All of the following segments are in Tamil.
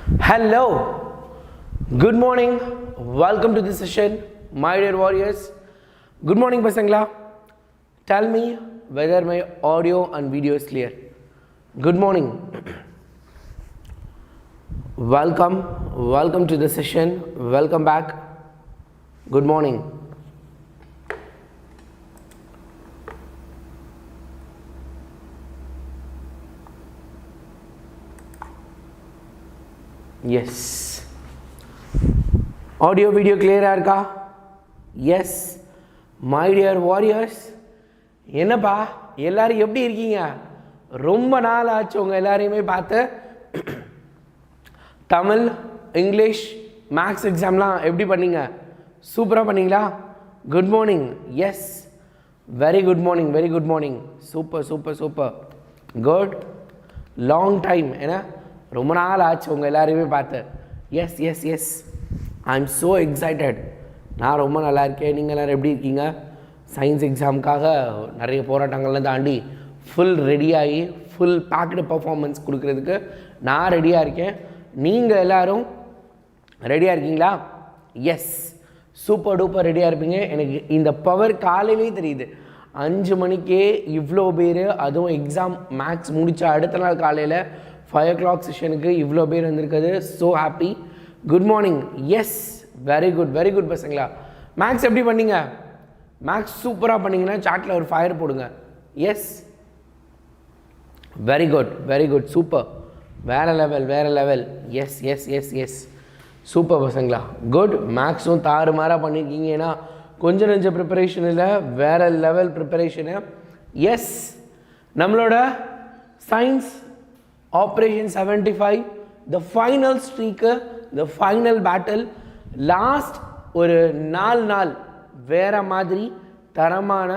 Hello, good morning, welcome to this session, my dear warriors. Good morning, Pasangla. Tell me whether my audio and video is clear. Good morning. Welcome to the session. Welcome back. Good morning. Yes. Audio video clear irka? Yes. My dear warriors. என்னப்பா எல்லாரும் எப்படி இருக்கீங்க? ரொம்ப நாள் ஆச்சு உங்க எல்லாரையுமே பார்த்து. தமிழ், இங்கிலீஷ், மேக்ஸ் எக்ஸாம்லாம் எப்படி பண்ணீங்க? சூப்பரா பண்ணீங்களா? Good morning. Yes, very good morning, very good morning. Super super super. Good. Long time. ஏன்னா ரொம்ப நாள் ஆச்சு உங்கள் எல்லாரையுமே பார்த்து. Yes yes yes, I am so excited. நான் ரொம்ப நல்லா இருக்கேன். நீங்கள் எல்லோரும் எப்படி இருக்கீங்க? சயின்ஸ் எக்ஸாமுக்காக நிறைய போராட்டங்கள்லாம் தாண்டி ஃபுல் ரெடியாகி ஃபுல் பேக்டு பர்ஃபார்மன்ஸ் கொடுக்கறதுக்கு நான் ரெடியாக இருக்கேன். நீங்கள் எல்லோரும் ரெடியாக இருக்கீங்களா? எஸ், சூப்பர் டூப்பர் ரெடியாக இருப்பீங்க. எனக்கு இந்த பவர் காலையிலே தெரியுது. 5 மணிக்கே இவ்வளோ பேர், அதுவும் எக்ஸாம் மேக்ஸ் முடித்த அடுத்த நாள் காலையில் 5 o'clock செஷனுக்கு இவ்வளோ பேர் வந்திருக்குது. So happy. Good morning. Yes, very good பசங்களா. மேக்ஸ் எப்படி பண்ணீங்க? மேக்ஸ் சூப்பராக பண்ணிங்கன்னா சாட்டில் ஒரு ஃபயர் போடுங்க. Yes, very good super. வேறு level. Yes yes yes yes, super பசங்களா. குட். மேக்ஸும் தாறுமாறாக பண்ணியிருக்கீங்க. ஏன்னா கொஞ்சம் நெஞ்ச ப்ரிப்பரேஷன் இல்லை, வேறு லெவல் ப்ரிப்பரேஷனு. எஸ், நம்மளோட science Operation 75, the final streak, the final battle. Last ஒரு 4 நாள் வேறு மாதிரி தரமான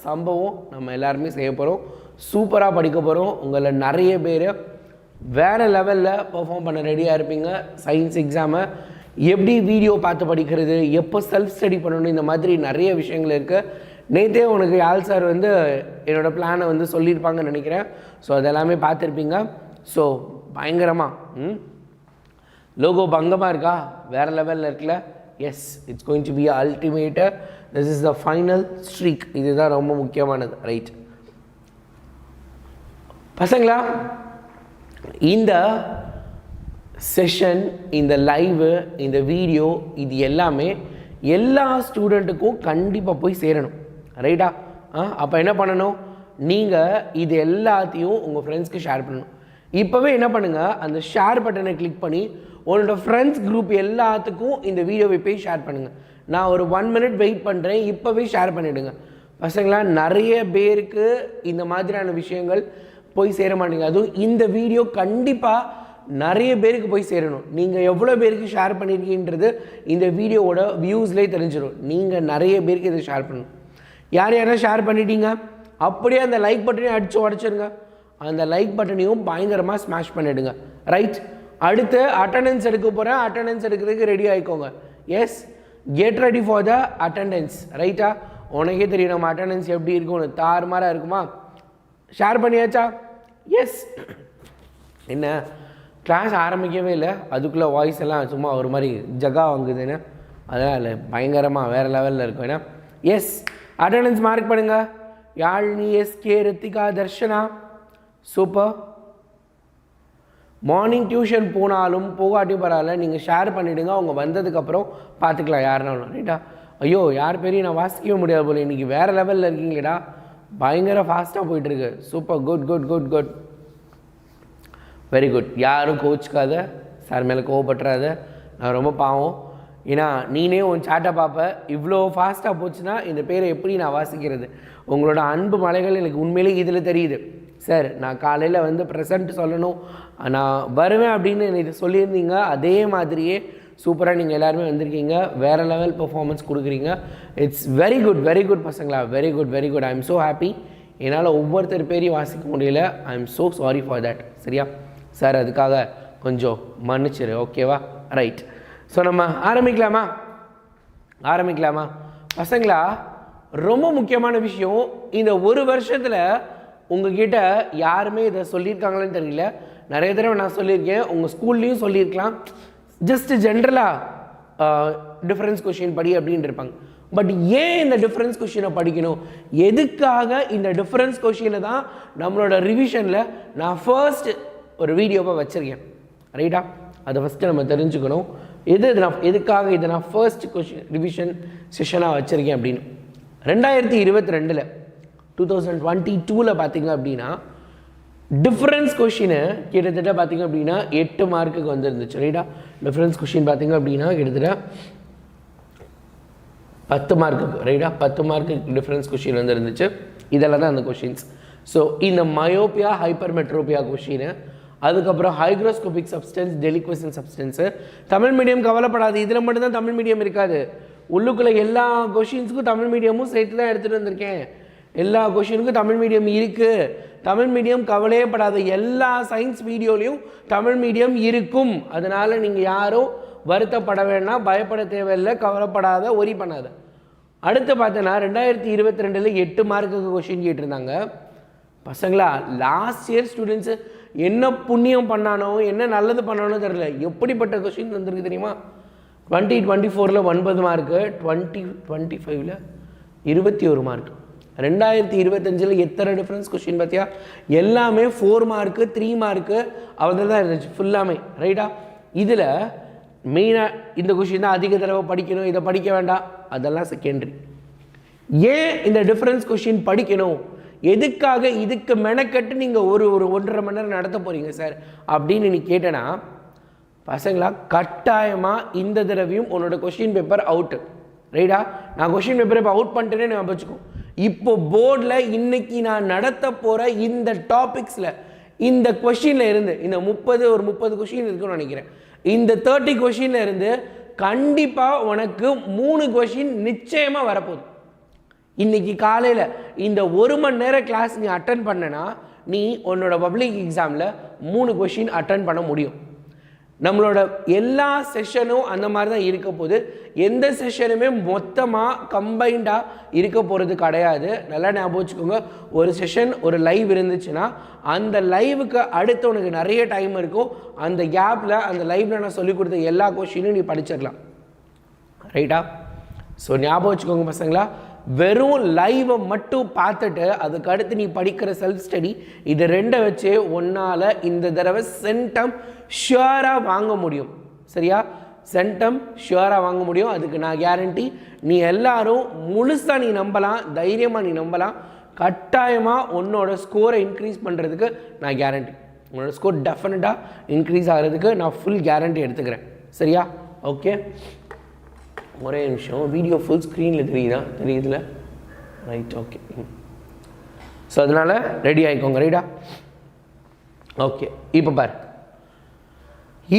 சம்பவம் நம்ம எல்லாருமே செய்ய போகிறோம். சூப்பராக படிக்க போகிறோம். உங்களை நிறைய பேர் வேறு லெவலில் பெர்ஃபார்ம் பண்ண ரெடியாக இருப்பீங்க. சயின்ஸ் எக்ஸாமை எப்படி வீடியோ பார்த்து படிக்கிறது, எப்போ செல்ஃப் ஸ்டடி பண்ணணும், இந்த மாதிரி நிறைய விஷயங்கள் இருக்குது. நேற்றே உனக்கு யாழ் சார் என்னோடய பிளானை சொல்லியிருப்பாங்கன்னு நினைக்கிறேன். ஸோ அதெல்லாமே பார்த்துருப்பீங்க. ஸோ பயங்கரமாக லோகோ பங்கமாக இருக்கா? வேறு லெவலில் இருக்குல்ல? Yes, it's going to be ultimate. This is the final streak. இதுதான் ரொம்ப முக்கியமானது. ரைட் பசங்களா, இந்த செஷன், இந்த லைவு, இந்த வீடியோ, இது எல்லாமே எல்லா ஸ்டூடெண்ட்டுக்கும் கண்டிப்பாக போய் சேரணும். ரைட்டா? அப்போ என்ன பண்ணணும்? நீங்கள் இது எல்லாத்தையும் உங்கள் ஃப்ரெண்ட்ஸ்க்கு ஷேர் பண்ணணும். இப்போவே என்ன பண்ணுங்கள், அந்த ஷேர் பட்டனை கிளிக் பண்ணி உன்னோட ஃப்ரெண்ட்ஸ் குரூப் எல்லாத்துக்கும் இந்த வீடியோவை போய் ஷேர் பண்ணுங்கள். நான் ஒரு 1 minute வெயிட் பண்ணுறேன். இப்போவே ஷேர் பண்ணிவிடுங்க பசங்களா. நிறைய பேருக்கு இந்த மாதிரியான விஷயங்கள் போய் சேர மாட்டேங்க. அதுவும் இந்த வீடியோ கண்டிப்பாக நிறைய பேருக்கு போய் சேரணும். நீங்கள் எவ்வளோ பேருக்கு ஷேர் பண்ணியிருக்கீன்றது இந்த வீடியோவோட வியூஸ்லேயே தெரிஞ்சிடும். நீங்கள் நிறைய பேருக்கு இதை ஷேர் பண்ணணும். யார் யாரும் ஷேர் பண்ணிட்டீங்க? அப்படியே அந்த லைக் பட்டனையும் உடச்சிருங்க. அந்த லைக் பட்டனையும் பயங்கரமாக ஸ்மாஷ் பண்ணிவிடுங்க. ரைட். அடுத்து அட்டண்டன்ஸ் எடுக்க போகிறேன். அட்டண்டன்ஸ் எடுக்கிறதுக்கு ரெடி ஆகிக்கோங்க. Yes, get ready for the attendance. ரைட்டா? உனக்கே தெரியும் நம்ம அட்டண்டன்ஸ் எப்படி இருக்கும்னு. தாறுமாறாக இருக்குமா? ஷேர் பண்ணியாச்சா? எஸ். என்ன கிளாஸ் ஆரம்பிக்கவே இல்லை, அதுக்குள்ளே வாய்ஸ் எல்லாம் சும்மா ஒரு மாதிரி ஜகா வாங்குதுன்னு. அதெல்லாம் இல்லை, பயங்கரமாக வேறு லெவலில் இருக்கும். ஏன்னா எஸ், அட்டண்டன்ஸ் மார்க் பண்ணுங்கள். Yazhini, SK, Rithika, Dharshana, super. Morning tuition போனாலும் போகாட்டியும் பரவாயில்ல, நீங்கள் ஷேர் பண்ணிவிடுங்க. அவங்க வந்ததுக்கப்புறம் பார்த்துக்கலாம் யாருனாலும். ரைட்டா? ஐயோ, யார் பேரையும் நான் வாசிக்கவே முடியாது போல. இன்றைக்கி வேறு லெவலில் இருக்கீங்களேடா. பயங்கர ஃபாஸ்ட்டாக போயிட்டுருக்கு. சூப்பர். குட். Very good. யாரும் கோச்சிக்காத, சார் மேலே கோவப்பட்டுறாத. நான் ரொம்ப பாவம். ஏன்னா நீனே உன் சாட்டை பார்ப்ப. இவ்வளோ ஃபாஸ்ட்டாக போச்சுன்னா இந்த பேரை எப்படி நான் வாசிக்கிறது? உங்களோட அன்பு மலைகள் எனக்கு உண்மையிலே இதில் தெரியுது. சார், நான் காலையில் ப்ரெசண்ட் சொல்லணும், நான் வருவேன் அப்படின்னு இது சொல்லியிருந்தீங்க. அதே மாதிரியே சூப்பராக நீங்கள் எல்லாருமே வந்திருக்கீங்க. வேறு லெவல் பெர்ஃபார்மன்ஸ் கொடுக்குறீங்க. இட்ஸ் வெரி குட் பசங்களா. Very good. I am so happy. என்னால் ஒவ்வொருத்தர் பேரையும் வாசிக்க முடியல. ஐ am so sorry for that. சரியா சார்? அதுக்காக கொஞ்சம் மன்னிச்சிரு. ஓகேவா? ரைட். ஸோ நம்ம ஆரம்பிக்கலாமா பசங்களா? ரொம்ப முக்கியமான விஷயம். இந்த ஒரு வருஷத்தில் உங்ககிட்ட யாருமே இதை சொல்லியிருக்காங்களான்னு தெரியல. நிறைய தடவை நான் சொல்லியிருக்கேன், உங்கள் ஸ்கூல்லையும் சொல்லியிருக்கலாம், ஜஸ்ட் ஜென்ரலாக டிஃபரன்ஸ் கொஷின் படி அப்படின்னு இருப்பாங்க. பட் ஏன் இந்த டிஃபரன்ஸ் கொஷினை படிக்கணும், எதுக்காக இந்த டிஃபரன்ஸ் கொஷினை தான் நம்மளோட ரிவிஷனில் நான் ஃபர்ஸ்ட் ஒரு வீடியோவை வச்சுருக்கேன். ரைட்டா, அதை ஃபஸ்ட்டு நம்ம தெரிஞ்சுக்கணும். எதுக்காக இதை நான் ஃபர்ஸ்ட் கொஷின் ரிவிஷன் செஷனாக வச்சுருக்கேன் அப்படின்னு. 2022 2022 பார்த்தீங்க அப்படின்னா டிஃபரன்ஸ் கொஷினை கிட்டத்தட்ட பார்த்தீங்க அப்படின்னா 8 மார்க்குக்கு வந்துருந்துச்சு. ரைட்டா, டிஃபரன்ஸ் கொஷின் பார்த்தீங்க அப்படின்னா கிட்டத்தட்ட 10 மார்க்குக்கு. ரைட்டா, 10 மார்க்குக்கு டிஃபரன்ஸ் கொஷின் வந்துருந்துச்சு. இதெல்லாம் தான் அந்த கொஷின்ஸ். ஸோ இந்த மயோப்பியா ஹைப்பர்மெட்ரோபியா கொஷின், அதுக்கப்புறம் hygroscopic substance, deliquescent substance. Tamil medium கவலைப்படாது, இதில் மட்டும்தான் தமிழ் மீடியம் இருக்காது. உள்ளுக்குள்ளே எல்லா கொஷின்ஸுக்கும் தமிழ் மீடியமும் சேர்த்து தான் எடுத்துகிட்டு வந்திருக்கேன். எல்லா கொஷினுக்கும் தமிழ் மீடியம் இருக்குது. தமிழ் மீடியம் கவலையே படாத, எல்லா சயின்ஸ் வீடியோலையும் தமிழ் மீடியம் இருக்கும். அதனால் நீங்கள் யாரும் வருத்தப்பட வேண்டாம், பயப்பட தேவையில்லை, கவலைப்படாத, ஒரி பண்ணாத. அடுத்து பார்த்தோன்னா 2022 8 மார்க்குக்கு கொஷின் கேட்டிருந்தாங்க. பசங்களா, லாஸ்ட் இயர் ஸ்டூடெண்ட்ஸு என்ன புண்ணியம் பண்ணானோ, என்ன நல்லது பண்ணானோ தெரியல, எப்படிப்பட்ட கொஷின் வந்திருக்கு தெரியுமா? 2024 9 மார்க்கு, 2025 21 மார்க், 2025 எத்தனை டிஃபரன்ஸ் கொஷின் பார்த்தியா? எல்லாமே 4 மார்க்கு 3 மார்க்கு அவ்வளோ தான் இருந்துச்சு ஃபுல்லாமே. ரைட்டா, இதில் மெயினாக இந்த கொஷின் தான் அதிக தடவை படிக்கணும், இதை படிக்க வேண்டாம், அதெல்லாம் செகண்டரி. ஏன் இந்த டிஃபரன்ஸ் கொஷின் படிக்கணும், எதுக்காக இதுக்கு மெனக்கட்டு நீங்கள் ஒரு 1.5 மணி நேரம் நடத்த போகிறீங்க சார் அப்படின்னு நீ கேட்டேன்னா, பசங்களா கட்டாயமாக இந்த தடவையும் உன்னோட கொஷின் பேப்பர் அவுட்டு. ரைட்டா, நான் கொஷின் பேப்பரை இப்போ அவுட் பண்ணிட்டேனே நான் வச்சுக்கோ. இப்போ போர்டில் இன்னைக்கு நான் நடத்த போகிற இந்த டாபிக்ஸில் இந்த கொஷினில் இருந்து இந்த 30 கொஷின் இருக்குன்னு நினைக்கிறேன். இந்த 30 கொஷினில் இருந்து கண்டிப்பாக உனக்கு 3 கொஷின் நிச்சயமாக வரப்போகுது. இன்னைக்கு காலையில் இந்த 1 மணி நேரம் கிளாஸ் நீ அட்டன் பண்ணனா நீ உன்னோட பப்ளிக் எக்ஸாமில் 3 கொஷின் அட்டன் பண்ண முடியும். நம்மளோட எல்லா செஷனும் அந்த மாதிரி தான் இருக்க போகுது. எந்த செஷனுமே மொத்தமாக கம்பைண்டாக இருக்க போகிறது கிடையாது. நல்லா ஞாபகம் வச்சுக்கோங்க. ஒரு செஷன் ஒரு லைவ் இருந்துச்சுன்னா அந்த லைவுக்கு அடுத்து உனக்கு நிறைய டைம் இருக்கும். அந்த கேப்பில் அந்த லைவில் நான் சொல்லிக் கொடுத்த எல்லா கொஷினும் நீ படிச்சிடலாம். ரைட்டா, ஸோ ஞாபகம் வச்சுக்கோங்க பசங்களா. வெறும் லைவை மட்டும் பார்த்துட்டு அதுக்கு அடுத்து நீ படிக்கிற செல்ஃப் ஸ்டடி, இது 2 வச்சு ஒன்னால் இந்த தடவை சென்டம் ஷுவராக வாங்க முடியும். சரியா, சென்டம் ஷுவராக வாங்க முடியும், அதுக்கு நான் கேரண்டி. நீ எல்லாரும் முழுசாக நீ நம்பலாம், தைரியமாக நீ நம்பலாம். கட்டாயமாக உன்னோட ஸ்கோரை இன்க்ரீஸ் பண்ணுறதுக்கு நான் கேரண்டி. உன்னோட ஸ்கோர் டெஃபினட்டாக இன்க்ரீஸ் ஆகிறதுக்கு நான் ஃபுல் கேரண்டி எடுத்துக்கிறேன். சரியா, ஓகே. ஒரே நிமிஷம், வீடியோ ஃபுல் ஸ்க்ரீனில் தெரியுதுல? Right, okay. ஸோ அதனால் ரெடி ஆகிக்கோங்க. ரைட்டா, ஓகே. இப்போ பாரு,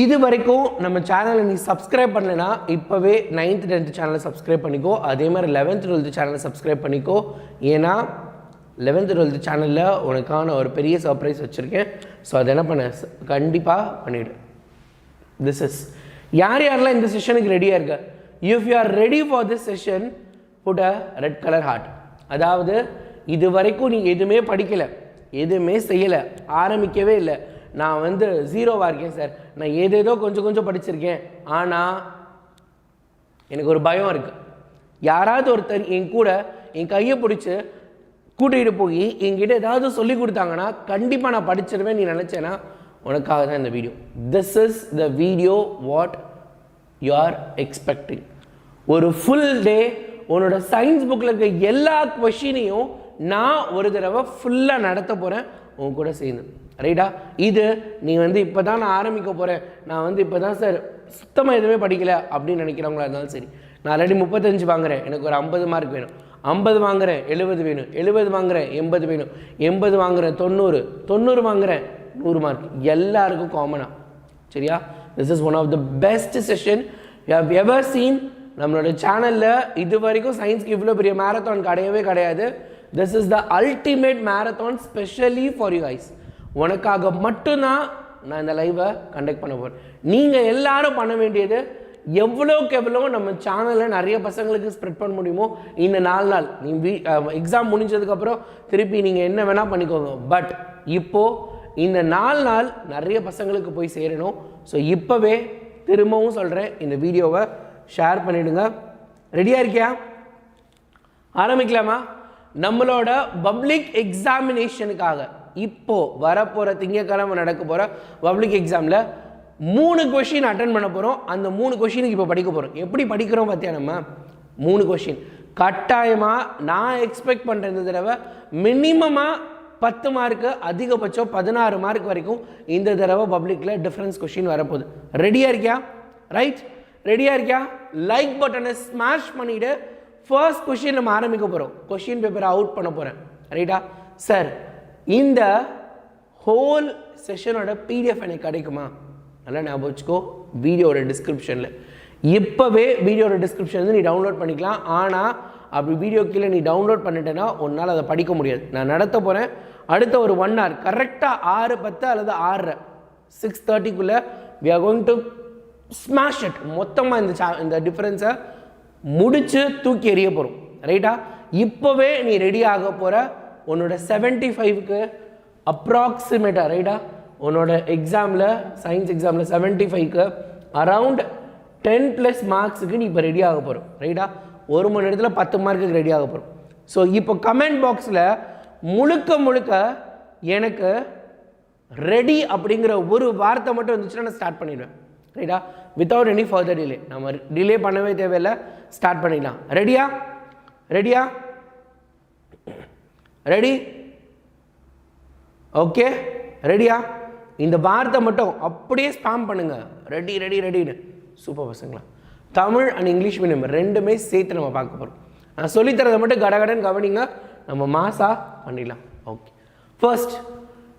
இது வரைக்கும் நம்ம சேனலை நீ சப்ஸ்கிரைப் பண்ணலைன்னா இப்போவே 9th 10th சேனலை சப்ஸ்கிரைப் பண்ணிக்கோ. அதே மாதிரி 11th 12th சேனலை சப்ஸ்கிரைப் பண்ணிக்கோ. ஏன்னா 11th 12th சேனலில் உனக்கான ஒரு பெரிய சர்ப்ரைஸ் வச்சுருக்கேன். ஸோ அதை என்ன பண்ண கண்டிப்பாக பண்ணிவிடு. திஸ் இஸ் யாரெல்லாம் இந்த செஷனுக்கு ரெடியாக இருக்க? If you are ready for this session, put a red color heart. அதாவது இது வரைக்கும் நீ எதுவுமே படிக்கலை, எதுவுமே செய்யலை, ஆரம்பிக்கவே இல்லை, நான் 0வா இருக்கேன் சார், நான் ஏதேதோ கொஞ்சம் படிச்சிருக்கேன், ஆனால் எனக்கு ஒரு பயம் இருக்குது, யாராவது ஒருத்தர் என் கூட என் கையை பிடிச்சி கூட்டிகிட்டு போய் என்கிட்ட ஏதாவது சொல்லி கொடுத்தாங்கன்னா கண்டிப்பாக நான் படிச்சிருவேன் நீ நினச்சேன்னா உனக்காக தான் இந்த video. This is the video what you are expecting. ஒரு ஃபுல் டே உன்னோட சயின்ஸ் புக்கில் இருக்க எல்லா கொஷினையும் நான் ஒரு தடவை ஃபுல்லாக நடத்த போகிறேன் உன் கூட சேர்ந்து. ரைட்டா, இது நீ இப்போ தான் நான் ஆரம்பிக்க போகிறேன், நான் இப்போ தான் சார் சுத்தமாக எதுவுமே படிக்கலை அப்படின்னு நினைக்கிறவங்களா இருந்தாலும் சரி, நான் ஆல்ரெடி 35 வாங்குறேன், எனக்கு ஒரு 50 மார்க் வேணும், 50 வாங்குறேன் 70 வேணும், 70 வாங்குறேன் 80 வேணும், 80 வாங்குறேன் 90, 90 வாங்குறேன் 100 மார்க், எல்லாருக்கும் காமனாக. சரியா, this is one of the best session you have ever seen. நம்மளோட சேனலில் இது வரைக்கும் சயின்ஸ்க்கு இவ்வளோ பெரிய மேரத்தான் கிடையாது. This is the ultimate marathon specially for you guys. உனக்காக மட்டும்தான் நான் இந்த லைவை கண்டக்ட் பண்ண போகிறேன். நீங்கள் எல்லாரும் பண்ண வேண்டியது எவ்வளோக்கு எவ்வளோ நம்ம சேனலில் நிறைய பசங்களுக்கு ஸ்ப்ரெட் பண்ண முடியுமோ இந்த 4 நாள் நீ எக்ஸாம் முடிஞ்சதுக்கப்புறம் திருப்பி நீங்கள் என்ன வேணால் பண்ணிக்கோங்க. பட் இப்போது இந்த 4 நாள் நிறைய பசங்களுக்கு போய் சேரணும். ஸோ இப்போவே திரும்பவும் சொல்கிறேன், இந்த வீடியோவை ஷேர் பண்ணிவிடுங்க. ரெடியாக இருக்கியா? ஆரம்பிக்கலாமா? நம்மளோட பப்ளிக் எக்ஸாமினேஷனுக்காக இப்போது வரப்போகிற திங்கக்கிழமை நடக்க போகிற பப்ளிக் எக்ஸாமில் 3 கொஷின் அட்டன் பண்ண போகிறோம். அந்த 3 கொஷினுக்கு இப்போ படிக்க போகிறோம். எப்படி படிக்கிறோம் பார்த்தியா? நம்ம 3 கொஷின் கட்டாயமாக நான் எக்ஸ்பெக்ட் பண்ணுற இந்த தடவை மினிமமாக 10 மார்க்கு, அதிகபட்சம் 16 மார்க் வரைக்கும் இந்த தடவை பப்ளிக்கில் டிஃப்ரென்ஸ் கொஷின் வரப்போகுது. ரெடியாக இருக்கியா? ரைட், ரெடியாக இருக்கியா? லைக் பட்டனை ஸ்மாஷ் பண்ணிவிட்டு ஃபர்ஸ்ட் கொஷின் நம்ம ஆரம்பிக்க போகிறோம். கொஷின் பேப்பரை அவுட் பண்ண போகிறேன். ரைட்டா? சார், இந்த ஹோல் செஷனோட பிடிஎஃப் எனக்கு கிடைக்குமா? நல்லா ஞாபகம் வச்சுக்கோ, வீடியோட டிஸ்கிரிப்ஷனில். இப்போவே வீடியோட டிஸ்கிரிப்ஷன் நீ டவுன்லோட் பண்ணிக்கலாம். ஆனால் அப்படி வீடியோ கீழே நீ டவுன்லோட் பண்ணிட்டேன்னா உன்னால் அதை படிக்க முடியாது. நான் நடத்த போகிறேன் அடுத்த ஒரு 1 hour, கரெக்டாக 6:10 அல்லது 6:30, 6:30க்குள்ளே we are going to smash it. மொத்தமாக இந்த டிஃப்ரென்ஸை முடித்து தூக்கி எறிய போகிறோம். ரைட்டா? இப்போவே நீ ரெடி ஆக போகிற உன்னோட 75க்கு அப்ராக்சிமேட்டாக, ரைட்டா, உன்னோட எக்ஸாமில் சயின்ஸ் எக்ஸாமில் 75க்கு அரவுண்ட் 10+ மார்க்ஸுக்கு நீ இப்போ ரெடி ஆக போகிறோம். ரைட்டா? 1 மணி நேரத்தில் 10 மார்க்குக்கு ரெடி ஆக போகிறோம். ஸோ இப்போ கமெண்ட் பாக்ஸில் முழுக்க எனக்கு ரெடி அப்படிங்கிற ஒரு வார்த்தை மட்டும் வந்துச்சுன்னா நான் ஸ்டார்ட் பண்ணிடுவேன். ரைட்டா? Without any further delay. நம்ம டிலே பண்ணவே தேவையில்லை, ஸ்டார்ட் பண்ணிடலாம். ரெடியா? ரெடியா? ரெடி? ஓகே, ரெடியா? இந்த வார்த்தை மட்டும் அப்படியே ஸ்பாம் பண்ணுங்க. Ready ready ரெடின்னு. சூப்பர் பசங்களா. தமிழ் அண்ட் இங்கிலீஷ் மீடியம் ரெண்டுமே சேர்த்து நம்ம பார்க்க போகிறோம். நான் சொல்லித்தரதை மட்டும் கடகடன் கவனிங்க, நம்ம மாசாக பண்ணிடலாம். Okay, first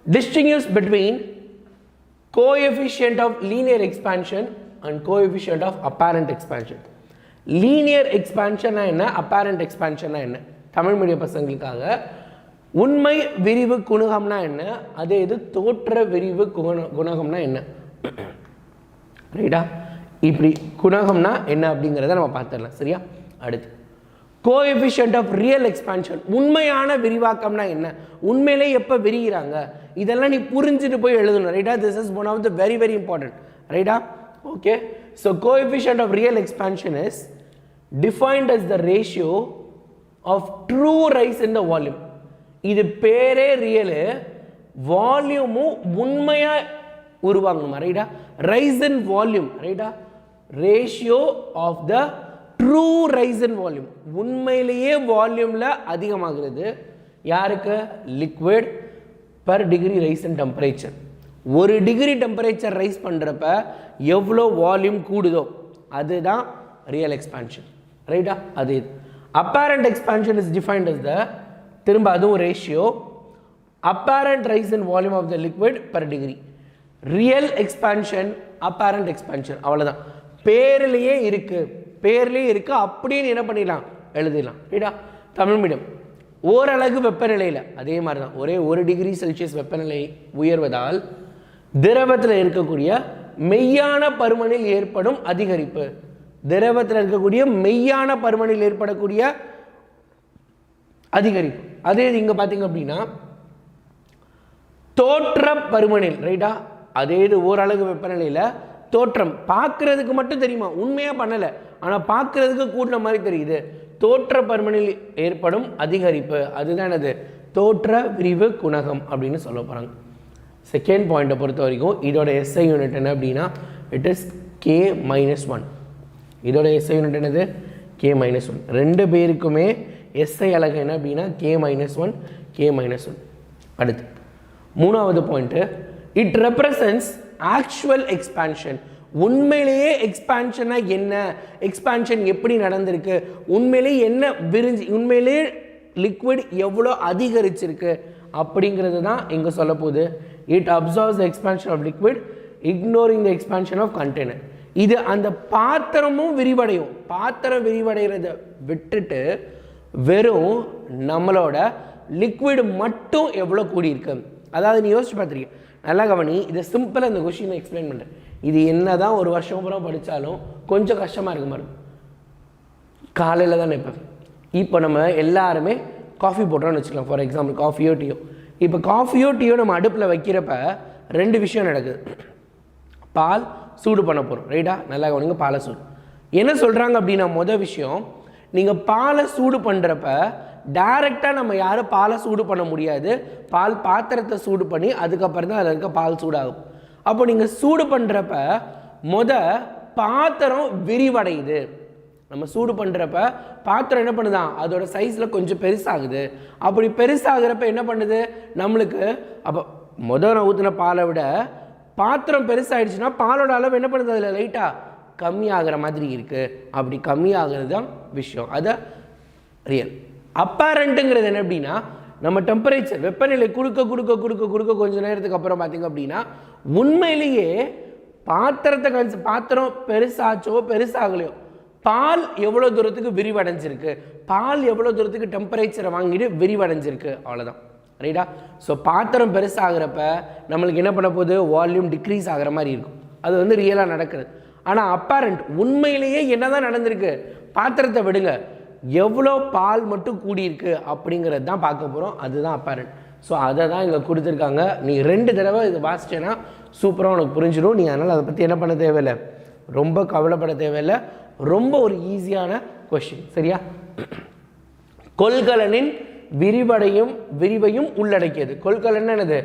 distinguish between coefficient of linear expansion and coefficient of apparent expansion. linear expansion என்ன, apparent expansion என்ன? தமிழ் மீடியம் பசங்களுக்காக உண்மை விரிவு குணகம்னா என்ன, அதே இது தோற்ற விரிவு குணகம்னா என்ன? ரைட்டா? இப்படி குணகம்னா என்ன அப்படிங்கிறத நம்ம பார்த்துடலாம். சரியா? அடுத்து கோஎஃபிஷியன்ட் ஆஃப் ரியல் எக்ஸ்பான்ஷன், உண்மையான விரிவாக்கம்னா என்ன, உண்மையிலே எப்போ விரிகிறாங்க, இதெல்லாம் நீ புரிஞ்சுட்டு போய் எழுதணும். ரைட்டா? This is one of the very very important. ரைட்டா? Okay, so coefficient of real expansion is defined as the ratio of true rise in the volume. இது பேரே ரியலு, வால்யூமும் உண்மையாக உருவாங்கணுமா? ரைட்டா? Rise in volume. ரைட்டா? Ratio of the true rise in volume, உண்மையிலேயே வால்யூமில் அதிகமாகிறது. யாருக்கு? Liquid per degree rise in temperature. 1 degree temperature rise பண்ணுறப்ப எவ்வளோ வால்யூம் கூடுதோ அதுதான் ரியல் எக்ஸ்பான்ஷன். ரைட்டா? அது இது. Apparent expansion is defined as the, திரும்ப அதுவும் ratio, apparent rise in volume of the liquid per degree. Real expansion, apparent expansion, அவ்வளோதான். பேர்லேயே இருக்குது, பேர்லேயே இருக்குது, அப்படியே என்ன பண்ணிடலாம், எழுதிடலாம். ரைட்டா? தமிழ் மீடியம் ஓரளவு வெப்பநிலையில் அதே மாதிரி தான், ஒரே 1 டிகிரி செல்சியஸ் வெப்பநிலை உயர்வதால் திரவத்தில் இருக்கக்கூடிய மெய்யான பருமனில் ஏற்படும் அதிகரிப்பு. திரவத்தில் இருக்கக்கூடிய மெய்யான பருமனில் ஏற்படக்கூடிய அதிகரிப்பு. அதே இங்கே பார்த்தீங்க அப்படின்னா தோற்ற பருமனில். ரைட்டா? அதே இது ஓரளவு வெப்பநிலையில் தோற்றம் பார்க்கறதுக்கு மட்டும் தெரியுமா, உண்மையாக பண்ணலை, ஆனால் பார்க்கறதுக்கு கூட்டின மாதிரி தெரியுது. தோற்ற பருமனில் ஏற்படும் அதிகரிப்பு, அதுதான் அது தோற்ற விரிவு குணகம் அப்படின்னு சொல்ல போகிறாங்க. செகண்ட் பாயிண்ட்டை பொறுத்த வரைக்கும் இதோட எஸ்ஐ யூனிட் என்ன அப்படின்னா இட் இஸ் K-1. இதோட எஸ்ஐ யூனிட் என்னது? K-1. 2 பேருக்குமே எஸ்ஐ அலகு என்ன அப்படின்னா K-1, K-1. அடுத்து 3வது point, it represents actual expansion. உண்மையிலேயே எக்ஸ்பான்ஷனா என்ன, எக்ஸ்பான்ஷன் எப்படி நடந்திருக்கு, உண்மையிலேயே என்ன விரிஞ்சு, உண்மையிலேயே லிக்விட் எவ்வளோ அதிகரிச்சிருக்கு அப்படிங்கிறது தான் இங்கே சொல்ல போகுது. It observes the expansion of liquid ignoring the expansion of container. இது அந்த பாத்திரமும் விரிவடையும், பாத்திரம் விரிவடைகிறத விட்டுட்டு வெறும் நம்மளோட லிக்விட் மட்டும் எவ்வளோ கூடியிருக்கு. அதாவது நீ யோசிச்சு பார்த்துருக்கீங்க, நல்லா கவனி, இதை சிம்பிளாக இந்த கொஸ்டினை எக்ஸ்பிளைன் பண்ணுறேன். இது என்ன தான் ஒரு வருஷம் பூரா படித்தாலும் கொஞ்சம் கஷ்டமாக இருக்க மாதிரி. காலையில் தான் இப்போ நம்ம எல்லாருமே காஃபி போட்டோம்னு வச்சுக்கலாம், ஃபார் எக்ஸாம்பிள் காஃபியோ டீயோ. இப்போ காஃபியோ டீயோ நம்ம அடுப்பில் வைக்கிறப்ப ரெண்டு விஷயம் நடக்குது. பால் சூடு பண்ண போகிறோம், ரைட்டா? நல்லா கவனிங்க, பாலை சூடு. என்ன சொல்கிறாங்க அப்படின்னா, மொதல் விஷயம், நீங்கள் பாலை சூடு பண்ணுறப்ப டைரெக்டாக நம்ம யாரும் பாலை சூடு பண்ண முடியாது. பால் பாத்திரத்தை சூடு பண்ணி அதுக்கப்புறம் தான் அதில் இருக்க பால் சூடாகும். அப்போ நீங்கள் சூடு பண்ணுறப்ப பாத்திரம் விரிவடையுது. நம்ம சூடு பண்ணுறப்ப பாத்திரம் என்ன பண்ணுதான், அதோட சைஸில் கொஞ்சம் பெருசாகுது. அப்படி பெருசாகிறப்ப என்ன பண்ணுது நம்மளுக்கு, அப்போ நான் ஊற்றின பாலை விட பாத்திரம் பெருசாகிடுச்சுன்னா பாலோட அளவு என்ன பண்ணுது, அதில் லைட்டாக கம்மியாகிற மாதிரி இருக்குது. அப்படி கம்மியாகிறது தான் விஷயம், அதை ரியல். அப்பேரண்ட்டுங்கிறது என்ன அப்படின்னா, நம்ம டெம்பரேச்சர் வெப்பநிலை கொடுக்க கொஞ்சம் நேரத்துக்கு அப்புறம் பார்த்திங்க அப்படின்னா உண்மையிலேயே பாத்திரம் பெருசாச்சோ பெருசாகலையோ பால் எவ்வளோ தூரத்துக்கு விரிவடைஞ்சிருக்கு, பால் எவ்வளோ தூரத்துக்கு டெம்பரேச்சரை வாங்கிட்டு விரிவடைஞ்சிருக்கு, அவ்வளோதான், ரைட்டா? ஸோ பாத்திரம் பெருசாகிறப்ப நம்மளுக்கு என்ன பண்ண போகுது, வால்யூம் டிக்ரீஸ் ஆகிற மாதிரி இருக்கும். அது வந்து ரியலாக நடக்குது. ஆனால் அப்பேரண்ட் உண்மையிலேயே என்ன தான் நடந்திருக்கு, பாத்திரத்தை விடுங்க, எவ்வளோ பால் மட்டும் கூடியிருக்கு அப்படிங்கிறது தான் பார்க்க போகிறோம். அதுதான் அப்பேரண்ட். ஸோ அதை தான் இங்கே கொடுத்துருக்காங்க. நீ 2 தடவை இது வாசிச்சேன்னா சூப்பராக உனக்கு புரிஞ்சிடும். நீ அதனால் அதை பற்றி என்ன பண்ண தேவையில்லை, ரொம்ப கவலைப்பட தேவையில்லை. ரொம்ப ஒரு ஈஸியான கொஸ்டின், சரியா? கொள்கலனின் விரிவையும் உள்ளடக்கியது. கொள்கலன் என்னது,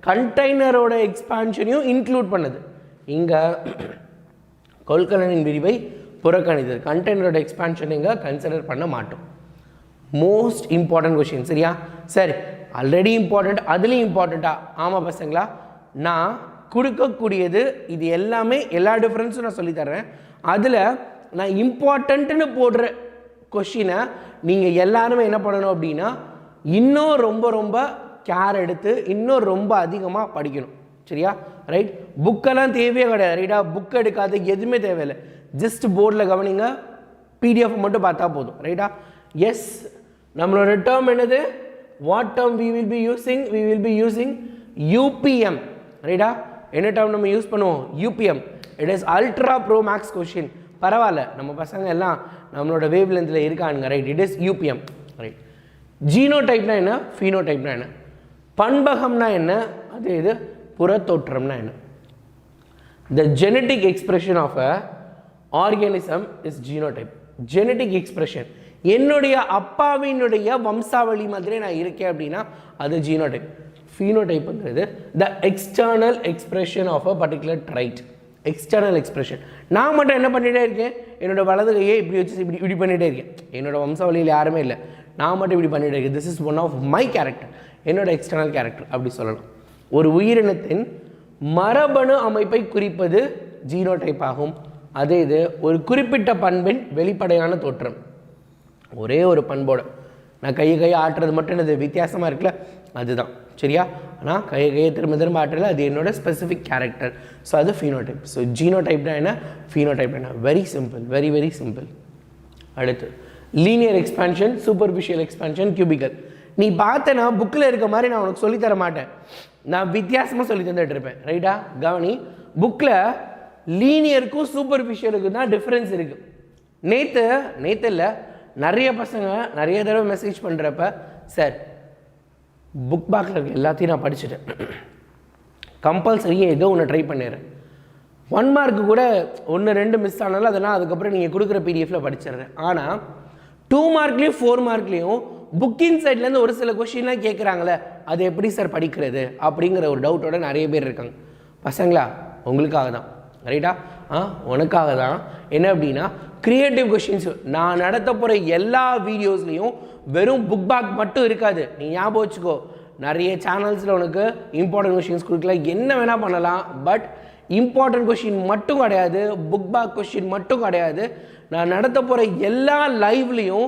கண்டெய்னரோட எக்ஸ்பான்ஷனையும் இன்க்ளூட் பண்ணுது. இங்கே கொள்கலனின் விரிவை புறக்கணித்தது, கண்டெய்னரோட எக்ஸ்பான்ஷன் இங்கே கன்சிடர் பண்ண மாட்டோம். மோஸ்ட் இம்பார்ட்டன்ட் கொஸ்டின், சரியா? சரி, ஆல்ரெடி இம்பார்ட்டண்ட், அதுலேயும் இம்பார்ட்டண்ட்டா? ஆமாம் பசங்களா, நான் கொடுக்கக்கூடியது இது எல்லாமே எல்லா டிஃப்ரென்ஸும் நான் சொல்லித்தரேன். அதில் நான் இம்பார்ட்டண்ட்டுன்னு போடுற கொஷினை நீங்கள் எல்லாருமே என்ன பண்ணணும் அப்படின்னா, இன்னும் ரொம்ப கேர் எடுத்து இன்னும் ரொம்ப அதிகமாக படிக்கணும், சரியா? ரைட்? புக்கெல்லாம் தேவையே கிடையாது, ரைட்டா? புக் எடுக்காது, எதுவுமே தேவையில்லை. ஜஸ்ட் போர்டில் கவனிங்க, பிடிஎஃப் மட்டும் பார்த்தா போதும், ரைட்டா? எஸ், நம்மளோட டேர்ம் என்னது, what term we will be using UPM, ரைட்டா? என்ன டேர்ம் நம்ம யூஸ் பண்ணுவோம், UPM. It is ultra pro max question. பரவாயில்ல, நம்ம பசங்க எல்லாம் நம்மளோட வேவ் லென்த்தில் இருக்கானுங்க, right? It is UPM, right? ஜீனோடைப்னா என்ன, ஃபீனோடைப்னா என்ன, பண்பகம்னா என்ன, அது இது புறத்தோற்றம்னா என்ன. The genetic expression of a organism is genotype. Genetic expression, என்னுடைய அப்பாவினுடைய வம்சாவளி மாதிரி நான் இருக்கேன் அப்படின்னா அது ஜீனோடைப். ஃபீனோடைப்புங்கிறது the external expression of a particular trait. External expression. நான் மட்டும் என்ன பண்ணிகிட்டே இருக்கேன், என்னோட வலது கையை இப்படி வச்சு இப்படி பண்ணிகிட்டே இருக்கேன். என்னோட வம்சாவளியில் யாருமே இல்லை, நான் மட்டும் இப்படி பண்ணிகிட்டே இருக்கேன். This is one of my character, என்னோட எக்ஸ்டர்னல் கேரக்டர் அப்படி சொல்லலாம். ஒரு உயிரினத்தின் மரபணு அமைப்பை குறிப்பது ஜீனோடைப் ஆகும். அதே இது ஒரு குறிப்பிட்ட பண்பின் வெளிப்படையான தோற்றம். ஒரே ஒரு பண்போட நான் கையை ஆட்டுறது மட்டும் என்னது வித்தியாசமாக இருக்குல்ல, அதுதான், சரியா? ஆனால் கையை திரும்ப ஆட்டுறல, அது என்னோட ஸ்பெசிஃபிக் கேரக்டர். ஸோ அது ஃபீனோடைப். ஸோ ஜீனோடைப்னா என்ன, ஃபீனோடைப் என்ன, வெரி சிம்பிள், வெரி சிம்பிள். அடுத்து linear expansion, superficial expansion, cubical. நீ பார்த்தனா புக்கில் இருக்க மாதிரி நான் உனக்கு சொல்லித்தர மாட்டேன், நான் வித்தியாசமாக சொல்லி தந்துட்டு இருப்பேன், ரைட்டா? கவனி, புக்கில் லீனியருக்கும் சூப்பர்ஃபிஷியலுக்கும் தான் டிஃப்ரென்ஸ் இருக்குது. நேற்று இல்லை, நிறைய பசங்க நிறைய தடவை மெசேஜ் பண்ணுறப்ப, சார் புக் பேக்கில் இருக்க எல்லாத்தையும் நான் படிச்சுட்டேன், கம்பல்சரியாக ஏதோ ஒன்று ட்ரை பண்ணிடுறேன், 1 மார்க்கு கூட 1-2 மிஸ் ஆனாலும் அதெல்லாம் அதுக்கப்புறம் நீங்கள் கொடுக்குற பிடிஎஃப்பில் படிச்சிடுறேன். ஆனால் 2 மார்க்லேயும் 4 மார்க்லேயும் புக்கின் சைட்லேருந்து ஒரு சில கொஷின்லாம் கேட்குறாங்களே, அது எப்படி சார் படிக்கிறது அப்படிங்கிற ஒரு டவுட்டோட நிறைய பேர் இருக்காங்க. பசங்களா, உங்களுக்காக தான், ரைட்டா? உனக்காக தான். என்ன அப்படின்னா, கிரியேட்டிவ் கொஷின்ஸ் நான் நடத்த போகிற எல்லா வீடியோஸ்லேயும் வெறும் புக் பேக் மட்டும் இருக்காது. நீ ஞாபகம் வச்சுக்கோ, நிறைய சேனல்ஸில் உனக்கு இம்பார்ட்டன்ட் கொஷின்ஸ் கொடுக்கல, என்ன வேணால் பண்ணலாம். பட் இம்பார்ட்டன்ட் கொஷின் மட்டும் கிடையாது, புக் பேக் கொஷின் மட்டும் கிடையாது. நான் நடத்த போகிற எல்லா லைவ்லேயும்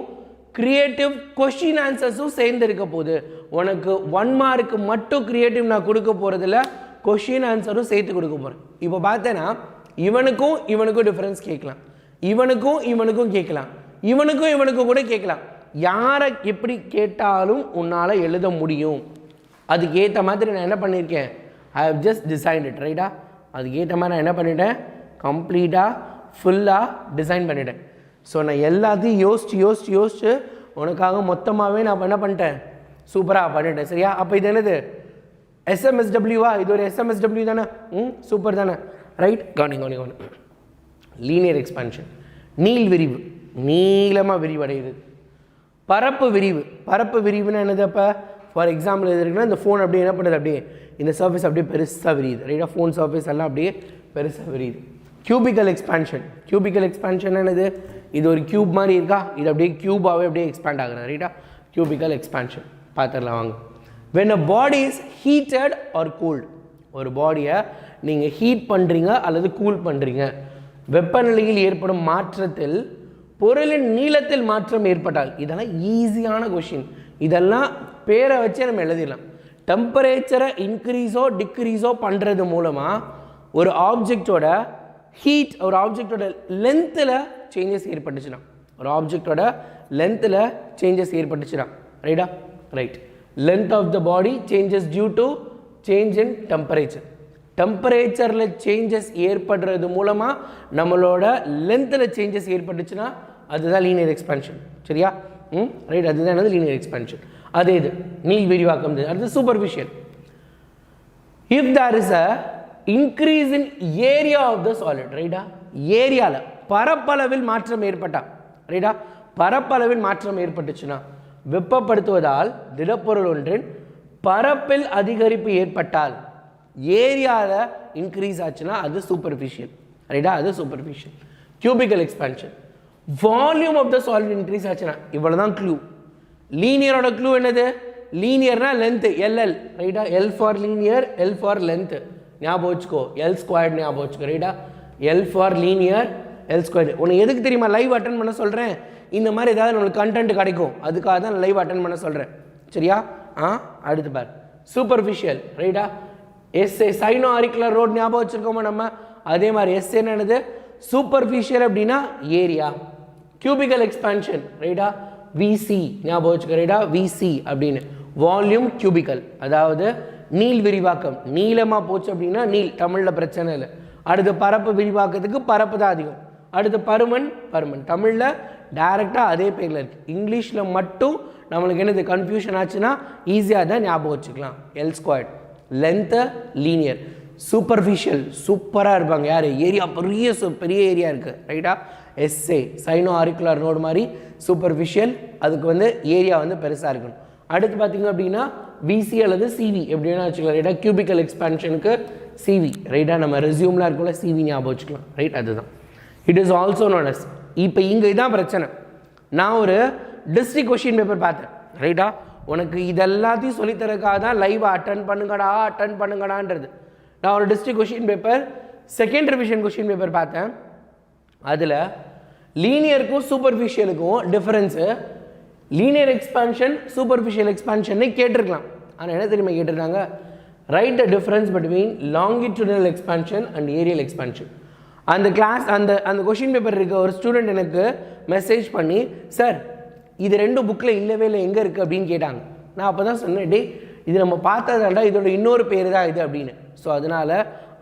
கிரியேட்டிவ் கொஷின் ஆன்சர்ஸும் சேர்ந்து இருக்க போகுது. உனக்கு 1 மார்க்கு மட்டும் கிரியேட்டிவ் நான் கொடுக்க போகிறதில்ல, கொஷின் ஆன்சரும் சேர்த்து கொடுக்க போகிறேன். இப்போ பார்த்தேன்னா இவனுக்கும் டிஃப்ரென்ஸ் கேட்கலாம், இவனுக்கும் கேட்கலாம், இவனுக்கும் கூட கேட்கலாம். யாரை எப்படி கேட்டாலும் உன்னால் எழுத முடியும். அதுக்கு ஏற்ற மாதிரி நான் என்ன பண்ணியிருக்கேன், I have just designed it, ரைட்டா? அதுக்கு ஏற்ற மாதிரி நான் என்ன பண்ணிட்டேன், கம்ப்ளீட்டாக ஃபுல்லாக டிசைன் பண்ணிட்டேன். ஸோ நான் எல்லாத்தையும் யோசிச்சு உனக்காக மொத்தமாகவே நான் என்ன பண்ணிட்டேன், சூப்பராக பண்ணிட்டேன் சரியா. அப்போ இது என்னது SMSWவா, இது ஒரு SMSW தானே, சூப்பர் தானே, ரைட். கவனி லீனியர் எக்ஸ்பான்ஷன், நீள் விரிவு, நீளமாக விரிவடையுது. பரப்பு விரிவு, பரப்பு விரிவுன்னு என்னது, அப்போ ஃபார் எக்ஸாம்பிள் எது இருக்குன்னா இந்த ஃபோன் அப்படியே என்ன பண்ணுது, அப்படியே இந்த சர்ஃபேஸ் அப்படியே பெருசாக விரியுது ரைட்டாக, ஃபோன் சர்ஃபேஸ் எல்லாம் அப்படியே பெருசாக விரியுது. கியூபிக்கல் எக்ஸ்பான்ஷன், கியூபிக்கல் எக்ஸ்பான்ஷன் என்னது, இது ஒரு கியூப் மாதிரி இருக்கா, இது அப்படியே கியூபாகவே அப்படியே எக்ஸ்பேண்ட் ஆகுது ரைட்டா, கியூபிக்கல் எக்ஸ்பான்ஷன் பார்த்துடலாம் வாங்க. when a body is heated or cooled, ஒரு பாடியை நீங்கள் ஹீட் பண்ணுறீங்க அல்லது கூல் பண்ணுறீங்க, வெப்பநிலையில் ஏற்படும் மாற்றத்தில் பொருளின் நீளத்தில் மாற்றம் ஏற்பட்டால், இதெல்லாம் ஈஸியான கொஷின், இதெல்லாம் பேரை வச்சே நம்ம எழுதிடலாம். டெம்பரேச்சரை இன்க்ரீஸோ டிக்ரீஸோ பண்ணுறது மூலமாக ஒரு ஆப்ஜெக்டோட ஹீட், ஒரு ஆப்ஜெக்டோட லென்த்தில் சேஞ்சஸ் ஏற்பட்டுச்சுன்னா, ஒரு ஆப்ஜெக்டோட லென்த்தில் சேஞ்சஸ் ஏற்பட்டுச்சுன்னா ரைட்டா, right. length of the body changes due to change in temperature. டெம்பரேச்சரில் சேஞ்சஸ் ஏற்படுறது மூலமாக நம்மளோட லென்த்தில் சேஞ்சஸ் ஏற்பட்டுச்சுன்னா அதுதான் லீனியர் எக்ஸ்பான்ஷன் சரியா, ரைட். அதுதான் என்னது லீனியர் எக்ஸ்பான்ஷன். அதே இது நீள் விரிவாக்கம், அது superficial. If there is a increase in area of the solid ரைட்டா, ஏரியாவில் பரப்பளவில் மாற்றம் ஏற்பட்டா ரைட்டா, பரப்பளவில் மாற்றம் ஏற்பட்டுச்சுன்னா, வெப்பப்படுத்துவதால் திடப்பொருள் ஒன்றின் பரப்பில் அதிகரிப்பு ஏற்பட்டால், ஏரியாவில் இன்க்ரீஸ் ஆச்சுன்னா அது சூப்பர்ஃபிஷியல் ரைட்டா, அது superficial. Cubical expansion, volume of the solid increase ஆச்சுன்னா, இவ்வளோ தான் க்ளூ. லீனியரோட க்ளூ என்னது, லீனியர்னா லென்த்து LL ரைட்டா, L for linear, L for length ஞாபகம் வச்சுக்கோ, L ஸ்கொயர்ட் ஞாபகம் வச்சுக்கோ ரைட்டா, L for linear, L squared. உனக்கு எதுக்கு தெரியுமா லைவ் அட்டன் பண்ண சொல்கிறேன், இந்த மாதிரி ஏதாவது நம்மளுக்கு கண்டென்ட் கிடைக்கும், அதுக்காக தான் லைவ் அட்டன் பண்ண சொல்கிறேன் சரியா. அடுத்து பார் சூப்பர்ஃபிஷியல் ரைட்டா, எஸ்ஏ சைனோ ஆரிக்குலர் ரோட் ஞாபகம் வச்சுருக்கோமா நம்ம, அதே மாதிரி எஸ்ஏ என்னது சூப்பர்ஃபிஷியல் அப்படின்னா ஏரியா. கியூபிக்கல் எக்ஸ்பான்ஷன் ரைட்டா, விசி ஞாபகம் வச்சுக்க ரைட்டா, விசி அப்படின்னு வால்யூம் கியூபிக்கல், அதாவது நீள் விரிவாக்கம், நீளமாக போச்சு அப்படின்னா நீள், தமிழில் பிரச்சனை இல்லை. அடுத்து பரப்பு விரிவாக்கத்துக்கு பரப்பு தான் அதிகம். அடுத்து பருமன், பருமன் தமிழில் டைரெக்டாக அதே பேரில் இருக்குது, இங்கிலீஷில் மட்டும் நம்மளுக்கு என்னது கன்ஃபியூஷன் ஆச்சுன்னா ஈஸியாக தான் ஞாபகம் வச்சுக்கலாம். L squared, length linear. Superficial சூப்பராக இருப்பாங்க யார், ஏரியா பெரிய ஏரியா இருக்குது ரைட்டா, எஸ்ஏ சைனோ ஆரிக்குலர் நோடு மாதிரி சூப்பர்ஃபிஷியல், அதுக்கு வந்து ஏரியா வந்து பெருசாக இருக்கணும். அடுத்து பார்த்திங்க அப்படின்னா விசி அல்லது சிவி எப்படின்னா வச்சுக்கலாம் ரைட்டா, கியூபிக்கல் எக்ஸ்பான்ஷனுக்கு சிவி ரைட்டா, நம்ம ரெஸ்யூம்லாம் இருக்கும்ல சிவி ஞாபகம் வச்சுக்கலாம் ரைட், அதுதான். It is also known as, இப்போ இங்கே இதான் பிரச்சனை. நான் ஒரு டிஸ்ட்ரிக்ட் கொஷின் பேப்பர் பார்த்தேன் ரைட்டா, உனக்கு இதெல்லாத்தையும் சொல்லித்தரக்காக தான் லைவ் அட்டன் பண்ணுங்கடான்றது. நான் ஒரு district question paper second revision question paper பார்த்தேன், அதில் லீனியருக்கும் சூப்பர்ஃபிஷியலுக்கும் difference, linear expansion superficial expansion கேட்டிருக்கலாம். ஆனால் என்ன தெரியுமா கேட்டிருக்காங்க, write the difference between longitudinal expansion and areal expansion. அந்த கிளாஸ் அந்த கொஷின் பேப்பர் இருக்க ஒரு ஸ்டூடெண்ட் எனக்கு மெசேஜ் பண்ணி, சார் இது ரெண்டும் புக்கில் இல்லவே இல்லை எங்கே இருக்குது அப்படின்னு கேட்டாங்க. நான் அப்போ தான் சொன்னேன், டே இது நம்ம பார்த்ததாண்டா, இதோட இன்னொரு பேர் தான் இது அப்படின்னு. ஸோ அதனால்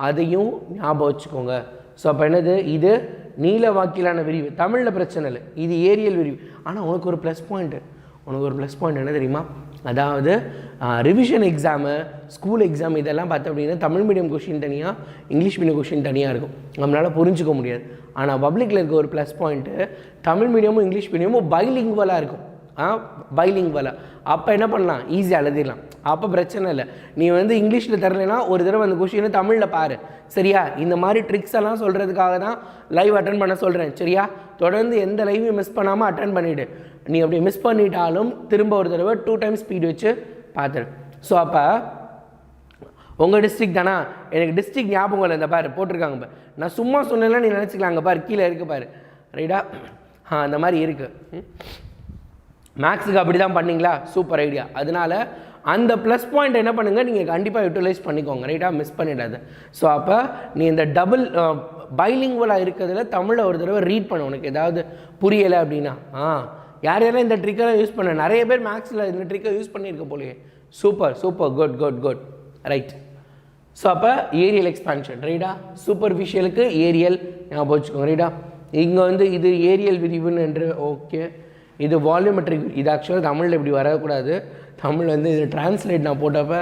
அதையும் ஞாபகம் வச்சுக்கோங்க. ஸோ அப்போ என்னது, இது நீல வாக்கிலான விரிவு, தமிழில் பிரச்சனை இல்லை, இது ஏரியல் விரிவு. ஆனால் உனக்கு ஒரு ப்ளஸ் பாயிண்ட் என்ன தெரியுமா, அதாவது ரிவிஷன் எக்ஸாமு, ஸ்கூல் எக்ஸாம் இதெல்லாம் பார்த்தோம் அப்படின்னா தமிழ் மீடியம் கொஷின் தனியாக, இங்கிலீஷ் மீடியம் கொஷின் தனியாக இருக்கும், நம்மளால் புரிஞ்சிக்க முடியாது. ஆனால் பப்ளிக்கில் இருக்க ஒரு ப்ளஸ் பாயிண்ட்டு, தமிழ் மீடியமும் இங்கிலீஷ் மீடியமும் பைலிங்குவலாக இருக்கும். பைலிங்குவலாக அப்போ என்ன பண்ணலாம், ஈஸியாக எழுதிடலாம், அப்போ பிரச்சனை இல்லை. நீ வந்து இங்கிலீஷில் தரலைன்னா ஒரு தடவை அந்த கொஷினை தமிழில் பாரு சரியா. இந்த மாதிரி ட்ரிக்ஸ் எல்லாம் சொல்கிறதுக்காக தான் லைவ் அட்டன் பண்ண சொல்கிறேன் சரியா. தொடர்ந்து எந்த லைவையும் மிஸ் பண்ணாமல் அட்டன் பண்ணிவிடு. நீ அப்படி மிஸ் பண்ணிட்டாலும் திரும்ப ஒரு தடவை 2 times ஸ்பீடு வச்சு பார்த்துரு. ஸோ அப்போ உங்கள் டிஸ்ட்ரிக்ட் தானா, எனக்கு டிஸ்ட்ரிக்ட் ஞாபகம் இல்லை, இந்த பாரு போட்டிருக்காங்க பாரு, நான் சும்மா சொன்னேன்னா நீ நினச்சிக்கலாம், அங்கே பாரு கீழே இருக்குது பாரு ரைட்டா, அந்த மாதிரி இருக்குது. மேக்ஸுக்கு அப்படி தான் பண்ணிங்களா, சூப்பர் ஐடியா. அதனால் அந்த ப்ளஸ் பாயிண்ட் என்ன பண்ணுங்கள், நீங்கள் கண்டிப்பாக யூட்டிலைஸ் பண்ணிக்கோங்க ரைட்டா, மிஸ் பண்ணிடாது. ஸோ அப்போ நீ இந்த டபுள் பைலிங்குவலாக இருக்கிறதுல தமிழில் ஒரு தடவை ரீட் பண்ண, உனக்கு ஏதாவது புரியலை அப்படின்னா யார் யாரும் இந்த ட்ரிக்கெல்லாம் யூஸ் பண்ண, நிறைய பேர் மேக்ஸில் இந்த ட்ரிக்கை யூஸ் பண்ணியிருக்க போலையே. Super good right. ஸோ அப்போ ஏரியல் எக்ஸ்பான்ஷன் ரைட்டா, சூப்பர்ஃபிஷியலுக்கு ஏரியல் ஞாபகம் வச்சுக்கோங்க ரைட்டா. இங்கே வந்து இது ஏரியல் விரிவுன்னு என்று ஓகே, இது வால்யூமெட்ரிக், இது ஆக்சுவலாக தமிழில் இப்படி வரக்கூடாது, தமிழ் வந்து இது டிரான்ஸ்லேட் நான் போட்டப்போ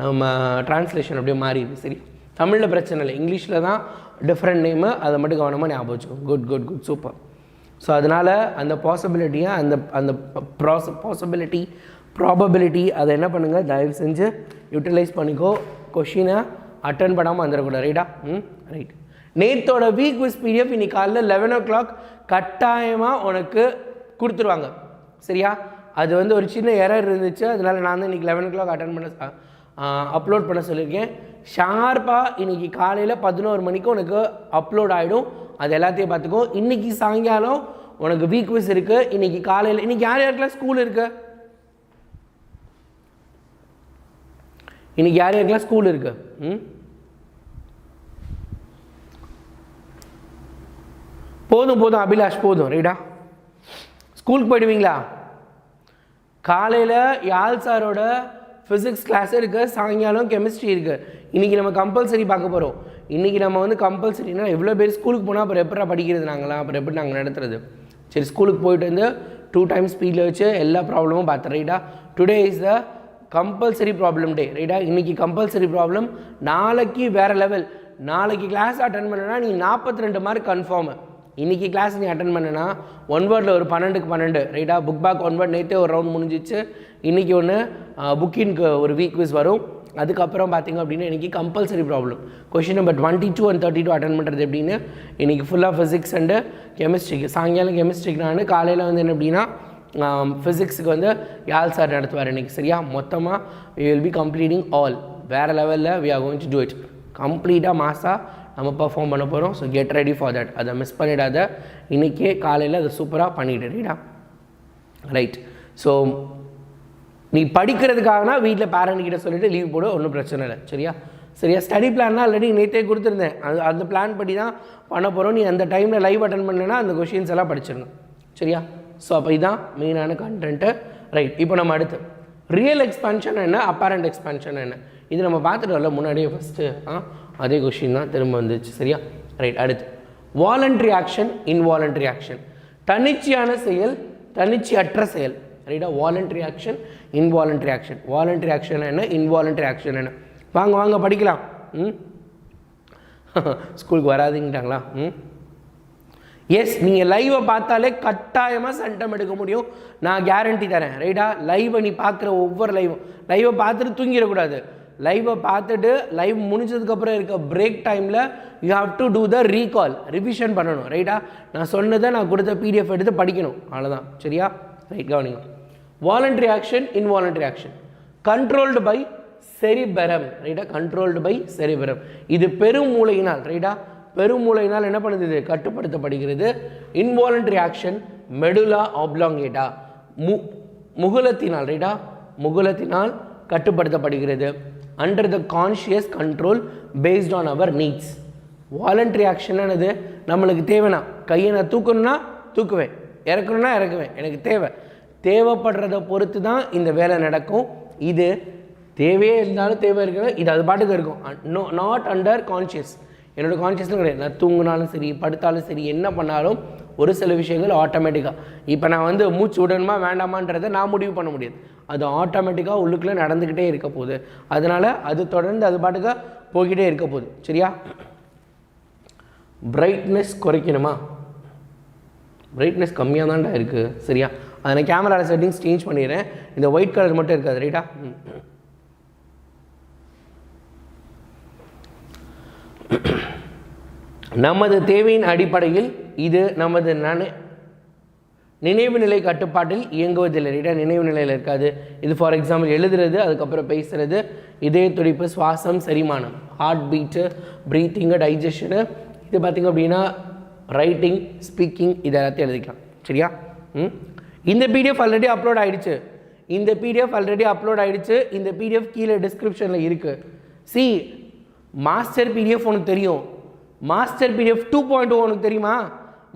நம்ம டிரான்ஸ்லேஷன் அப்படியே மாறிடுது. சரி, தமிழில் பிரச்சனை இல்லை, இங்கிலீஷில் தான் டிஃப்ரெண்ட் நேமு, அதை மட்டும் கவனமாக ஞாபகம் வச்சுக்கோங்க. Good good good super. So அதனால் அந்த பாசிபிலிட்டியை அந்த அந்த பாசிபிலிட்டி ப்ராபபிலிட்டி அதை என்ன பண்ணுங்கள், தயவு செஞ்சு யூட்டிலைஸ் பண்ணிக்கோ. கொஷினை அட்டன் பண்ணாமல் வந்துடக்கூடாது. ரைட்டா? ரைட். நேற்றோட வீக் குவிஸ் பிடிஎஃப் இன்னைக்கு காலையில் 11 o'clock கட்டாயமாக உனக்கு கொடுத்துருவாங்க. சரியா? அது வந்து ஒரு சின்ன எரர் இருந்துச்சு, அதனால் நான் தான் இன்றைக்கி 11 o'clock அட்டன் பண்ண அப்லோட் பண்ண சொல்லியிருக்கேன். ஷார்ப்பாக இன்றைக்கி காலையில் 11 மணிக்கு உனக்கு அப்லோட் ஆகிடும். அது எல்லாத்தையும் பார்த்துக்கோ. இன்றைக்கி சாயங்காலம் உனக்கு வீக் குவிஸ் இருக்குது. இன்றைக்கி காலையில் இன்றைக்கி யார் யாருக்கெல்லாம் ஸ்கூல் இருக்குது? இன்றைக்கி யார் யாருக்கெல்லாம் ஸ்கூல் இருக்குது? போதும் போதும் அபிலாஷ், போதும். ரைட்டா? ஸ்கூலுக்கு போயிடுவீங்களா? காலையில் யாழ் சாரோட ஃபிசிக்ஸ் கிளாஸ் இருக்குது, சாயங்காலம் கெமிஸ்ட்ரி இருக்குது. இன்றைக்கி நம்ம கம்பல்சரி பார்க்க போகிறோம். இன்றைக்கி நம்ம வந்து கம்பல்சரினா எவ்வளோ பேர் ஸ்கூலுக்கு போனால் அப்புறம் எப்படா படிக்கிறது நாங்களாம், அப்புறம் எப்படி நாங்கள் நடத்துறது? சரி, ஸ்கூலுக்கு போயிட்டு வந்து 2 times ஸ்பீடில் வச்சு எல்லா ப்ராப்ளமும் பார்த்தேன். ரைட்டா? Today is the compulsory problem day. ரைட்டா? இன்றைக்கி கம்பல்சரி ப்ராப்ளம், நாளைக்கு வேறு லெவல். நாளைக்கு கிளாஸ் அட்டன் பண்ணனா நீ 42 மார்க் கன்ஃபார்மு. இன்றைக்கி கிளாஸ் நீ அட்டன் பண்ணனா 1 வேர்டில் ஒரு 12க்கு 12. ரைட்டா? புக் பேக் 1 வேர்ட் நேற்றே ஒரு ரவுண்ட் முடிஞ்சிச்சு. இன்றைக்கி ஒன்று புக்கின்க்கு ஒரு வீக் குவிஸ் வரும். அதுக்கப்புறம் பார்த்திங்க அப்படின்னா இன்றைக்கி compulsory problem question number 22 and 32 attend பண்ணுறது எப்படின்னு இன்றைக்கி ஃபுல்லாக ஃபிசிக்ஸ் அண்டு கெமிஸ்ட்ரிக்கு. சாயங்காலம் கெமிஸ்ட்ரிக்கு நான் காலையில் வந்து என்ன அப்படின்னா ஃபிசிக்ஸுக்கு வந்து யாழ் சார் நடத்துவார் இன்றைக்கி. சரியா? மொத்தமாக we will be completing all. வேறு லெவலில் we are going to do it. கம்ப்ளீட்டாக மாஸாக நம்ம பர்ஃபார்ம் பண்ண போகிறோம். So get ready for that. அதை மிஸ் பண்ணிடாத. இன்றைக்கே காலையில் அதை சூப்பராக பண்ணிவிட்டு. ரைட்டா? ரைட். ஸோ நீ படிக்கிறதுக்காகனா வீட்டில் பேரண்ட்கிட்ட சொல்லிவிட்டு லீவ் போடு, ஒன்றும் பிரச்சனை இல்லை. சரியா? சரியா? ஸ்டடி பிளான்னா ஆல்ரெடி நேற்றே கொடுத்துருந்தேன். அந்த பிளான் படி தான் பண்ண போகிறோம். நீ அந்த டைமில் லைவ் அட்டன் பண்ணேன்னா அந்த கொஷின்ஸ் எல்லாம் படிச்சிடணும். சரியா? ஸோ அப்போ இதுதான் மெயினான கண்டென்ட்டு. ரைட். இப்போ நம்ம அடுத்து ரியல் எக்ஸ்பான்ஷன் என்ன, அப்பேரண்ட் எக்ஸ்பான்ஷன் என்ன, இது நம்ம பார்த்துட்டு வரல முன்னாடியே. ஃபஸ்ட்டு அதே கொஷின் தான் திரும்ப வந்துச்சு. சரியா? ரைட். அடுத்து வாலண்ட்ரி ஆக்ஷன், இன்வாலண்ட்ரி ஆக்ஷன். தன்னிச்சையான செயல், தன்னிச்சையற்ற செயல். ரைட்டா? Voluntary action, involuntary action. Voluntary action என்ன, இன்வாலண்ட்ரி ஆக்ஷன் என்ன? வாங்க வாங்க படிக்கலாம். ஸ்கூலுக்கு வராதுங்கிட்டாங்களா? எஸ், நீங்கள் லைவை பார்த்தாலே கட்டாயமாக சென்டம் எடுக்க முடியும், நான் கேரண்டி தரேன். ரைட்டா? லைவை நீ பார்க்குற ஒவ்வொரு லைவை பார்த்துட்டு தூங்கிடக்கூடாது. லைவை பார்த்துட்டு லைவ் முடிஞ்சதுக்கப்புறம் இருக்க பிரேக் டைமில் you have to do the recall, revision பண்ணணும். ரைட்டா? நான் சொன்னதை நான் கொடுத்த பிடிஎஃப் எடுத்து படிக்கணும், அவ்வளோதான். சரியா? ரைட். கவனிங்க. Voluntary action, involuntary action. Controlled by cerebrum. ரைட்டா? Controlled by cerebrum. இது பெருமூளையினால். ரைட்டா? பெருமூளையினால் என்ன பண்ணுது? இது கட்டுப்படுத்தப்படுகிறது. இன்வாலண்ட்ரி ஆக்ஷன் மெடுலா ஆப்லாங்கேட்டா, முகுலத்தினால். ரைட்டா? முகுலத்தினால் கட்டுப்படுத்தப்படுகிறது. Under the conscious control based on our needs. Voluntary action என்னது? நம்மளுக்கு தேவைன்னா கையை நான் தூக்கணும்னா தூக்குவேன், இறக்கணும்னா இறக்குவேன், எனக்கு தேவைப்படுறத பொறுத்து தான் இந்த வேலை நடக்கும். இது தேவையே இருந்தாலும் தேவை இருக்கிறது, இது அது பாட்டுக்கு இருக்கும். Not under conscious. என்னோடய கான்ஷியஸ்லாம் கிடையாது. நான் தூங்கினாலும் சரி, படுத்தாலும் சரி, என்ன பண்ணாலும் ஒரு சில விஷயங்கள் ஆட்டோமேட்டிக்காக. இப்போ நான் வந்து மூச்சு விடணுமா வேண்டாமான்றதை நான் முடிவு பண்ண முடியாது. அது ஆட்டோமேட்டிக்காக உள்ளுக்குள்ளே நடந்துக்கிட்டே இருக்க போகுது. அதனால் அது தொடர்ந்து அது பாட்டுக்காக போய்கிட்டே இருக்க போகுது. சரியா? பிரைட்னஸ் குறைக்கணுமா? பிரைட்னஸ் கம்மியாக தான்டா இருக்குது. சரியா? அதை நான் கேமராவில் செட்டிங்ஸ் சேஞ்ச் பண்ணிடுறேன். இந்த ஒயிட் கலர் மட்டும் இருக்காது. ரைட்டா? நமது தேவையின் அடிப்படையில் இது நமது நினைவு நிலை கட்டுப்பாட்டில் இயங்குவதில்லை. ரைட்டா? நினைவு நிலையில் இருக்காது. இது ஃபார் எக்ஸாம்பிள் எழுதுறது, அதுக்கப்புறம் பேசுகிறது, இதய துடிப்பு, சுவாசம், செரிமானம், ஹார்ட் பீட்டு, ப்ரீத்திங்கு, டைஜஷனு. இது பார்த்திங்க அப்படின்னா ரைட்டிங், ஸ்பீக்கிங், இது எல்லாத்தையும் எழுதிக்கலாம். சரியா? இந்த பிடிஎஃப் ஆல்ரெடி அப்லோட் ஆகிடுச்சு. இந்த பிடிஎஃப் கீழே டிஸ்கிரிப்ஷனில் இருக்குது. சி, மாஸ்டர் பிடிஎஃப் உனக்கு தெரியும். மாஸ்டர் பிடிஎஃப் 2.0 உனக்கு தெரியுமா?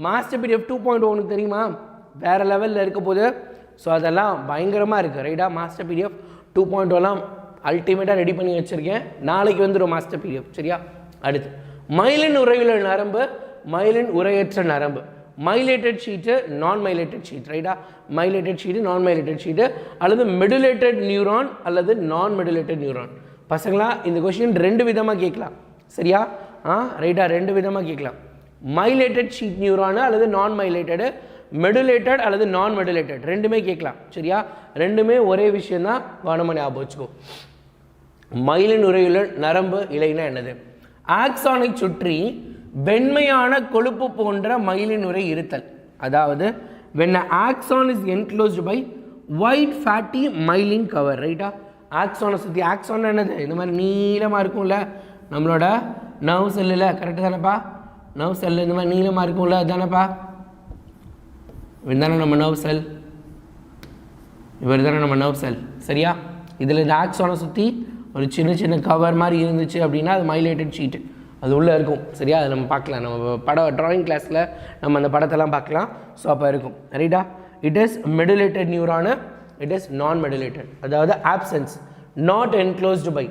மாஸ்டர் பிடிஎஃப் 2.0 உனக்கு தெரியுமா? வேறு லெவலில் இருக்க போது. ஸோ அதெல்லாம் பயங்கரமாக இருக்குது. ரைட்டா? மாஸ்டர் பிடிஎஃப் 2.0லாம் அல்டிமேட்டாக ரெடி பண்ணி வச்சுருக்கேன். நாளைக்கு வந்துடும் மாஸ்டர் பிடிஎஃப். சரியா? அடுத்து மைலின் உறையுள்ள நரம்பு, மைலின் உரையற்ற நரம்பு. மைலேட்டட் ஷீட்டு நான் மைலேட்டட் ஷீட் ரைட்டா மைலேட்டட் ஷீட்டு நான் மைலேட்டட் ஷீட்டு அல்லது மெடுலேட்டட் நியூரான் அல்லது நான் மெடுலேட்டட் நியூரான் பசங்களா இந்த கொஸ்டின் ரெண்டு விதமாக கேட்கலாம் சரியா ரைட்டா ரெண்டு விதமாக கேட்கலாம் மைலேட்டட் ஷீட் நியூரானு அல்லது நான் மைலேட்டடு மெடுலேட்டட் அல்லது நான் மெடுலேட்டட் ரெண்டுமே கேட்கலாம் சரியா ரெண்டுமே ஒரே விஷயம் தான் கவனமாக ஞாபகம் வச்சுக்கோ மயிலின் உரையுள்ள நரம்பு இலைனா என்னது ஆக்சானை சுற்றி வெண்மையான கொழுப்பு போன்ற மயிலின் உரை இருத்தல் அதாவது when an axon is enclosed by white fatty myelin cover ரைட்டா ஆக்சானை சுற்றி ஆக்சான் என்னது இந்த மாதிரி நீளமாக இருக்கும்ல நம்மளோட நர்வ் செல்லில் கரெக்டு தானேப்பா நர்வ் செல் இந்த மாதிரி நீளமாக இருக்கும்ல அதுதானேப்பா இவர் தானே நம்ம நர்வ் செல் இவர் தானே நம்ம நர்வ் செல் சரியா இதில் இந்த ஆக்சானை சுற்றி ஒரு சின்ன சின்ன கவர் மாதிரி இருந்துச்சு அப்படின்னா அது மைலேட்டட் ஷீட்டு அது உள்ளே இருக்கும் சரியா அதை நம்ம பார்க்கலாம் நம்ம படம் ட்ராயிங் கிளாஸில் நம்ம அந்த படத்தெல்லாம் பார்க்கலாம் ஸோ அப்போ இருக்கும் ரைட்டா it is medullated neuron it is non medullated அதாவது ஆப்சன்ஸ் நாட் என்க்ளோஸ்டு பை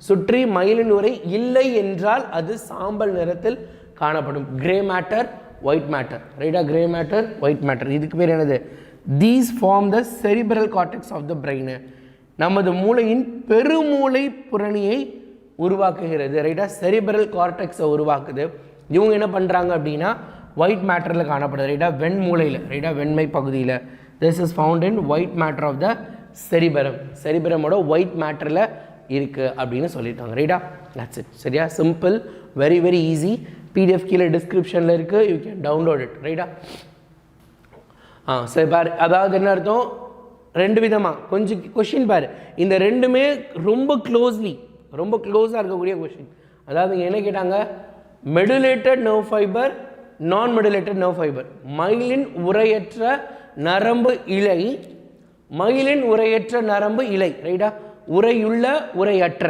சுற்றி மயிலின் உரை இல்லை என்றால் அது சாம்பல் நிறத்தில் காணப்படும் கிரே மேட்டர் ஒயிட் மேட்டர் ரைட்டா கிரே மேட்டர் ஒயிட் மேட்டர் இதுக்கு பேர் என்னது these form the cerebral cortex of the brain நமது மூளையின் பெருமூளை புரணியை உருவாக்குகிறது ரைட்டா செரிப்ரல் கார்டெக்ஸை உருவாக்குது இவங்க என்ன பண்ணுறாங்க அப்படின்னா ஒயிட் மேட்டரில் காணப்படுது ரைட்டா வெண்மூளையில் ரைட்டா வெண்மை பகுதியில் this is found in white matter of the cerebrum செரிபரமோட ஒயிட் மேட்டரில் இருக்குது அப்படின்னு சொல்லிட்டாங்க ரைட்டா தட்ஸ் இட் சரியா simple very very easy PDF கீழே டிஸ்கிரிப்ஷனில் இருக்குது யூ கேன் டவுன்லோட் இட் ரைட்டா சரி பாரு அதாவது என்ன அர்த்தம் ரெண்டு விதமாக கொஞ்சம் கொஷின் பாரு இந்த ரெண்டுமே ரொம்ப க்ளோஸாக இருக்கக்கூடிய கொஷின் அதாவது என்ன கேட்டாங்க மெடுலேட்டட் நர்வ் ஃபைபர் நான் மெடுலேட்டட் நர்வ் ஃபைபர் மயிலின் உரையற்ற நரம்பு இழை மயிலின் உரையற்ற நரம்பு இழை ரைட்டா உரையுள்ள உரையற்ற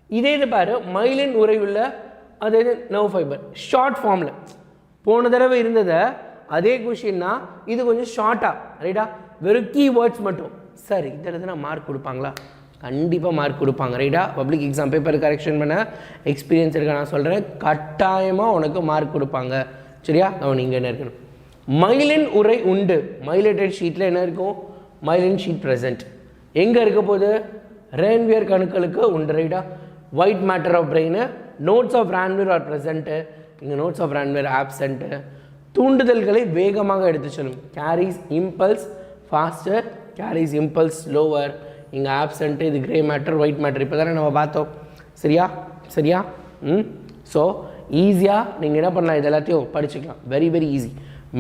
இதே இது பாரு மயிலின் உரையுள்ள அதே நர்வ் ஃபைபர் ஷார்ட் ஃபார்மில் போன தடவை இருந்ததை அதே கொஷின்னா இது கொஞ்சம் ஷார்ட்டாக ரைட்டா வெறும் கீவேர்ட்ஸ் மட்டும் சார் இந்த இடத்துல மார்க் கொடுப்பாங்களா கண்டிப்பாக மார்க் கொடுப்பாங்க ரைட்டா பப்ளிக் எக்ஸாம் பேப்பர் கரெக்ஷன் பண்ண எக்ஸ்பீரியன்ஸ் இருக்க நான் சொல்கிறேன் கட்டாயமாக உனக்கு மார்க் கொடுப்பாங்க சரியா அவன் இங்கே என்ன இருக்கணும் மயிலின் உரை உண்டு மைலேட்டட் ஷீட்டில் என்ன இருக்கும் மைலின் ஷீட் ப்ரெசென்ட் எங்கே இருக்க போது ரேன்வியர் கணுக்களுக்கு உண்டு ரைட்டா white matter of brain nodes of Ranvier are present இங்கே நோட்ஸ் ஆஃப் ரேன்வியர் ஆப்சென்ட்டு தூண்டுதல்களை வேகமாக எடுத்து செல்லும் carries impulse faster carries impulse slower இங்கே ஆப்சென்ட்டு இது கிரே மேட்டர் ஒயிட் மேட்டர் இப்போ தானே நம்ம பார்த்தோம் சரியா ஸோ ஈஸியாக நீங்கள் என்ன பண்ணலாம் இது எல்லாத்தையும் படிச்சுக்கலாம் very very easy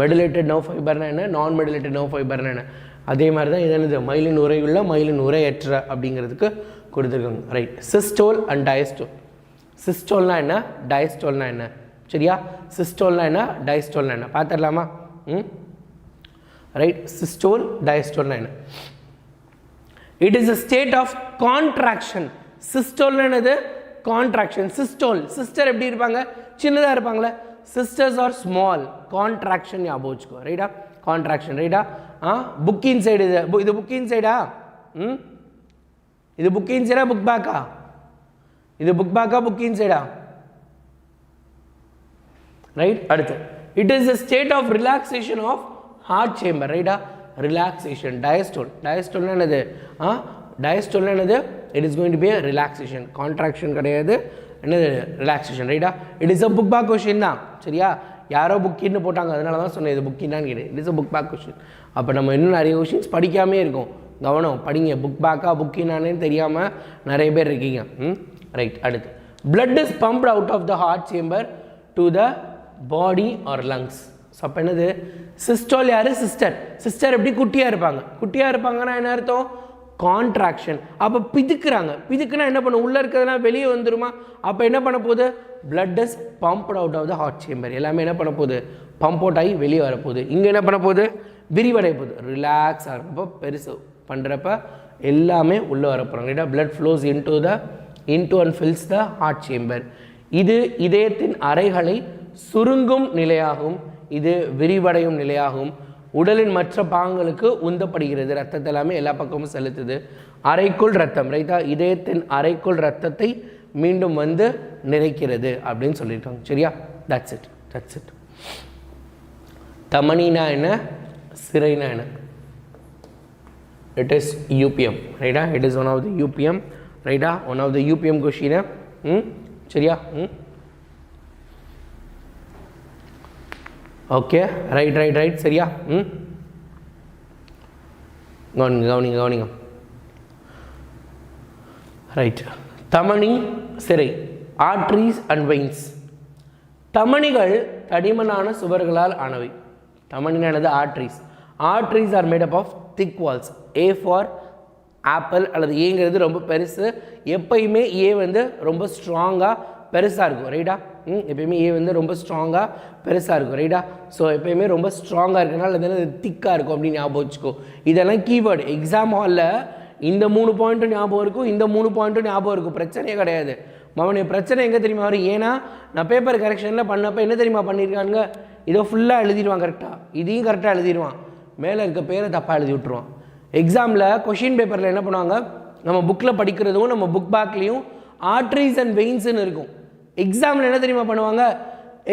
medullated nerve ஃபைபர்னா என்ன நான் மெடுலேட்டட் நர்வ் ஃபைபர்னா என்ன அதே மாதிரி தான் இது என்னது மயிலின் உரையுள்ள மயிலின் உரையற்ற அப்படிங்கிறதுக்கு கொடுத்துருக்காங்க ரைட் சிஸ்டோல் அண்ட் டயஸ்டோல் சிஸ்டோல்னா என்ன டயஸ்டோல்னா என்ன சரியா சிஸ்டோல்னா என்ன டயஸ்டோல்னா என்ன பார்த்துடலாமா ரைட் சிஸ்டோல் டயஸ்டோல்னா என்ன it is a state of contraction சிஸ்டோல்னா என்னது கான்ட்ராக்ஷன் சிஸ்டர் எப்படி இருப்பாங்க சின்னதாக இருப்பாங்களே சிஸ்டர்ஸ் ஆர் ஸ்மால் கான்ட்ராக்ஷன் ஞாபகம் வச்சுக்கோ ரைட்டா கான்ட்ராக்ஷன் ரைட்டா புக் இன் சைடு இது புக் இன் சைடா இது புக் இன் சைடா புக் பேக்கா இது புக் பேக்கா புக் இன் சைடா ரைட் அடுத்து it is a state of relaxation of heart chamber ரைட்டா ரிலாக்ஸேஷன் டயஸ்டோல்னா என்னது டயஸ்டோல்னா என்னது it is going to be a relaxation contraction கிடையாது என்னது ரிலாக்ஸேஷன் ரைட்டா it is a book back question தான் சரியா யாரோ புக்கின்னு போட்டாங்க அதனால தான் சொன்னேன் இது புக்கின்னான்னு கேட்டு it is a book back question அப்போ நம்ம இன்னும் நிறைய கொஷின்ஸ் படிக்காமே இருக்கோம் கவனம் படிங்க புக் பேக்கா புக்கின்னானே தெரியாமல் நிறைய பேர் இருக்கீங்க ரைட் அடுத்து blood is pumped out of the heart chamber to the body or lungs so அப்போ என்னது சிஸ்டோல் யார் சிஸ்டர் எப்படி குட்டியாக இருப்பாங்கன்னா என்ன அர்த்தம் கான்ட்ராக்ஷன் அப்போ பிதுக்குனா என்ன பண்ணும் உள்ளே இருக்கிறதுனா வெளியே வந்துருமா அப்போ என்ன பண்ண போகுது blood is pumped out of the heart chamber எல்லாமே என்ன பண்ண போகுது பம்ப் அவுட் ஆகி வெளியே வரப்போகுது இங்கே என்ன பண்ண போகுது விரிவடைய போகுது ரிலாக்ஸ் ஆகிறப்போ பெருசு பண்ணுறப்ப எல்லாமே உள்ளே வர போகிறாங்க ரைட்டா blood flows into and fills the heart chamber இது இதயத்தின் அறைகளை சுருங்கும் நிலையாகும் இது விரிவடையும் நிலையாகும் உடலின் மற்ற பாகங்களுக்கு உந்தப்படுகிறது ரத்தத்தை எல்லாமே எல்லா பக்கமும் செலுத்துது அறைக்குள் ரத்தம் ரைட்டா இதயத்தின் அறைக்குள் ரத்தத்தை மீண்டும் வந்து நிறைக்கிறது அப்படின்னு சொல்லியிருக்காங்க சரியா தட்ஸ் இட் தமனினா என்ன, சிரைனா என்ன? It is UPM, right? It is one of the UPM, right? One of the UPM question. சரியா? ஓகே, ரைட் சரியா? கவனிங்க ரைட். தமனி, சிரை, ஆர்ட்ரீஸ் அண்ட் வெயின்ஸ். தமனிகள் தடிமனான சுவர்களால் ஆனவை. தமனினானது arteries. Arteries are made up of thick walls. A for apple அல்லது ஏங்கிறது ரொம்ப பெருசு. எப்பயுமே ஏ வந்து ரொம்ப ஸ்ட்ராங்காக பெருசாக இருக்கும், ரைட்டா? எப்பயுமே ஏ வந்து ரொம்ப ஸ்ட்ராங்காக பெருசாக இருக்கும், ரைட்டா? ஸோ எப்பயுமே ரொம்ப ஸ்ட்ராங்காக இருக்கனால அது திக்காக இருக்கும் அப்படின்னு ஞாபகம் வச்சுக்கோ. இதெல்லாம் கீவேர்டு. எக்ஸாம் ஹாலில் இந்த 3 பாயிண்ட்டும் ஞாபகம் இருக்கும், இந்த 3 பாயிண்ட்டும் ஞாபகம் இருக்கும், பிரச்சனையே கிடையாது. அவனுடைய பிரச்சனை எங்கே தெரியுமா வரும்? ஏன்னா நான் பேப்பர் கரெக்ஷனில் பண்ணப்போ என்ன தெரியுமா பண்ணியிருக்காங்க, இதோ ஃபுல்லாக எழுதிடுவான் கரெக்டாக, இதையும் கரெக்டாக எழுதிடுவான், மேலே இருக்க பேரை தப்பாக எழுதி விட்டுருவான். எக்ஸாமில் கொஷின் பேப்பரில் என்ன பண்ணுவாங்க, நம்ம புக்கில் படிக்கிறதும் நம்ம புக் பேக்லேயும் ஆர்ட்ரீஸ் அண்ட் வெயின்ஸ்னு இருக்கும். எக்ஸாமில் என்ன தெரியுமா பண்ணுவாங்க,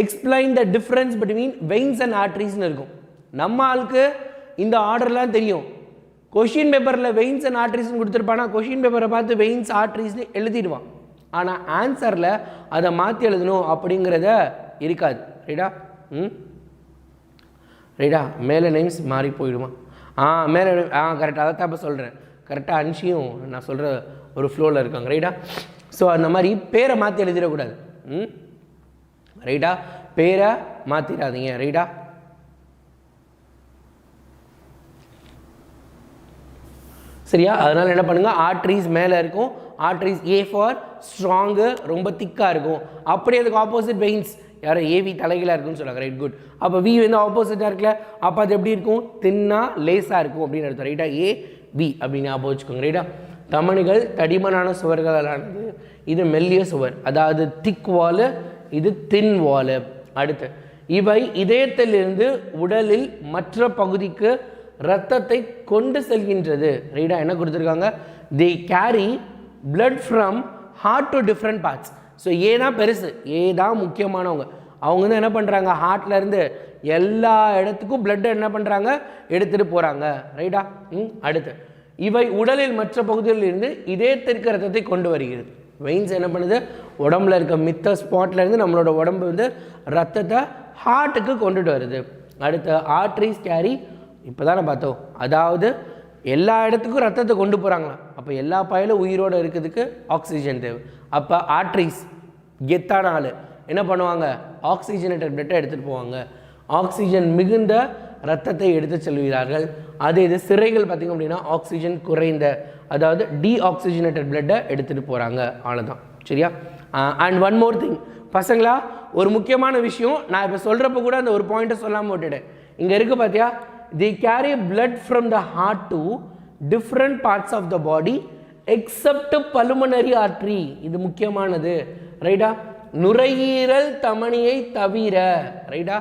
explain the difference between veins and ஆர்ட்ரீஸ்னு இருக்கும். நம்ம ஆளுக்கு இந்த ஆர்டர்லாம் தெரியும். கொஷின் பேப்பரில் வெயின்ஸ் அண்ட் ஆர்ட்ரீஸ்னு கொடுத்துருப்பானா கொஷின் பேப்பரை பார்த்து வெயின்ஸ் ஆர்ட்ரீஸ்னு எழுதிடுவான். ஆனால் ஆன்சரில் அதை மாற்றி எழுதணும் அப்படிங்கிறத இருக்காது, ரைட்டா? ரைட்டா? மேலே நேம்ஸ் மாறி போயிடுமா? மேலே கரெக்டாக அதை தான் இப்போ சொல்கிறேன். கரெக்டாக அன்ஷியும் நான் சொல்கிற ஒரு ஃப்ளோவில் இருக்காங்க, ரைட்டா? ஸோ அந்த மாதிரி பேரை மாற்றி எழுதிடக்கூடாது, ரைட்டா? பேரை மாற்றிடாதீங்க, ரைட்டா? சரியா? அதனால் என்ன பண்ணுங்கள், ஆர்ட்ரீஸ் மேலே இருக்கும். ஆர்ட்ரீஸ் ஏ ஃபார் ஸ்ட்ராங்கு, ரொம்ப திக்காக இருக்கும். அப்படியே அதுக்கு ஆப்போசிட் வெயின்ஸ் யாரும் ஏவி தலைகளாக இருக்குன்னு சொல்லுவாங்க, ரைட்? குட். அப்போ வி வந்து ஆப்போசிட்டாக இருக்குல்ல, அப்போ அது எப்படி இருக்கும், தின்னா லேஸாக இருக்கும் அப்படின்னு அர்த்தம், ரைட்டா? ஏ பி அப்படின்னு ஞாபகம் வச்சுக்கோங்க, ரைட்டா? தமனிகள் தடிமனான சுவர்களானது. இது மெல்லிய சுவர், அதாவது திக் வாலு, இது தின் வாலு. அடுத்து இவை இதயத்திலிருந்து உடலில் மற்ற பகுதிக்கு இரத்தத்தை கொண்டு செல்கின்றது, ரைட்டா? என்ன கொடுத்துருக்காங்க, they carry blood from heart to different parts. So ஏன்னா பெருசு, ஏதான் முக்கியமானவங்க. அவங்க வந்து என்ன பண்ணுறாங்க, ஹார்ட்லேருந்து எல்லா இடத்துக்கும் பிளட்டை என்ன பண்ணுறாங்க, எடுத்துகிட்டு போகிறாங்க, ரைட்டா? அடுத்து இவை உடலில் மற்ற பகுதிகளில் இருந்து இதயத்திற்கு ரத்தத்தை கொண்டு வருகிறது. வெயின்ஸ் என்ன பண்ணுது, உடம்புல இருக்க மித்த ஸ்பாட்லேருந்து நம்மளோட உடம்பு வந்து ரத்தத்தை ஹார்ட்டுக்கு கொண்டுட்டு வருது. அடுத்து ஆர்ட்ரீஸ் கேரி, இப்போ தானே பார்த்தோம், அதாவது எல்லா இடத்துக்கும் ரத்தத்தை கொண்டு போகிறாங்களா, அப்போ எல்லா பயலும் உயிரோடு இருக்கிறதுக்கு ஆக்சிஜன் தேவை. அப்போ ஆர்ட்ரீஸ் கெத்தான ஆள் என்ன பண்ணுவாங்க, ஆக்சிஜனேட்டட் பிளட்டை எடுத்துகிட்டு போவாங்க, ஆக்சிஜன் மிகுந்த ரத்தத்தை எடுத்து செல்கிறார்கள். அதே இது சிறைகள் பார்த்திங்க அப்படின்னா ஆக்சிஜன் குறைந்த, அதாவது டீஆக்சிஜனேட்டட் பிளட்டை எடுத்துகிட்டு போகிறாங்க, அவ்வளோதான், சரியா? அண்ட் ஒன் மோர் திங் பசங்களா, ஒரு முக்கியமான விஷயம் நான் இப்போ சொல்கிறப்ப கூட அந்த ஒரு பாயிண்ட்டை சொல்லாமல் விட்டுட்டேன். இங்கே இருக்குது பார்த்தியா, they carry blood from the heart to different parts of the body except pulmonary artery. இது முக்கியமானது, ரைட்டா? நுரையீரல் தமனியை தவிர, ரைட்டா?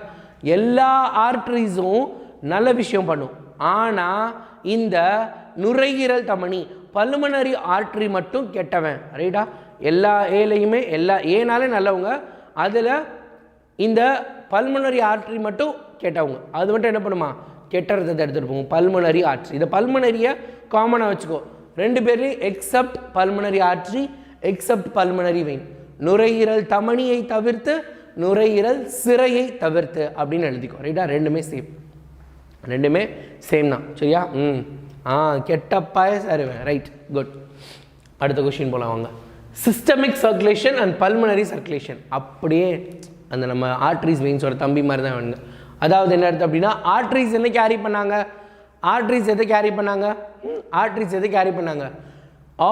எல்லா ஆர்ட்ரீஸும் நல்ல விஷயம் பண்ணும், ஆனால் இந்த நுரையீரல் தமனி பல்மனரி ஆர்ட்ரி மட்டும் கெட்டவன், ரைட்டா? எல்லா ஏலையுமே எல்லா ஏனாலே நல்லவங்க, அதில் இந்த பல்மனரி ஆர்ட்ரி மட்டும் கெட்டவங்க. அது மட்டும் என்ன பண்ணுமா, கெட்ட ரத்தத்தை எடுத்துகிட்டு போகும், பல்மனரி ஆர்ட்ரி. இந்த பல்மனரியை காமனாக வச்சுக்கோ, ரெண்டு பேர்லையும் except pulmonary artery, except pulmonary vein. நுரையீரல் தமனியை தவிர்த்து நுரையீரல் சிறையை தவிர்த்து அப்படின்னு எழுதிக்கோ, ரைட்டா? ரெண்டுமே சேம், ரெண்டுமே சேம் தான், சரியா? கெட்ட பாயஸ் அறிவேன், ரைட், குட். அடுத்த கொஸ்டின் போகலாம் வாங்க. Systemic circulation and pulmonary circulation, அப்படியே அந்த நம்ம ஆர்ட்ரிஸ் வெயின்ஸோட தம்பி மாதிரி தான் வேணுங்க. அதாவது என்ன அர்த்தம் அப்படின்னா, ஆர்ட்ரிஸ் என்ன கேரி பண்ணாங்க, ஆர்ட்ரிஸ் எதை கேரி பண்ணாங்க, ஆர்ட்ரிஸ் எதை கேரி பண்ணாங்க,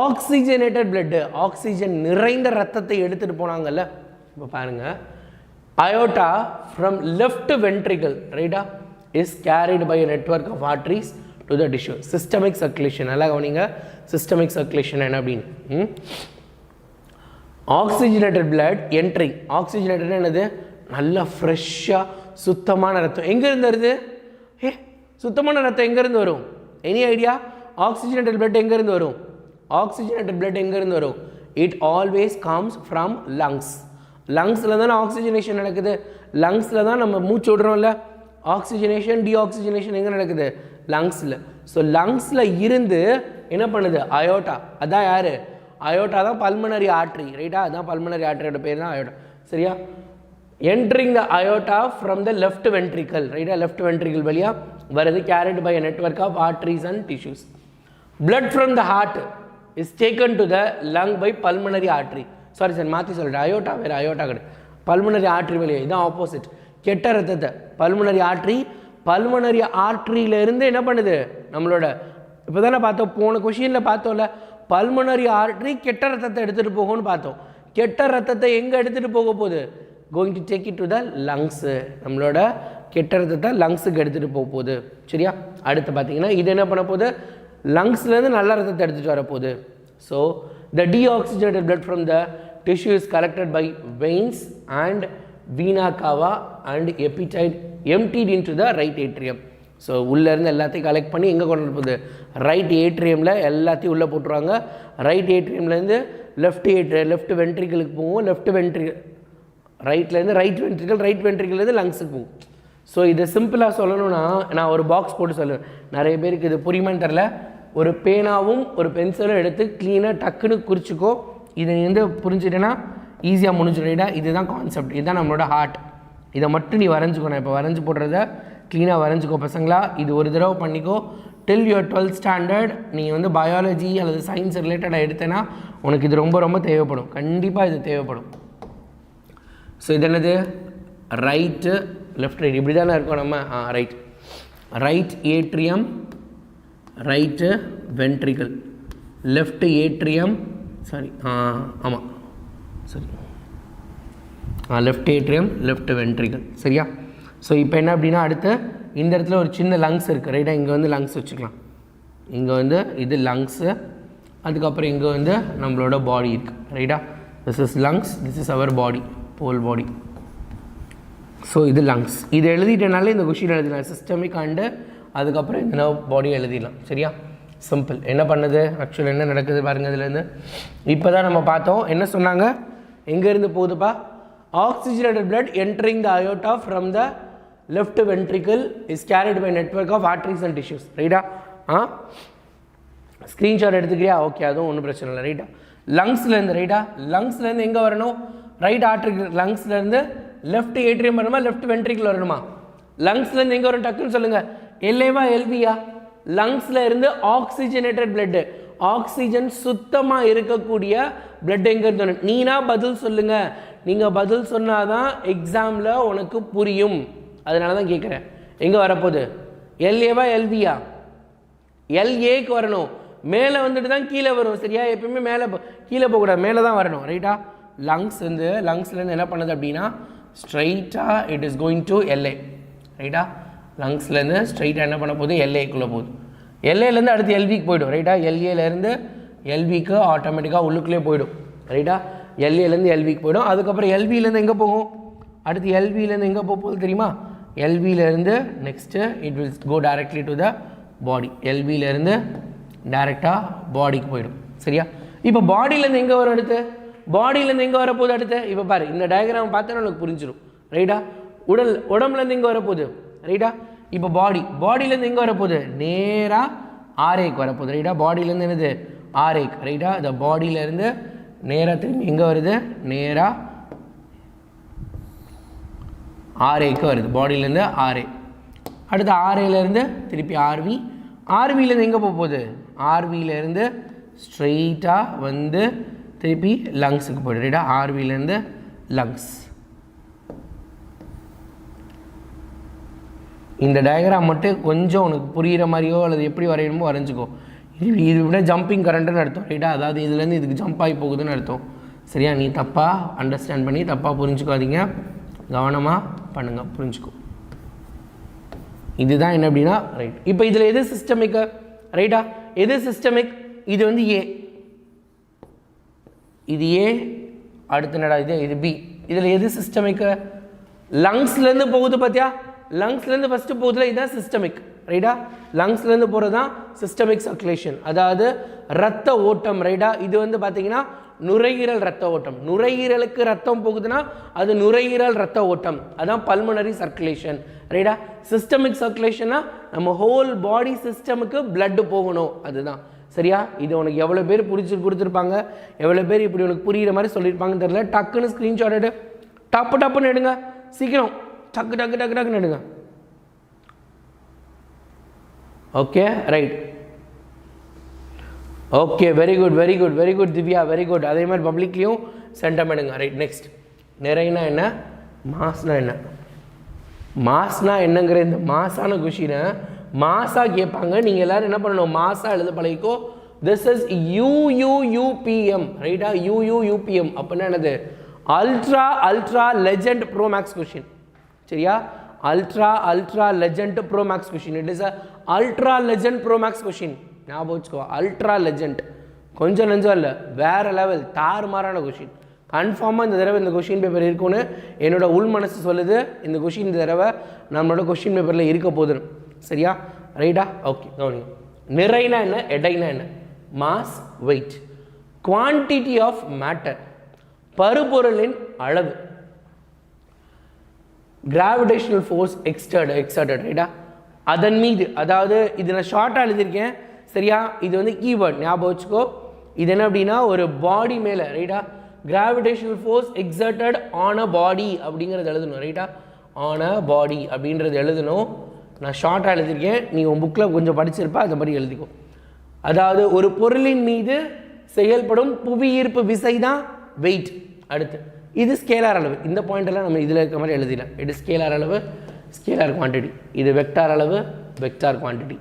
ஆக்சிஜனேட்டட் பிளட்டு, ஆக்சிஜன் நிறைந்த ரத்தத்தை எடுத்துகிட்டு போனாங்கல்ல. இப்போ பாருங்கள், அயோட்டா ஃப்ரம் லெஃப்ட் வென்ட்ரிக்கல், ரைட்டா, is carried by a network of arteries to the tissue. Systemic circulation நல்லா கவனிங்க. சிஸ்டமிக் சர்க்குலேஷன் என்ன அப்படின்னு, ஆக்சிஜனேட்டட் பிளட் என்ட்ரிங். ஆக்சிஜனேட்டட் என்னது, நல்லா ஃப்ரெஷ்ஷாக சுத்தமான ரத்தம் எங்கேருந்து வருது, சுத்தமான ரத்தம் எங்கேருந்து வரும், எனி ஐடியா? ஆக்சிஜனேட்டட் பிளட் எங்கேருந்து வரும், ஆக்சிஜனேட்டட் பிளட் எங்கேருந்து வரும், it always comes from lungs. லங்ஸில் தானே ஆக்சிஜனேஷன் நடக்குது, லங்ஸில் தான் நம்ம மூச்சு விடுறோம்ல, ஆக்சிஜனேஷன் டீஆக்சிஜனேஷன் எங்கே நடக்குது? லங்ஸில். ஸோ லங்ஸில் இருந்து என்ன பண்ணுது? அயோட்டா. அதான் யார்? அயோட்டா தான் பல்மனரி ஆர்ட்ரி, ரைட்டா? அதுதான் பல்மனரி ஆர்ட்ரியோட பேர் தான் அயோட்டா, சரியா? Entering the aorta from the left ventricle, ரைட்டா? லெஃப்ட் வென்ட்ரிக்கல் வழியாக வருது, carried by a network of arteries and tissues. Blood from the heart is taken to the lung by pulmonary artery. Sorry sir, மாற்றி சொல்லிட்டேன். அயோட்டா வேறு, அயோட்டா கிடையாது. பல்மனரி ஆர்ட்ரி வழியாக, இதுதான் ஆப்போசிட். கெட்ட ரத்தத்தை பல்மனரி ஆர்ட்ரி, பல்மனரி ஆர்ட்ரியிலேருந்து என்ன பண்ணுது? நம்மளோட இப்போ தானே பார்த்தோம், போன கொஷினில் பார்த்தோம்ல, பல்மனரி ஆர்ட்ரி கெட்ட ரத்தத்தை எடுத்துகிட்டு போகும்னு பார்த்தோம். கெட்ட ரத்தத்தை எங்கே எடுத்துகிட்டு போக போகுது? Going to take it to the lungs. நம்மளோட கெட்ட ரத்தத்தை லங்ஸுக்கு எடுத்துகிட்டு போக போகுது, சரியா? அடுத்து பார்த்தீங்கன்னா இது என்ன பண்ண போகுது? லங்ஸ்லேருந்து நல்ல ரத்தத்தை எடுத்துகிட்டு வரப்போகுது. So the deoxygenated blood from the tissue is collected by veins and vena cava and epitide emptied into the right atrium. So உள்ளேருந்து எல்லாத்தையும் கலெக்ட் பண்ணி எங்கே கொண்டு போகுது? ரைட் ஏட்ரியமில் எல்லாத்தையும் உள்ளே போட்டுருவாங்க. ரைட் ஏட்ரியம்லேருந்து லெஃப்ட் வென்ட்ரிக்கலுக்கு போகும். லெஃப்ட் வென்ட்ரிக்கல் ரைட்லேருந்து ரைட் வென்ட்ரிக்கல்லேருந்து லங்ஸுக்கு போகும். ஸோ இதை சிம்பிளாக சொல்லணும்னா நான் ஒரு பாக்ஸ் போட்டு சொல்லுவேன். நிறைய பேருக்கு இது புரியுமான்னு தெரில. ஒரு பேனாவும் ஒரு பென்சிலும் எடுத்து க்ளீனாக டக்குன்னு குறிச்சிக்கோ. இதை வந்து புரிஞ்சுட்டேன்னா ஈஸியாக முடிஞ்சிடுறா. இதுதான் கான்செப்ட், இதுதான் நம்மளோட ஹார்ட். இதை மட்டும் நீ வரைஞ்சிக்கோ. நான் இப்போ வரைஞ்சி போடுறத க்ளீனாக வரைஞ்சிக்கோ பசங்களா. இது ஒரு தடவை பண்ணிக்கோ. டில் யுவர் 12th ஸ்டாண்டர்ட் நீங்கள் வந்து பயாலஜி அல்லது சயின்ஸ் ரிலேட்டடாக எடுத்தேன்னா உனக்கு இது ரொம்ப ரொம்ப தேவைப்படும். கண்டிப்பாக இது தேவைப்படும். ஸோ இது என்னது? ரைட்டு லெஃப்ட் ரைட் இப்படி தானே இருக்கோம் நம்ம. Right atrium, right ventricle, left atrium, sorry ஆமாம் சரி, லெஃப்ட் ஏட்ரியம், லெஃப்ட் வென்ட்ரிக்கல், சரியா? ஸோ இப்போ என்ன அப்படின்னா அடுத்து இந்த இடத்துல ஒரு சின்ன லங்ஸ் இருக்குது, ரைட்டா? இங்கே வந்து லங்ஸ் வச்சுக்கலாம். இங்கே வந்து இது லங்ஸு, அதுக்கப்புறம் இங்கே வந்து நம்மளோட பாடி இருக்குது, ரைட்டா? This is lungs, this is our body, whole body. So இது லங்ஸ். இது எழுதிட்டனாலே இந்த கொஷின் எழுதிடலாம். சிஸ்டமிக் அண்டு அதுக்கப்புறம் இந்த பாடி எழுதிடலாம், சரியா? சிம்பிள். என்ன பண்ணுது ஆக்சுவலி, என்ன நடக்குது பாருங்கள். இதுலேருந்து இப்போ தான் நம்ம பார்த்தோம். என்ன சொன்னாங்க? எங்கேருந்து போகுதுப்பா? Oxygenated blood entering the aorta from the left ventricle is carried by network of arteries and tissues, ரைட்டா? ஸ்க்ரீன்ஷாட் எடுத்துக்கிறியா? ஓகே, அதுவும் ஒன்றும் பிரச்சனை இல்லை, ரைட்டா? லங்ஸ்லேருந்து, ரைட்டா? லங்ஸ்லேருந்து எங்கே வரணும்? ரைட் ஆர்ட்ரிக். லங்ஸ்லேருந்து லெஃப்ட் ஏட்ரியம் வரணுமா, லெஃப்ட் வென்ட்ரிக்கல் வரணுமா? லங்ஸ்லேருந்து எங்கே வரும் டக்குன்னு சொல்லுங்கள். எல்ஏவா எல்வியா? லங்ஸில் இருந்து ஆக்சிஜனேட்டட் பிளட்டு, ஆக்சிஜன் சுத்தமாக இருக்கக்கூடிய பிளட் எங்கே இருந்து? நீனா பதில் சொல்லுங்கள். நீங்கள் பதில் சொன்னால் தான் எக்ஸாமில் உனக்கு புரியும். அதனால தான் கேட்குறேன். எங்கே வரப்போகுது? எல்ஏவா எல்வியா? எல்ஏக்கு வரணும். மேலே வந்துட்டு தான் கீழே வரும், சரியா? எப்பயுமே மேலே கீழே போகக்கூடாது, மேலே தான் வரணும், ரைட்டா? லங்ஸ்லேருந்து என்ன பண்ணுது அப்படின்னா ஸ்ட்ரைட்டாக இட் இஸ் கோயிங் டு எல்ஏ, ரைட்டா? லங்ஸ்லேருந்து ஸ்ட்ரைட்டாக என்ன பண்ண போகுது? எல்ஏக்குள்ளே போகுது. எல்ஏலேருந்து அடுத்து எல்விக்கு போய்டும், ரைட்டா? எல்ஏலேருந்து எல்விக்கு ஆட்டோமேட்டிக்காக உள்ளுக்குள்ளே போய்டும், ரைட்டா? எல்ஏலேருந்து எல்விக்கு போய்டும். அதுக்கப்புறம் எல்விலேருந்து எங்கே போகும்? அடுத்து எல்விலேருந்து எங்கே போகுது தெரியுமா? எல்விலேருந்து next it will go directly to the body. எல்விலேருந்து டைரெக்டாக பாடிக்கு போய்டும், சரியா? இப்போ பாடியிலேருந்து எங்கே வரும்? அடுத்து பாடியிலேருந்து எங்கே வரப்போகுது? அடுத்து இப்போ பாரு, இந்த டயக்ராம் பார்த்தா எனக்கு புரிஞ்சிடும், ரைட்டா? உடம்புலேருந்து எங்கே வரப்போகுது? ரைட்டா? இப்போ பாடியிலேருந்து எங்கே வரப்போகுது? நேராக ஆர்ஏக்கு வரப்போகுது, ரைட்டா? பாடியிலேருந்து என்னது? ஆர்ஏக்கு, ரைட்டா? இந்த பாடியிலேருந்து நேராக திரும்பி எங்கே வருது? நேராக ஆர்ஏக்கு வருது. பாடியிலேருந்து ஆர்ஏ. அடுத்து ஆர்ஏலேருந்து திருப்பி ஆர்வி. ஆர்விலேருந்து எங்கே போக போகுது? ஆர்விலேருந்து ஸ்ட்ரெயிட்டாக வந்து திருப்பி லங்ஸுக்கு போய்டும், ரைட்டா? ஆர்விலேருந்து லங்ஸ். இந்த டயக்ராம் மட்டும் கொஞ்சம் உனக்கு புரிகிற மாதிரியோ அல்லது எப்படி வரையணுமோ வரைஞ்சிக்கோ. இது விட ஜம்பிங் கரண்ட்டுன்னு அர்த்தம், ரைட்டா? அதாவது இதுலேருந்து இதுக்கு ஜம்ப் ஆகி போகுதுன்னு அர்த்தம், சரியா? நீ தப்பாக அண்டர்ஸ்டாண்ட் பண்ணி தப்பாக புரிஞ்சுக்காதீங்க, கவனமாக பண்ணுங்கள், புரிஞ்சுக்கோ. இதுதான் என்ன அப்படின்னா ரைட். இப்போ இதில் எது சிஸ்டமிக்கு, ரைட்டா? எது சிஸ்டமிக்? இது வந்து ஏ, இது ஏ. அடுத்து என்னடா இது பி. இதில் எது சிஸ்டமிக்கு? லங்ஸ்லேருந்து போகுது பார்த்தியா? லங்ஸ்லேருந்து ஃபஸ்ட்டு போகுதுல, இதுதான் சிஸ்டமிக், ரைட்டா? லங்ஸ்லேருந்து போகிறது தான் சிஸ்டமிக் சர்க்குலேஷன், அதாவது ரத்த ஓட்டம், ரைட்டா? இது வந்து பார்த்தீங்கன்னா நுரையீரல் ரத்த ஓட்டம். நுரையீரலுக்கு ரத்தம் போகுதுன்னா அது நுரையீரல் ரத்த ஓட்டம், அதான் பல்மனரி சர்க்குலேஷன். ரைட்டா? சிஸ்டமிக் சர்க்குலேஷன்னா நம்ம ஹோல் பாடி சிஸ்டமுக்கு பிளட் போகணும், அதுதான். சரியா? இது உனக்கு எவ்வளோ பேர் கொடுத்துருப்பாங்க, எவ்வளோ பேர் இப்படி உனக்கு புரிகிற மாதிரி சொல்லியிருப்பாங்கன்னு தெரியல. டக்குன்னு ஸ்க்ரீன்ஷாட் எடு, டப்புன்னு எடுங்க, சீக்கிரம் டக்குன்னு எடுங்க. Okay, right. Okay, very good Divya, very good. அதே மாதிரி பப்ளிக்லேயும் சென்டம் எடுங்க. Right, next. நிறைனா என்ன, மாஸ்னா என்ன? மாஸ்னா என்னங்கிற இந்த மாசான கொஷினை மாசாக கேட்பாங்க. நீங்கள் எல்லோரும் என்ன பண்ணணும், மாசாக எழுத பழகிக்கோ. This is UUUPM. ரைட்டா? UUUPM அப்படின்னா என்னது? Ultra legend pro max question. சரியா? Ultra legend pro max question. It is ultra legend pro max question. ஞாபகம் வச்சுக்கோ, அல்ட்ரா லெஜெண்ட். கொஞ்சம் நெஞ்சம் இல்லை, வேறு லெவல், தாறுமாறான கொஷின். கன்ஃபார்மாக இந்த தடவை இந்த கொஷின் பேப்பர் இருக்குன்னு என்னோட உள் மனசு சொல்லுது. இந்த கொஷின் இந்த தடவை நம்மளோட கொஷின் பேப்பரில் இருக்க போதுன்னு. சரியா? ரைட்டா? ஓகே, கவனிங்க. நிறைனா என்ன, எடைனா என்ன? Mass, weight. Quantity of matter, பருப்பொருளின் அளவு. Gravitational force exerted. ரைட்டா? அதன் மீது, அதாவது இது நான் ஷார்ட்டாக எழுதியிருக்கேன். சரியா? இது வந்து கீவேர்ட், ஞாபகம் வச்சுக்கோ. இது என்ன அப்படின்னா ஒரு பாடி மேலே. ரைட்டா? Gravitational force exerted on a body அப்படிங்கிறது எழுதணும். ரைட்டா? ஆன் அ பாடி அப்படின்றது எழுதணும். நான் ஷார்ட்டாக எழுதியிருக்கேன், நீ உன் புக்கில் கொஞ்சம் படிச்சிருப்பா, அந்த மாதிரி எழுதிக்கோ. அதாவது ஒரு பொருளின் மீது செயல்படும் புவி ஈர்ப்பு விசை தான் வெயிட். அடுத்து இது ஸ்கேலார் அளவு. இந்த பாயிண்டெல்லாம் நம்ம இதில் இருக்க மாதிரி எழுதிடலாம். இது ஸ்கேலார் அளவு, ஸ்கேலார் குவான்டிட்டி. இது வெக்டார் அளவு, வெக்டார் குவான்டிட்டி.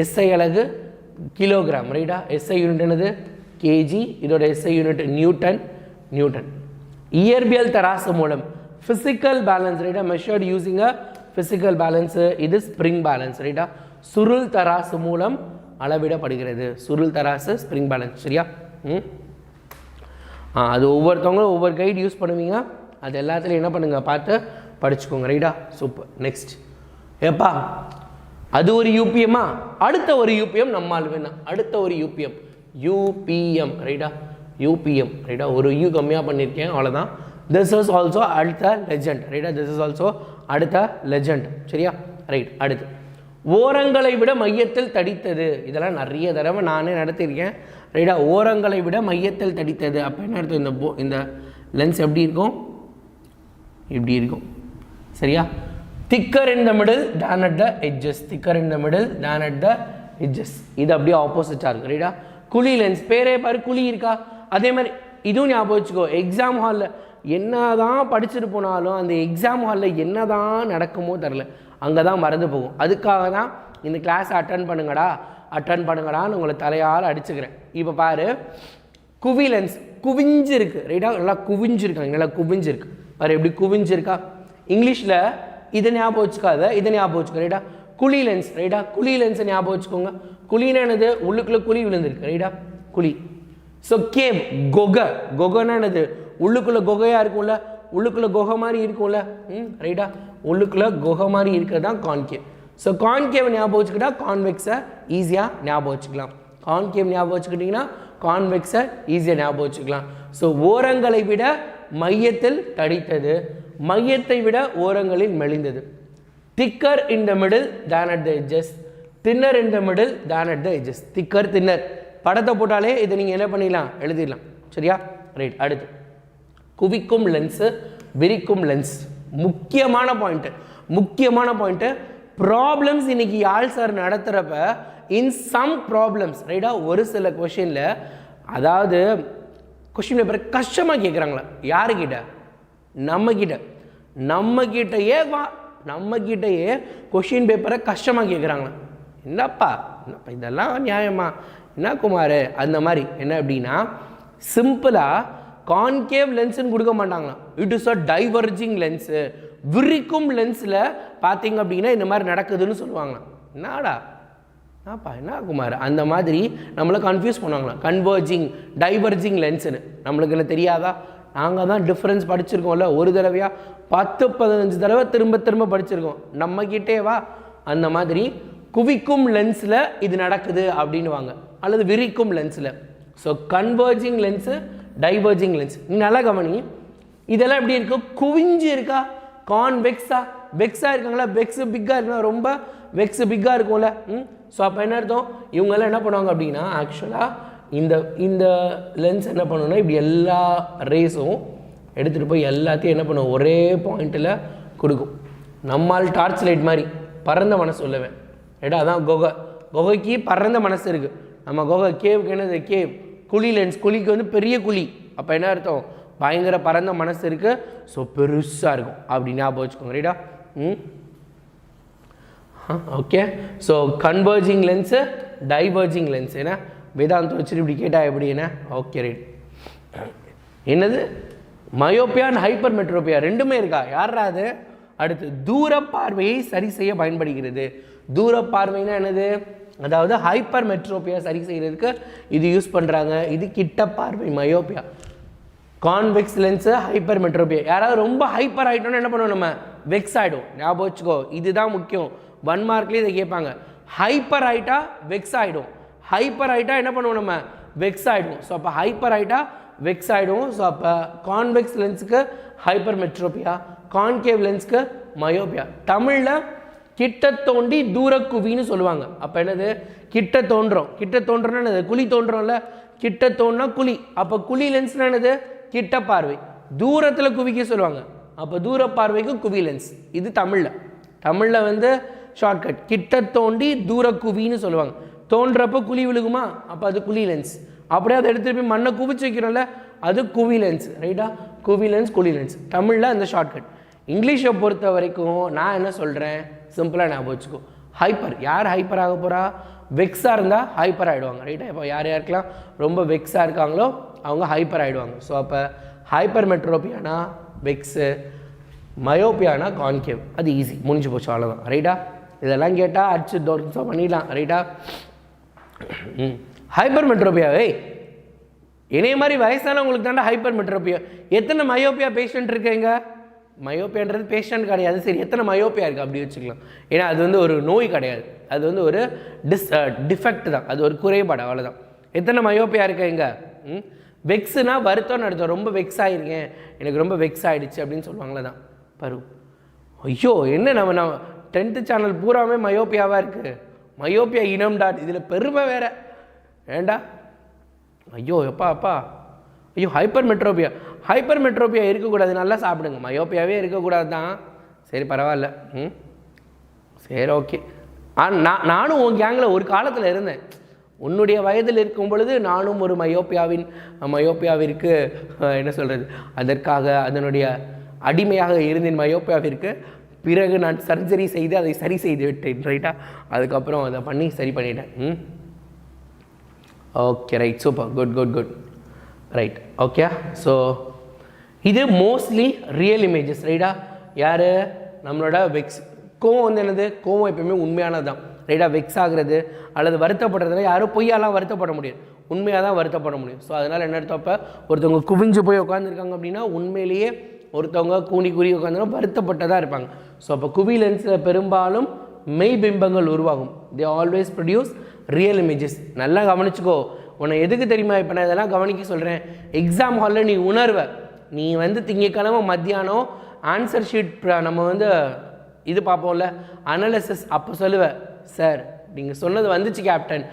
எஸ்ஐ அலகு கிலோகிராம். ரைட்டா? எஸ்ஐ யூனிட் என்னது? கேஜி. இதோட எஸ்ஐ யூனிட் நியூட்டன். இயற்பியல் தராசு மூலம் ஃபிசிக்கல் பேலன்ஸ். ரைட்டா? மெஷர்ட் யூசிங் அ ஃபிசிக்கல் பேலன்ஸு. இது ஸ்ப்ரிங் பேலன்ஸ். ரைட்டா? சுருள் தராசு மூலம் அளவிடப்படுகிறது. சுருள் தராசு, ஸ்ப்ரிங் பேலன்ஸ். சரியா? அது ஒவ்வொருத்தவங்களும் ஒவ்வொரு கைடு யூஸ் பண்ணுவீங்க. அது எல்லாத்துலையும் என்ன பண்ணுங்க, பார்த்து படிச்சுக்கோங்க. ரைட்டா? சூப்பர். நெக்ஸ்ட். ஏப்பா அது ஒரு யூபிஎம்மா? அடுத்த ஒரு யூபிஎம் நம்மால் வேணாம். அடுத்த ஒரு யூபிஎம் யூபிஎம். ரைட்டா? யூபிஎம். ரைட்டா? ஒரு யூ கம்மியாக பண்ணியிருக்கேன், அவ்வளோதான். திஸ் இஸ் ஆல்சோ அடுத்த லெஜெண்ட். ரைட்டா? திஸ் இஸ் ஆல்சோ அடுத்த லெஜெண்ட். சரியா? ரைட். அடுத்து ஓரங்களை விட மையத்தில் தடித்தது. இதெல்லாம் நிறைய தடவை நானே நடத்தியிருக்கேன். ரைட்டா? ஓரங்களை விட மையத்தில் தடித்தது அப்போ என்ன அர்த்தம்? இந்த லென்ஸ் எப்படி இருக்கும்? இப்படி இருக்கும். சரியா? Thicker in the middle than at the edges. Thicker in the middle than at the edges. இது அப்படியே ஆப்போசிட்டாக இருக்கும். ரைட்டா? குழி லென்ஸ், பேரே பாரு, குழி இருக்கா? அதே மாதிரி இதுவும் ஞாபகம் வச்சுக்கோ. எக்ஸாம் ஹாலில் என்ன தான் படிச்சுட்டு போனாலும் அந்த எக்ஸாம் ஹாலில் என்ன தான் நடக்குமோ தெரில, அங்கே தான் மறந்து போகும். அதுக்காக தான் இந்த கிளாஸ் அட்டன் பண்ணுங்கடான்னு உங்களை தலையால் அடிச்சுக்கிறேன். இப்போ பாரு, குவி லென்ஸ் குவிஞ்சு இருக்குது. ரைட்டா? நல்லா குவிஞ்சிருக்காங்க, நல்லா குவிஞ்சிருக்கு பாரு. எப்படி குவிஞ்சிருக்கா? இங்கிலீஷில் இதை ஞாபகம் வச்சுக்காத, இதை ஞாபகம் வச்சுக்கோ. ரைட்டா? குழி லென்ஸ். ரைட்டா? குழி லென்ஸை ஞாபகம் வச்சுக்கோங்க. குழினா என்னது? உள்ளுக்குள்ளே குழி விழுந்திருக்கு. ரைட்டா? குழி. ஸோ கேவ், கொகைன்னா என்னது? உள்ளுக்குள்ளே குகையாக இருக்கும்ல, உள்ளுக்குள்ளே குகை மாதிரி இருக்கும்ல. ரைட்டா? உள்ளுக்குள்ளே குகை மாதிரி இருக்கிறது தான் கான்கேவ். ஸோ கான்கேவ் ஞாபகம் வச்சுக்கிட்டா கான்வெக்ஸை ஈஸியாக ஞாபகம் வச்சுக்கலாம். கான்கேவ் ஞாபகம் வச்சுக்கிட்டிங்கன்னா கான்வெக்ஸை ஈஸியாக ஞாபகம் வச்சுக்கலாம். ஸோ ஓரங்களை விட மையத்தில் தடித்தது, மையத்தை விட ஓரங்களில் மெலிந்தது. Thicker in the middle than at the edges, thinner in the middle than at the edges. Thicker, thinner படத்தை போட்டாலே இதை நீங்கள் என்ன பண்ணிடலாம், எழுதிடலாம். சரியா? ரைட். அடுத்து குவிக்கும் லென்ஸு, விரிக்கும் லென்ஸ். முக்கியமான பாயிண்ட்டு. ப்ராப்ளம்ஸ் இன்னைக்கு யாழ் சார் நடத்துகிறப்ப இன் சம் ப்ராப்ளம்ஸ். ரைட்டா? ஒரு சில கொஷினில், அதாவது கொஷின் பேப்பரை கஷ்டமாக கேட்குறாங்களா? யாருக்கிட்ட? நம்மக்கிட்டேயே கொஷின் பேப்பரை கஷ்டமாக கேட்குறாங்களா? என்னப்பா இதெல்லாம் நியாயமா என்ன குமார்? அந்த மாதிரி என்ன அப்படின்னா, சிம்பிளாக கான்கேவ் லென்ஸுன்னு கொடுக்க மாட்டாங்களாம். It is a diverging lens. விரிக்கும் லென்ஸில் பார்த்தீங்க அப்படின்னா இந்த மாதிரி நடக்குதுன்னு சொல்லுவாங்களாம். என்ன குமார்? அந்த மாதிரி நம்மளை கன்ஃபியூஸ் பண்ணுவாங்களாம். கன்வர்ஜிங், டைவர்ஜிங் லென்ஸுன்னு. நம்மளுக்கு என்ன தெரியாதா? நாங்கள் தான் டிஃப்ரென்ஸ் படிச்சிருக்கோம்ல, ஒரு தடவையா 10-15 தடவை திரும்ப படிச்சிருக்கோம். நம்மக்கிட்டே வா. அந்த மாதிரி குவிக்கும் லென்ஸில் இது நடக்குது அப்படின்வாங்க, அல்லது விரிக்கும் லென்ஸில். So converging lens, diverging lens. நீ நல்லா கவனி, இதெல்லாம் எப்படி இருக்கும்? குவிஞ்சு இருக்கா? கான்வெக்ஸா? வெக்ஸாக இருக்காங்களா? வெக்ஸ் பிக்காக இருக்குங்களா? ரொம்ப வெக்ஸ் பிக்காக இருக்கும்ல. ஸோ அப்போ என்ன அர்த்தம்? இவங்கெல்லாம் என்ன பண்ணுவாங்க அப்படின்னா ஆக்சுவலாக இந்த லென்ஸ் என்ன பண்ணுவோன்னா இப்படி எல்லா ரேஸும் எடுத்துகிட்டு போய் எல்லாத்தையும் என்ன பண்ணுவோம்? ஒரே பாயிண்ட்டில் கொடுக்கும். நம்மால் டார்ச் லைட் மாதிரி பறந்த மனசு சொல்லுவேன். ஏடா அதான் குகைக்கு பறந்த மனசு இருக்குது. நம்ம குகை கேவுக்கு என்னது? கேவ். குழி லென்ஸ், குழிக்கு வந்து பெரிய குழி. அப்போ என்ன அர்த்தம்? பயங்கர பறந்த மனசு இருக்குது. ஸோ பெருசாக இருக்கும் அப்படி ஞாபகம் வச்சுக்கோங்க. ரைட்டா? Okay. So converging lens, diverging lens. ஏன்னா வேதாந்தம் வச்சுட்டு இப்படி கேட்டால் எப்படி? என்ன? Okay right. என்னது? மயோப்பியா அண்ட் ஹைப்பர் மெட்ரோப்பியா ரெண்டுமே இருக்கா? யாரா அது? அடுத்து தூர பார்வையை சரி செய்ய பயன்படுகிறது. தூர பார்வைனா என்னது? அதாவது ஹைப்பர் மெட்ரோப்பியா சரி செய்கிறதுக்கு இது யூஸ் பண்ணுறாங்க. இது கிட்ட பார்வை myopia. Convex lens, hypermetropia. யாராவது ரொம்ப ஹைப்பர் ஆகிட்டோம்னா என்ன பண்ணுவோம்? நம்ம வெக்ஸ் ஆகிடும். ஞாபகம் வச்சுக்கோ, இதுதான் முக்கியம். 1 மார்க்லேயே இதை கேட்பாங்க. ஹைப்பர் ஆகிட்டா வெக்ஸ் ஆகிடும். ஹைப்பர் ஆகிட்டா என்ன பண்ணுவோம்? நம்ம வெக்ஸ் ஆகிடும். ஸோ அப்போ ஹைப்பர் ஆகிட்டா வெக்ஸ் ஆகிடும். ஸோ அப்போ கான்வெக்ஸ் லென்ஸுக்கு ஹைப்பர் மெட்ரோப்பியா, கான்கேவ் லென்ஸுக்கு மயோப்பியா. தமிழில் கிட்ட தோண்டி தூரக்குவின்னு சொல்லுவாங்க. அப்போ என்னது? கிட்ட தோன்றும். கிட்ட தோன்றோன்னா என்னது? குழி தோன்றோம்ல. கிட்ட தோன்றா குழி. அப்போ குழி லென்ஸ்னா என்னது? கிட்ட பார்வை. தூரத்தில் குவிக்க சொல்லுவாங்க. அப்போ தூர பார்வைக்கு குவி லென்ஸ். இது தமிழில் வந்து ஷார்ட்கட். கிட்ட தோண்டி தூரக்குவின்னு சொல்லுவாங்க. தோன்றப்போ குழி விழுகுமா? அப்போ அது குழி லென்ஸ். அப்படியே அதை எடுத்துகிட்டு போய் மண்ணை குவிச்சு வைக்கிறோம்ல, அது குவி லென்ஸ். ரைட்டா? குவி லென்ஸ், குழி லென்ஸ். தமிழில் அந்த ஷார்ட்கட். இங்கிலீஷை பொறுத்த வரைக்கும் நான் என்ன சொல்கிறேன்? சிம்பிளாக ஞாபகம் வச்சுக்கோ. ஹைப்பர். யார் ஹைப்பர் ஆக போகிறா? வெக்ஸாக இருந்தால் ஹைப்பர் ஆகிடுவாங்க. ரைட்டா? இப்போ யாருக்கெல்லாம் ரொம்ப வெக்ஸாக இருக்காங்களோ அவங்க ஹைப்பர் ஆகிடுவாங்க. ஸோ அப்போ ஹைப்பர் மெட்ரோப்பியானா வெக்ஸு, மயோப்பியானா கான்கேவ். அது ஈஸி, முடிஞ்சு போச்சு, அவ்வளோதான். ரைட்டா? இதெல்லாம் கேட்டால் அடிச்சு தோர்ஸாக பண்ணிடலாம். ரைட்டா? ஹைப்பர் மெட்ரோப்பியாவே என்னைய மாதிரி வயசானவங்களுக்கு தாண்டா ஹைப்பர் மெட்ரோப்பியா. எத்தனை மயோப்பியா பேஷண்ட் இருக்கீங்க? மயோப்பியான்றது பேஷண்ட் கிடையாது. சரி, எத்தனை மயோப்பியா இருக்குது அப்படி வச்சுக்கலாம். ஏன்னா அது வந்து ஒரு நோய் கிடையாது, அது வந்து ஒரு டிஃபெக்ட் தான், அது ஒரு குறைபாடு, அவ்வளோதான். எத்தனை மயோப்பியா இருக்கீங்க? வெக்ஸுனா வருத்தம்னு அர்த்தம். ரொம்ப வெக்ஸ் ஆகிருக்கேன், எனக்கு ரொம்ப வெக்ஸ் ஆகிடுச்சு அப்படின்னு சொல்லுவாங்களே தான் பரு. ஐயோ என்ன நம்ம 10th சேனல் பூராமே மயோப்பியாவாக இருக்குது. மயோப்பியா இனம் டாட் இதில் பெருமை வேறு வேண்டா. ஐயோ அப்பா ஐயோ ஹைப்பர் மெட்ரோப்பியா இருக்கக்கூடாது. நல்லா சாப்பிடுங்க. மயோப்பியாவே இருக்கக்கூடாது தான். சரி பரவாயில்ல. சரி ஓகே. நானும் உன் கேங்கில் ஒரு காலத்தில் இருந்தேன். உன்னுடைய வயதில் இருக்கும் பொழுது நானும் ஒரு மயோப்பியாவிற்கு என்ன சொல்கிறது, அதற்காக அதனுடைய அடிமையாக இருந்தேன் மயோப்பியாவிற்கு. பிறகு நான் சர்ஜரி செய்து அதை சரி செய்து விட்டேன். ரைட்டா? அதுக்கப்புறம் அதை பண்ணி சரி பண்ணிட்டேன். Okay right, super, good right. Okay, so இது மோஸ்ட்லி ரியல் இமேஜஸ். ரைட்டா? யார்? நம்மளோட வெக்ஸ். கோவம் வந்து என்னது? கோவம் எப்பயுமே உண்மையானது தான். ரைட்டாக? வெக்ஸ் ஆகிறது அல்லது வருத்தப்படுறதுல யாரும் பொய்யாலாம் வருத்தப்பட முடியாது, உண்மையாக தான் வருத்தப்பட முடியும். ஸோ அதனால் என்ன அர்த்தம்? அப்போ ஒருத்தவங்க குவிஞ்சு போய் உட்காந்துருக்காங்க அப்படின்னா உண்மையிலேயே ஒருத்தவங்க கூணி உட்காந்துனா வருத்தப்பட்டதாக இருப்பாங்க. ஸோ அப்போ குவி லென்ஸில் பெரும்பாலும் மெய் பிம்பங்கள் உருவாகும். They always produce real images. நல்லா கவனிச்சுக்கோ. உன்னை எதுக்கு தெரியுமா இப்போ நான் இதெல்லாம் கவனிக்க சொல்கிறேன்? எக்ஸாம் ஹாலில் நீ உணர்வை. நீ வந்து திங்கக்கிழமை மத்தியானம் ஆன்சர் ஷீட் நம்ம வந்து இது பார்ப்போம்ல, அனாலிசிஸ், அப்போ சொல்லுவேன், சார் நீங்கள் சொன்னது வந்துச்சு கேப்டன்,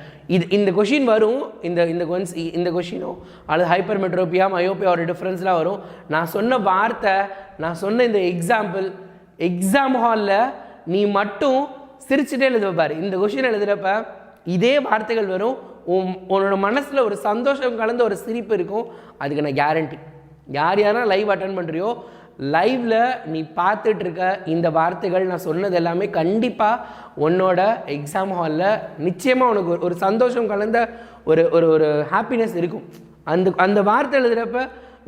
இந்த கொஷின் வரும், இந்த கொஷினோ அல்லது ஹைப்பர் மெட்ரோப்பியா மயோப்பியாவோட டிஃப்ரென்ஸ்லாம் வரும். நான் சொன்ன வார்த்தை, நான் சொன்ன இந்த எக்ஸாம்பிள் எக்ஸாம் ஹாலில் நீ மட்டும் சிரிச்சுட்டே எழுதுவார். இந்த கொஷின் எழுதுகிறப்ப இதே வார்த்தைகள் வரும். உன்னோட மனசில் ஒரு சந்தோஷம் கலந்த ஒரு சிரிப்பு இருக்கும். அதுக்கு நான் கேரண்டி. யாரெல்லாம் லைவ் அட்டன் பண்ணுறியோ, லைவில் நீ பார்த்துட்டு இருக்க இந்த வார்த்தைகள் நான் சொன்னது எல்லாமே கண்டிப்பாக உன்னோட எக்ஸாம் ஹாலில் நிச்சயமாக உனக்கு ஒரு சந்தோஷம் கலந்த ஒரு ஒரு ஒரு ஹாப்பினஸ் இருக்கும். அந்த வார்த்தை எழுதுகிறப்ப,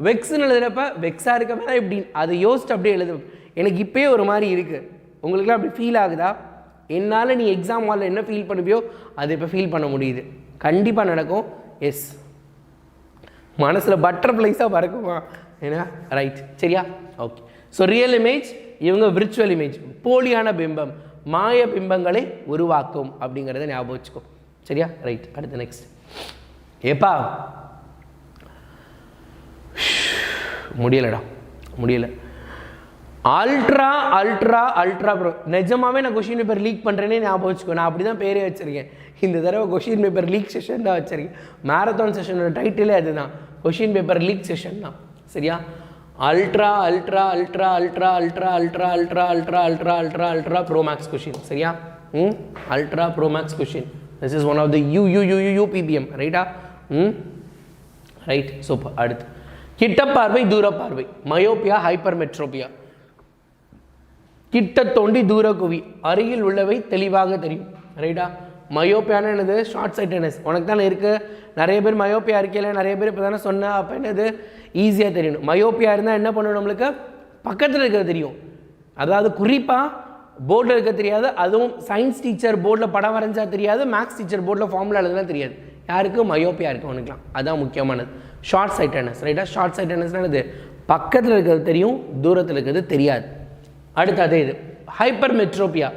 வெக்ஸ்ன்னு எழுதுகிறப்ப வெக்ஸாக இருக்க மேலே இப்படி அதை யோசிச்சு அப்படியே எழுது. எனக்கு இப்போயே ஒரு மாதிரி இருக்குது. உங்களுக்குலாம் அப்படி ஃபீல் ஆகுதா? என்னால் நீ எக்ஸாம் ஹாலில் என்ன ஃபீல் பண்ணுவியோ அதை இப்போ ஃபீல் பண்ண முடியுது. கண்டிப்பாக நடக்கும். எஸ், மனசில் பட்டர்ஃப்ளைஸாக பறக்குமா? ஏன்னா ரைட், சரியா? ஓகே. ஸோ ரியல் இமேஜ், இவங்க விர்ச்சுவல் இமேஜ், போலியான பிம்பம், மாய பிம்பங்களை உருவாக்கும் அப்படிங்கிறத ஞாபகம் வச்சுக்கோ. சரியா? ரைட். அடுத்து நெக்ஸ்ட். ஏப்பா முடியலடா முடியல. அல்ட்ரா அல்ட்ரா அல்ட்ரா ப்ரோ நிஜமாவே நான் கொஷின் பேப்பர் லீக் பண்ணுறேன்னே ஞாபகம் வச்சுக்கோ. நான் அப்படி தான் பேரே வச்சுருக்கேன். இந்த தடவை கொஷின் பேப்பர் லீக் செஷன் தான் வச்சுருக்கேன். மேரத்தான் செஷனோட டைட்டிலே அதுதான், கொஷின் பேப்பர் லீக் செஷன் தான். சரியா? Ultra ultra ultra ultra ultra ultra ultra ultra ultra ultra ultra pro max question. சரியா? Ultra pro max question. This is one of the UPPM. ரைட்டா? ரைட். சூப்பர். அடுத்து கிட்ட பார்வை தூர பார்வை, மயோப்பியா ஹைப்பர்மெட்ரோபியா. கிட்ட தோண்டி தூர குவி, அருகில் உள்ளவை தெளிவாக தெரியும். ரைட்டா? மயோப்பியானா என்னது? Short sightedness. உனக்கு தானே இருக்குது, நிறைய பேர் மயோப்பியா இருக்கையில நிறைய பேர் இப்போ தானே சொன்னேன். அப்போ என்னது? ஈஸியாக தெரியணும். மயோப்பியா இருந்தால் என்ன பண்ணணும்? நம்மளுக்கு பக்கத்தில் இருக்கிறது தெரியும். அதாவது குறிப்பாக போர்டில் இருக்க தெரியாது. அதுவும் சயின்ஸ் டீச்சர் போர்டில் படம் வரைஞ்சா தெரியாது, மேக்ஸ் டீச்சர் போர்டில் ஃபார்முலா எழுதுனா தெரியாது. யாருக்கு? மயோப்பியா இருக்கு அவனுக்குலாம். அதுதான் முக்கியமானது, ஷார்ட் சைட்டட்னஸ். ரைட்டா? ஷார்ட் சைட்டட்னஸ்னா என்னது? பக்கத்தில் இருக்கிறது தெரியும், தூரத்தில் இருக்கிறது தெரியாது. அடுத்து அதே இது ஹைப்பர் மெட்ரோபியா,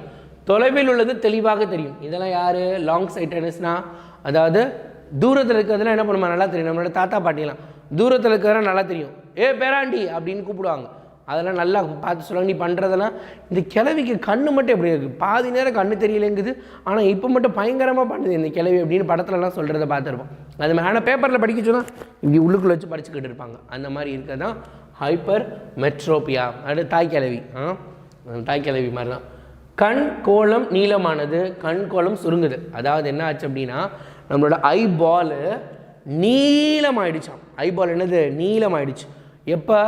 தொலைவில் உள்ளது தெளிவாக தெரியும். இதெல்லாம் யார்? லாங் சைட்டட்னஸ்னா, அதாவது தூரத்தில் இருக்கிறதுலாம் என்ன பண்ணுமா? நல்லா தெரியும். நம்மளோட தாத்தா பாட்டிலாம் தூரத்தில் இருக்கிறதெல்லாம் நல்லா தெரியும். ஏ பேராண்டி அப்படின்னு கூப்பிடுவாங்க. அதெல்லாம் நல்லா பார்த்து சொல்லுவாங்க. நீ பண்ணுறதெல்லாம் இந்த கிழவிக்கு கண்ணு மட்டும் எப்படி இருக்குது, பாதி நேரம் கண்ணு தெரியலைங்குது, ஆனால் இப்போ மட்டும் பயங்கரமாக பண்ணுது இந்த கிழவி அப்படின்னு படத்துலலாம் சொல்கிறத பார்த்துருப்போம். அது மாதிரி ஆனால் பேப்பரில் படிக்க சொன்னால் இப்படி உள்ளுக்குள்ளே வச்சு படிச்சுக்கிட்டு இருப்பாங்க. அந்த மாதிரி இருக்கிறது தான் ஹைப்பர் மெட்ரோபியா. அடுத்து தாய்க்கிழவி. தாய்க்கிழவி மாதிரி தான். கண் கோளம் நீளமானது, கண் கோளம் சுருங்குது. அதாவது என்ன ஆச்சு அப்படின்னா, நம்மளோட ஐபால் நீளமாயிடுச்சான். ஐபால் என்னது? நீளமாயிடுச்சு. எப்போ?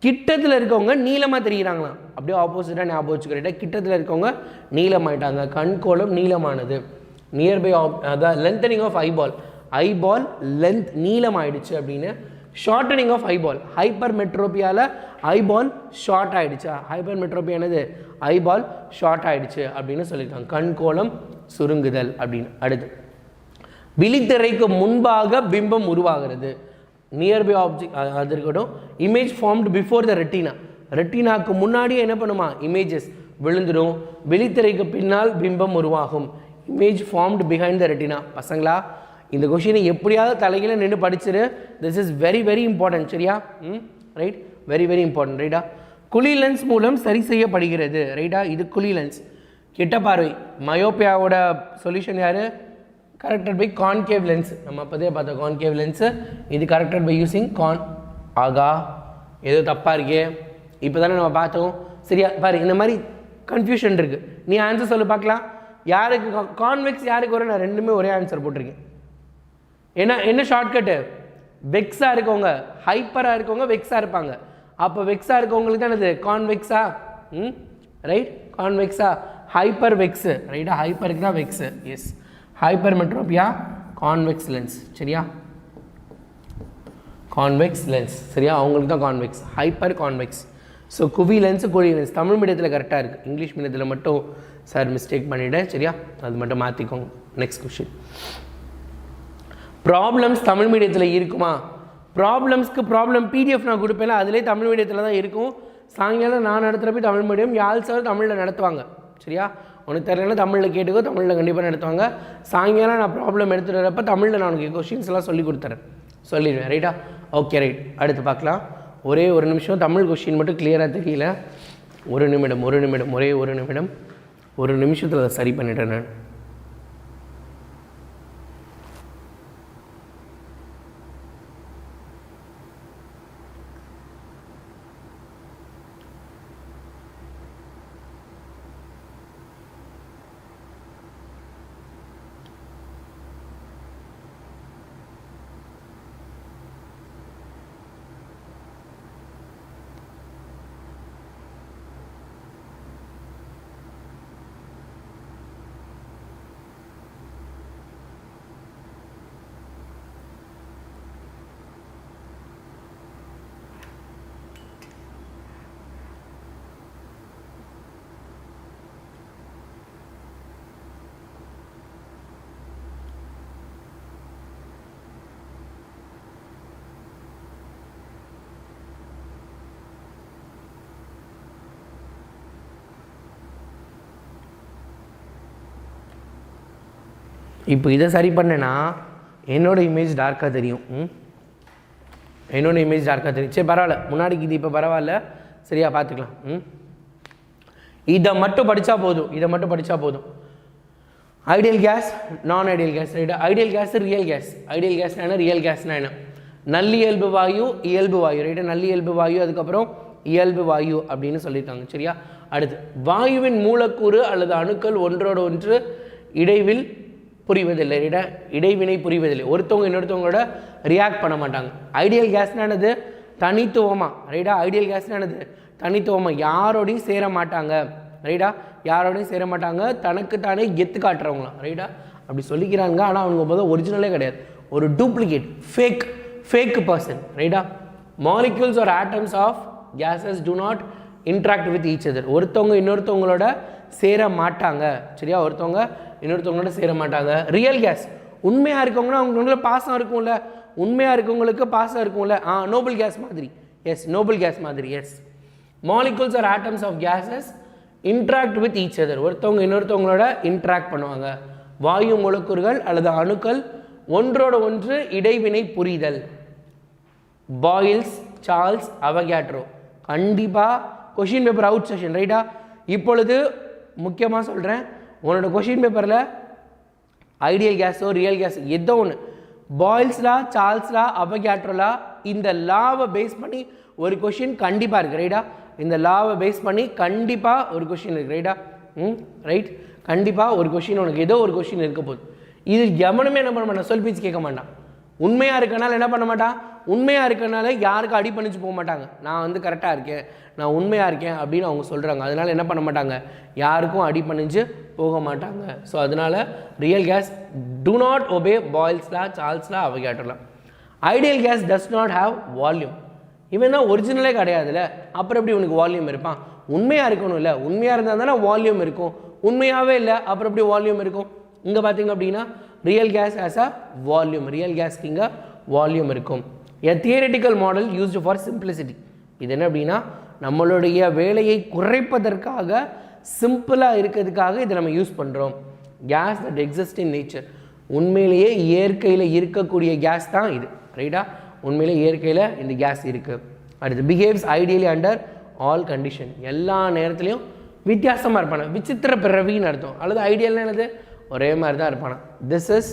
கிட்டத்தில் இருக்கவங்க நீளமாக தெரிகிறாங்களாம். அப்படியே ஆப்போசிட்டாக ஞாபகம் வச்சுக்கிறேன். கிட்டத்தில் இருக்கவங்க நீளமாயிட்டாங்க. கண் கோளம் நீளமானது, நியர்பை அதான் lengthening of eyeball. Eyeball length நீளமாயிடுச்சு அப்படின்னு. ஷார்ட்டனிங் ஆஃப் ஐபால், ஹைப்பர் மெட்ரோபியாவில் ஐபால் ஷார்ட் ஆகிடுச்சா? ஹைப்பர் மெட்ரோபியா என்னது? ஐபால் ஷார்ட் ஆகிடுச்சு அப்படின்னு சொல்லியிருக்காங்க. கண் கோளம் சுருங்குதல் அப்படின்னு. அடுத்து விழித்திரைக்கு முன்பாக பிம்பம் உருவாகிறது, நியர்பை ஆப்ஜெக்ட் அது இருக்கட்டும். Image formed before the retina, ரெட்டினாக்கு முன்னாடியே என்ன பண்ணுமா? இமேஜஸ் விழுந்துடும். விழித்திரைக்கு பின்னால் பிம்பம் உருவாகும். Image formed behind the retina. பசங்களா இந்த கொஷினை எப்படியாவது தலைகீழ நின்று படிச்சிரு. This is very very important. சரியா? Right, very very important. ரைட்டா? குழி லென்ஸ் மூலம் சரி செய்யப்படுகிறது. ரைட்டா? இது குழி லென்ஸ். கிட்ட பார்வை மயோப்பியாவோட சொல்யூஷன் யார்? Corrected by concave lens. நம்ம அப்போதே பார்த்தோம் கான்கேவ் லென்ஸு. இது கரெக்டட் பை யூஸிங் ஆகா ஏதோ தப்பாக இருக்கே, இப்போ தானே நம்ம பார்த்தோம். சரியா? பாரு, இந்த மாதிரி கன்ஃபியூஷன் இருக்குது. நீ ஆன்சர் சொல்லு பார்க்கலாம். யாருக்கு கான்வெக்ஸ் யாருக்கு வரும்? நான் ரெண்டுமே ஒரே ஆன்சர் போட்டிருக்கேன். என்ன ஷார்ட்கட்டு? வெக்ஸாக இருக்கவங்க, ஹைப்பராக இருக்கவங்க வெக்ஸாக இருப்பாங்க. அப்போ வெக்ஸாக இருக்கவங்களுக்கு தான் இது கான்வெக்ஸா. ரைட்? கான்வெக்ஸா ஹைப்பர் வெக்ஸு. ரைட்டா? ஹைப்பருக்கு தான் வெக்ஸு. Yes, hypermetropia convex lens. சரியா? Convex lens. சரியா? அவங்களுக்கு தான் கான்வெக்ஸ், ஹைப்பர் கான்வெக்ஸ். ஸோ குவி லென்ஸு குழி லென்ஸ் தமிழ் மீடியத்தில் கரெக்டாக இருக்குது. இங்கிலீஷ் மீடியத்தில் மட்டும் சார் மிஸ்டேக் பண்ணிவிட்டேன். சரியா? அது மட்டும் மாற்றிக்கோங்க. Next question. ப்ராப்ளம்ஸ் தமிழ் மீடியத்தில் இருக்குமா? ப்ராப்ளம்ஸ்க்கு ப்ராப்ளம் பிடிஎஃப் நான் கொடுப்பேன், அதிலே தமிழ் மீடியத்தில் தான் இருக்கும். சாயங்காலம் நான் நடத்துகிறப்ப தமிழ் மீடியம், யாழ் சார் தமிழில் நடத்துவாங்க. சரியா? உனக்கு தெரியலன்னா தமிழில் கேட்டுக்கோ, தமிழில் கண்டிப்பாக நடத்துவாங்க. சாயங்காலம் நான் ப்ராப்ளம் எடுத்துகிட்டு வரப்போ தமிழில் நான் உனக்கு கொஷின்ஸ் எல்லாம் சொல்லி கொடுத்துறேன், சொல்லிடுவேன். ரைட்டா? Okay, right. அடுத்து பார்க்கலாம். ஒரே ஒரு நிமிஷம், தமிழ் கொஷின் மட்டும் கிளியராக தெரியல. ஒரு நிமிடம், ஒரே ஒரு நிமிடம். ஒரு நிமிஷத்தில் அதை சரி பண்ணிட்டேன் நான். இப்போ இதை சரி பண்ணேன்னா என்னோடய இமேஜ் டார்க்காக தெரியும். இன்னொன்று இமேஜ் டார்க்காக தெரியும். சரி பரவாயில்ல, முன்னாடிக்கு இது இப்போ பரவாயில்ல, சரியா பார்த்துக்கலாம். இதை மட்டும் படித்தா போதும், இதை மட்டும் படித்தா போதும். ஐடியல் கேஸ், நான் ஐடியல் கேஸ், ரைட்டா? Ideal gas, real gas. Ideal கேஸ்னா என்ன, ரியல் கேஸ்னா என்ன? நல்லியல்பு வாயு, இயல்பு வாயு, ரைட்டா? நல்லியல்பு வாயு, அதுக்கப்புறம் இயல்பு வாயு அப்படின்னு சொல்லியிருக்காங்க, சரியா? அடுத்து, வாயுவின் மூலக்கூறு அல்லது அணுக்கள் ஒன்றோடு ஒன்று இடைவில் புரிவதில்லை, ரைட்டா? இடைவினை புரிவதில்லை. ஒருத்தவங்க இன்னொருத்தவங்களோட ரியாக்ட் பண்ண மாட்டாங்க. ஐடியல் கேஸ்னானது தனித்துவமாக, ரைட்டா? ஐடியல் கேஸ்னானது தனித்துவமாக, யாரோடையும் சேர மாட்டாங்க, ரைட்டா? யாரோடையும் சேர மாட்டாங்க, தனக்கு தானே கெத்து காட்டுறவங்களாம், ரைட்டா? அப்படி சொல்லிக்கிறாங்க. ஆனால் அவங்க போது ஒரிஜினலே கிடையாது, ஒரு டூப்ளிகேட், ஃபேக் பர்சன், ரைட்டா? Molecules or atoms of gases do not interact with each other. ஒருத்தவங்க இன்னொருத்தவங்களோட சேர மாட்டாங்க, சரியா? ஒருத்தவங்க இன்னொருத்தவங்களோட சேர மாட்டாங்க. ரியல் கேஸ், உண்மையாக இருக்கவங்கன்னா அவங்களோட பாசம் இருக்கும்ல, உண்மையாக இருக்கவங்களுக்கு பாசம் இருக்கும்ல. நோபல் கேஸ் மாதிரி, எஸ், நோபல் கேஸ் மாதிரி, yes. Molecules or atoms of gases interact with each other. ஒருத்தவங்க இன்னொருத்தவங்களோட இன்ட்ராக்ட் பண்ணுவாங்க. வாயு மூலக்கூறுகள் அல்லது அணுக்கள் ஒன்றோட ஒன்று இடைவினை புரிதல். Boils, Charles, Avogadro. கண்டிப்பாக கொஷின் பேப்பர் அவுட் செஷன், ரைட்டா? இப்பொழுது முக்கியமாக சொல்கிறேன், உன்னோட கொஷின் பேப்பரில் ஐடியல் கேஸோ ரியல் கேஸ் ஏதோ ஒன்று, பாயில்ஸ்லா, சார்ல்ஸ்லா, அவகேட்ரோலா, இந்த லாவை பேஸ் பண்ணி ஒரு கொஷின் கண்டிப்பாக இருக்குது, ரைட்டா? இந்த லாவை பேஸ் பண்ணி கண்டிப்பாக ஒரு கொஷின் இருக்குது, ரைட்டா? ரைட், கண்டிப்பாக ஒரு கொஷின், உனக்கு ஏதோ ஒரு கொஷின் இருக்க போகுது. இது எவனுமே என்ன பண்ண மாட்டான், சொல் பேச்சு கேட்க மாட்டான். உண்மையாக இருக்கனால என்ன பண்ண மாட்டான், உண்மையாக இருக்கனால யாருக்கும் அடி பண்ணிச்சு போக மாட்டாங்க. நான் வந்து கரெக்டாக இருக்கேன், நான் உண்மையாக இருக்கேன் அப்படின்னு அவங்க சொல்கிறாங்க. அதனால் என்ன பண்ண மாட்டாங்க, யாருக்கும் அடி பண்ணிச்சு போக மாட்டாங்க. ஸோ அதனால் real gas do not obey Boyle's law, Charles law, Avogadro law. Ideal gas does not have volume. இவன் தான் ஒரிஜினலே கிடையாதுல்ல, அப்புறம் எப்படி உனக்கு வால்யூம் இருப்பான்? உண்மையாக இருக்கணும் இல்லை, உண்மையாக இருந்தால் தானே வால்யூம் இருக்கும். உண்மையாகவே இல்லை, அப்புறம் எப்படி வால்யூம் இருக்கும்? இங்கே பார்த்தீங்க அப்படின்னா real gas as a volume, real கேஸ்க்கு இங்கே வால்யூம் இருக்கும். A theoretical model used for simplicity. இது என்ன அப்படின்னா நம்மளுடைய வேலையை குறைப்பதற்காக, சிம்பிளாக இருக்கிறதுக்காக இதை நம்ம யூஸ் பண்ணுறோம். Gas that exist in nature. உண்மையிலேயே இயற்கையில் இருக்கக்கூடிய கேஸ் தான் இது, ரைட்டா? உண்மையிலே இயற்கையில் இந்த கேஸ் இருக்குது. அடுத்து, behaves ideally under all condition. எல்லா நேரத்துலையும் வித்தியாசமாக இருப்பான, விசித்திர பிறவின்னு அர்த்தம். அல்லது ஐடியல்னா என்னது, ஒரே மாதிரி தான் இருப்பானா. திஸ் இஸ்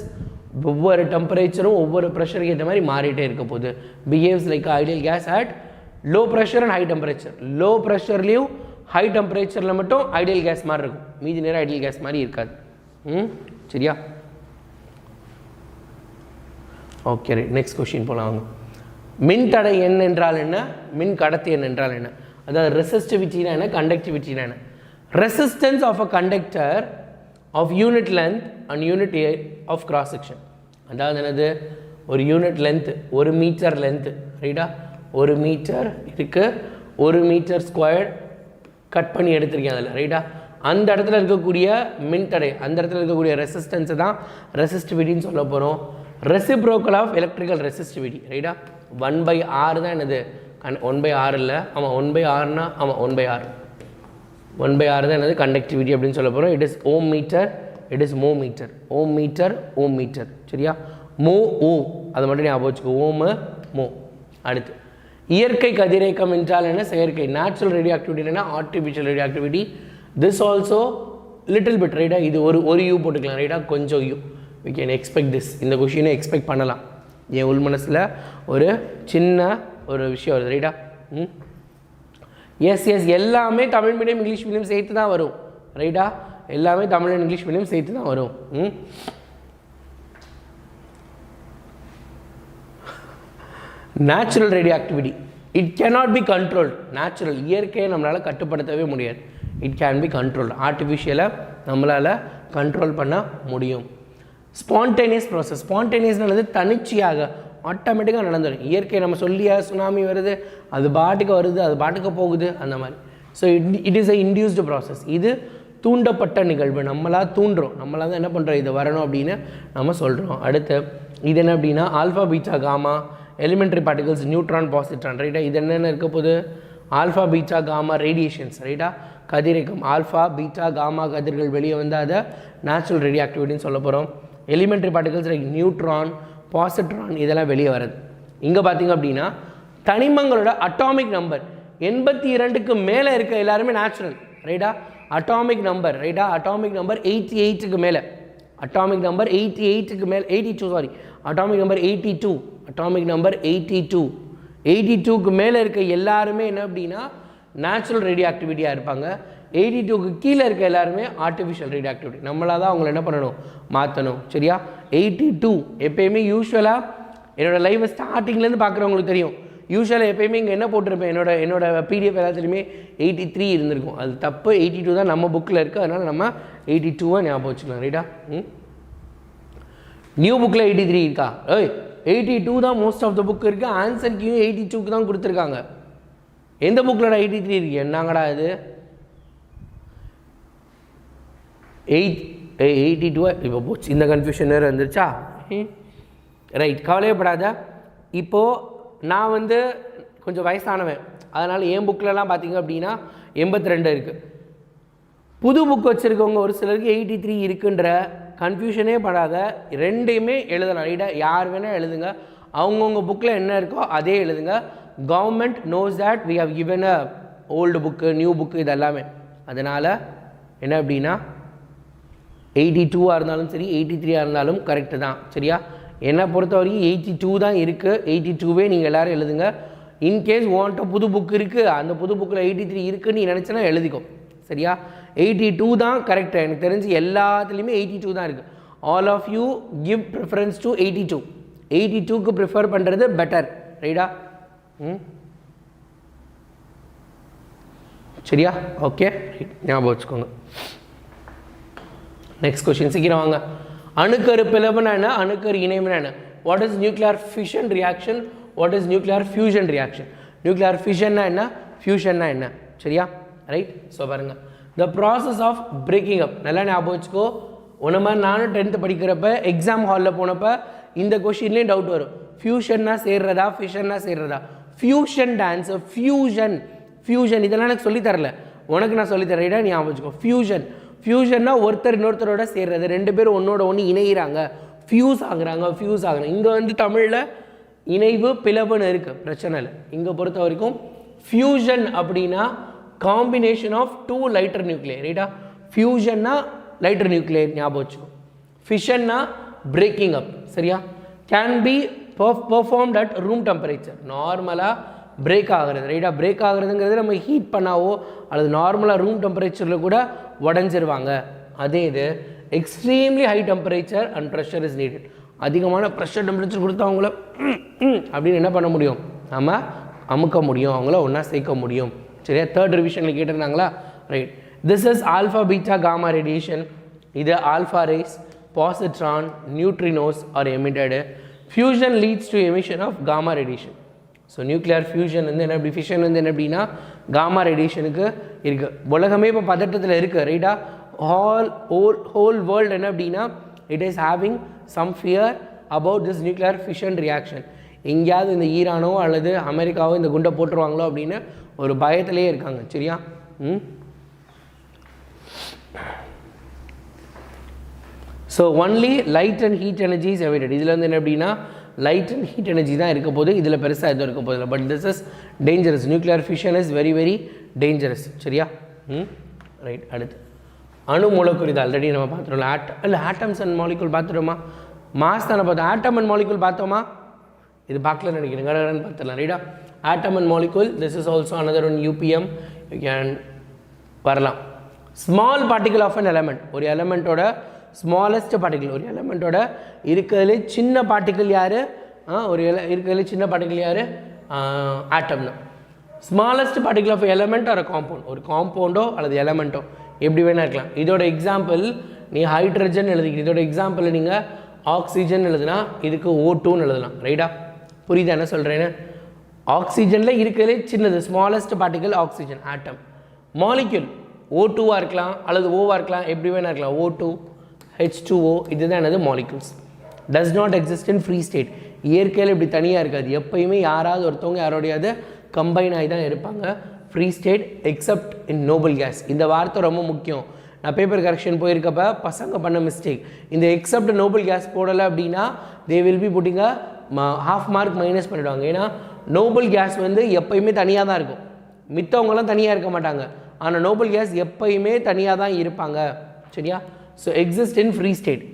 ஒவ்வொரு டெம்பரேச்சரும் ஒவ்வொரு ப்ரெஷருக்கு ஏற்ற மாதிரி மாறிட்டே இருக்க போகுது. Behaves like ideal gas at low pressure and high temperature. Low ப்ரெஷர்லேயும் ஹை டெம்பரேச்சரில் மட்டும் ஐடியல் கேஸ் மாதிரி இருக்கும், மீதி நேரம் ஐடியல் கேஸ் மாதிரி இருக்காது. சரியா? ஓகே, நெக்ஸ்ட் கொஸ்டின் போகலாம். மின்தடை எண் என்றால் என்ன, மின் கடத்தி எண் என்றால் என்ன? அதாவது ரெசிஸ்டிவிட்டினா என்ன, கண்டக்டிவிட்டினா என்ன? Resistance of a conductor of unit length and unit of cross section. அதாவது என்னது, ஒரு யூனிட் லென்த்து, ஒரு மீட்டர் லென்த்து, ரைட்டா? ஒரு மீட்டர் இருக்குது, ஒரு மீட்டர் ஸ்கொயர் கட் பண்ணி எடுத்திருக்கேன் அதில், ரைட்டா? அந்த இடத்துல இருக்கக்கூடிய மின்தடை, அந்த இடத்துல இருக்கக்கூடிய ரெசிஸ்டன்ஸை தான் ரெசிஸ்டிவிட்டின்னு சொல்ல போகிறோம். ரெசிப்ரோக்கல் ஆஃப் எலக்ட்ரிக்கல் ரெசிஸ்டிவிட்டி, ரைட்டா? 1/r தான் என்னது, 1/r இல்லை, ஆமாம் 1/rனா, ஆமாம் 1/r. 1/r தான் என்னது, கண்டக்டிவிட்டி அப்படின்னு சொல்ல போகிறோம். It is ohm metre, it is mho metre. Ohm metre, ohm metre, சரியா? மோ ஓ, அதை மட்டும் ஞாபகம் வச்சுக்கோ, ஓமு மோ. அடுத்து, இயற்கை கதிரியக்கம் என்றால் என்ன, செயற்கை. நேச்சுரல் ரேடியோ ஆக்டிவிட்டி என்ன, artificial radioactivity. This also little bit, ரைட்டா? இது ஒரு யூ போட்டுக்கலாம், ரைட்டா? கொஞ்சம் U. We can expect this. இந்த கொஷினை எக்ஸ்பெக்ட் பண்ணலாம். என் உள் மனசில் ஒரு சின்ன ஒரு விஷயம் வருது, ரைட்டா? எஸ், எல்லாமே தமிழ் மீடியம் இங்கிலீஷ் மீடியம் சேர்த்து தான் வரும், ரைட்டா? எல்லாமே தமிழ் அண்ட் இங்கிலீஷ் மீடியம் சேர்த்து தான் வரும். Natural radioactivity, it cannot be controlled. Natural, இயற்கையை நம்மளால் கட்டுப்படுத்தவே முடியாது. It can be controlled. ஆர்டிஃபிஷியலை நம்மளால் கண்ட்ரோல் பண்ண முடியும். Spontaneous process. ஸ்பான்டேனியஸ்னானது தனிச்சையாக, ஆட்டோமேட்டிக்காக நடந்துடும். இயற்கை நம்ம சொல்லியா சுனாமி வருது, அது பாட்டுக்கு வருது, அது பாட்டுக்கு போகுது, அந்த மாதிரி. So it is a induced process. இது தூண்டப்பட்ட நிகழ்வு, நம்மளாக தூண்டுறோம், நம்மளாக தான் என்ன பண்ணுறோம், இது வரணும் அப்படின்னு நம்ம சொல்கிறோம். அடுத்து இது என்ன அப்படின்னா alpha, beta, gamma, elementary particles, neutron, positron, ரைட்டா? இது என்னென்ன இருக்க போகுது, ஆல்ஃபா, பீட்டா, காமா ரேடியேஷன்ஸ், ரைட்டா? கதிரியக்கம். ஆல்ஃபா, பீட்டா, காமா கதிர்கள் வெளியே வந்து அதை நேச்சுரல் ரேடியோ ஆக்டிவிட்டின்னு சொல்ல போகிறோம். Elementary particles like neutron, positron இதெல்லாம் வெளியே வருது. இங்கே பார்த்திங்க அப்படின்னா தனிமங்களோட அட்டாமிக் நம்பர் 82க்கு மேலே இருக்க எல்லாருமே நேச்சுரல், ரைட்டா? அட்டாமிக் நம்பர், ரைட்டா? அட்டாமிக் நம்பர் 88க்கு மேலே, அட்டாமிக் நம்பர் 88க்கு மேலே, 82 sorry, atomic number 82, atomic number 82, 82க்கு மேலே இருக்க எல்லாருமே என்ன அப்படின்னா நேச்சுரல் ரேடியோ ஆக்டிவிட்டியாக இருப்பாங்க. 82க்கு கீழே இருக்க எல்லாருமே ஆர்டிஃபிஷியல் ரேடியோ ஆக்டிவிட்டி. நம்மளாக தான் அவங்கள என்ன பண்ணணும், மாற்றணும், சரியா? 82 எப்பயுமே யூஸ்வலாக என்னோடய லைவை ஸ்டார்டிங்லேருந்து பார்க்குறவங்களுக்கு தெரியும். யூஸ்வலாக எப்பயுமே இங்கே என்ன போட்டிருப்பேன், என்னோட பிடிஎஃப் எல்லாத்துலேயுமே 83 இருந்திருக்கும். அது தப்பு, 82 தான் நம்ம புக்கில் இருக்குது. அதனால் நம்ம 82 ஞாபகம் வச்சுக்கலாம், ரைட்டா? நியூ புக்கில் 83 இருக்கா? 82 தான் மோஸ்ட் ஆஃப் த புக் இருக்குது. ஆன்சர் கீயும் 82க்கு தான் கொடுத்துருக்காங்க. எந்த புக்கில் 83 இருக்குது? என்னங்கடா இது? 82 இப்போ போச்சு, இந்த கன்ஃபியூஷன் வேறு வந்துருச்சா? ரைட், கவலையப்படாத. இப்போது நான் வந்து கொஞ்சம் வயசானவன், அதனால் என் புக்கிலலாம் பார்த்திங்க அப்படின்னா 82 இருக்குது. புது புக் வச்சுருக்கவங்க ஒரு சிலருக்கு 83 இருக்குன்ற கன்ஃபியூஷனே படாத, ரெண்டையுமே எழுதலாம், ரைட்டாக? யார் வேணால் எழுதுங்க, அவங்கவுங்க புக்கில் என்ன இருக்கோ அதே எழுதுங்க. Government knows that we have given a old book, new book, இது எல்லாமே. அதனால் என்ன அப்படின்னா 82 இருந்தாலும் சரி, 83 இருந்தாலும் கரெக்டு தான், சரியா? என்னை பொறுத்த வரைக்கும் 82 தான் இருக்குது. 82வே நீங்கள் எல்லோரும் எழுதுங்க. இன்கேஸ் உன்கிட்ட புது புக் இருக்குது, அந்த புது புக்கில் 83 இருக்குன்னு நீ நினச்சினா எழுதிக்கோ, சரியா? 82 தான் கரெக்டு. எனக்கு தெரிஞ்சு எல்லாத்துலேயுமே 82 தான் இருக்குது. All of you give preference to 82. 82க்கு ப்ரிஃபர் பண்ணுறது பெட்டர், ரைட்டா? சரியா? ஓகே, ஞாபகம் வச்சுக்கோங்க. நெக்ஸ்ட் கொஸ்டின் சீக்கிரம் வாங்க. அணுக்கரு பிளவுனா என்ன, அணுக்கரு இணைவுனா என்ன? What is nuclear fission reaction, what is nuclear fusion reaction? Nuclear ஃபிஷன்னா என்ன, ஃபியூஷன்னா என்ன, சரியா? ரைட். ஸோ பாருங்க, the process of breaking up. நல்லா ஞாபகம் வச்சுக்கோ. ஒன்று மாதிரி நானும் 10th படிக்கிறப்ப எக்ஸாம் ஹாலில் போனப்போ இந்த கொஷின்லேயும் டவுட் வரும். ஃபியூஷன்னா சேர்றதா, ஃபிஷன்னா சேர்றதா? ஃபியூஷன் டான்ஸ், ஃபியூஷன், ஃபியூஷன் இதெல்லாம் எனக்கு சொல்லித்தரல, உனக்கு நான் சொல்லித்தரேன், ரைட்டா? ஞாபகம் வச்சுக்கோ. ஃபியூஷன், ஃபியூஷன்னா ஒருத்தர் இன்னொருத்தரோட சேர்றது, ரெண்டு பேரும் ஒன்றோட ஒன்று இணைகிறாங்க, ஃபியூஸ் ஆகுறாங்க, ஃபியூஸ் ஆகுறாங்க. இங்கே வந்து தமிழில் இணைவு பிளவுன்னு இருக்குது, பிரச்சனை இல்லை. இங்கே பொறுத்த வரைக்கும் ஃபியூஷன் அப்படின்னா காம்பினேஷன் ஆஃப் 2 லைட்டர் நியூக்ளியர், ரைட்டா? ஃபியூஷன்னா லைட்டர் நியூக்ளியர் ஞாபகம் வச்சுக்கோ. ஃபிஷன்னா பிரேக்கிங் அப், சரியா? Can be performed at room temperature. நார்மலாக பிரேக் ஆகிறது, ரைட்டாக? பிரேக் ஆகுறதுங்கிறது நம்ம ஹீட் பண்ணாவோ அல்லது நார்மலாக ரூம் டெம்பரேச்சரில் கூட உடஞ்சிருவாங்க. அதே இது extremely high temperature and pressure is needed. அதிகமான ப்ரெஷர் டெம்பரேச்சர் கொடுத்தா அவங்கள அப்படின்னு என்ன பண்ண முடியும், நம்ம அமுக்க முடியும், அவங்கள ஒன்றா சேர்க்க முடியும், சரியா? 3rd ரிவிஷனில் கேட்டிருந்தாங்களா? Right. This is alpha beta gamma radiation. இது alpha rays, positron, neutrinos are emitted. Fusion leads to emission of gamma radiation. So nuclear fusion வந்து என்ன, எப்படி ஃபிஷன் வந்து என்ன அப்படின்னா காமா ரேடியேஷனுக்கு இருக்குது. உலகமே இப்போ பதட்டத்தில் இருக்குது, ரைட்டா? ஹோல் வேர்ல்டு என்ன அப்படின்னா it is having some fear about this nuclear fission reaction. எங்கேயாவது இந்த ஈரானோ அல்லது அமெரிக்காவோ இந்த குண்டை போட்டுருவாங்களோ அப்படின்னு ஒரு பயத்திலே இருக்காங்க, சரியா? So only light and heat energy is emitted. இதில் வந்து என்ன அப்படின்னா லைட் அண்ட் ஹீட் எனர்ஜி தான் இருக்க போது, இதில் பெருசாக எதுவும் இருக்க போதில்லை. But this is dangerous. Nuclear fission is very very dangerous, சரியா? ரைட். அடுத்து அணு மூலக்கூறு. இது ஆல்ரெடி நம்ம பார்த்துருவோம். இல்லை ஆட்டம்ஸ் அண்ட் மாலிகுல் பார்த்துட்டோமா? மாஸ் தானே பார்த்தோம். ஆட்டம் அண்ட் மாலிகுல் பார்த்தோமா? இது பார்க்கல நினைக்கிறேன், கடகடன்னு பார்த்துடலாம், ரைட்டா? Atom and molecule, this is also another one UPM. You can வரலாம். Small particle of an element. ஒரு எலமெண்ட்டோட ஸ்மாலஸ்ட் பார்ட்டிகல், ஒரு எலமெண்ட்டோட இருக்கிறதுலே சின்ன பார்ட்டிகல் யார்? இருக்கிறதுலே சின்ன பார்ட்டிகல் யார்? ஆட்டம்னா. ஸ்மாலஸ்ட் பார்ட்டிகல் ஆஃப் எலமெண்ட் ஒரு காம்பவுண்ட். ஒரு காம்பவுண்டோ அல்லது எலமெண்ட்டோ எப்படி வேணா இருக்கலாம். இதோட எக்ஸாம்பிள் நீ ஹைட்ரஜன் எழுதிக்கிட்டு, இதோட எக்ஸாம்பிள் நீங்கள் ஆக்சிஜன் எழுதுனா இதுக்கு O2ன்னு எழுதலாம், ரைட்டா? புரியுதா என்ன சொல்கிறேன்னு? ஆக்சிஜனில் இருக்கிறதுலே சின்னது ஸ்மாலஸ்ட் பார்ட்டிகல் ஆக்சிஜன், ஆட்டம். மாலிக்யூல் O2வாக இருக்கலாம் அல்லது ஓவாக இருக்கலாம், எப்படி வேணா இருக்கலாம். O2, H2O, இதுதான் என்னது? Molecules. Does not exist in free state. இயற்கையில் இப்படி தனியாக இருக்காது, எப்பயுமே யாராவது ஒருத்தவங்க யாரோடையாவது கம்பைன் ஆகி தான் இருப்பாங்க. ஃப்ரீ ஸ்டேட் எக்ஸப்ட் இன் நோபல் கேஸ். இந்த வார்த்தை ரொம்ப முக்கியம். நான் பேப்பர் கரெக்ஷன் போயிருக்கப்ப பசங்க பண்ண மிஸ்டேக், இந்த எக்ஸப்ட் நோபல் கேஸ் போடலை அப்படின்னா they will be putting ½ mark minus பண்ணிவிடுவாங்க. ஏன்னா நோபல் கேஸ் வந்து எப்பயுமே தனியாக தான் இருக்கும், மித்தவங்களாம் தனியாக இருக்க மாட்டாங்க. ஆனால் நோபல் கேஸ் எப்பயுமே தனியாக தான் இருப்பாங்க. சரியா? So exist in free state.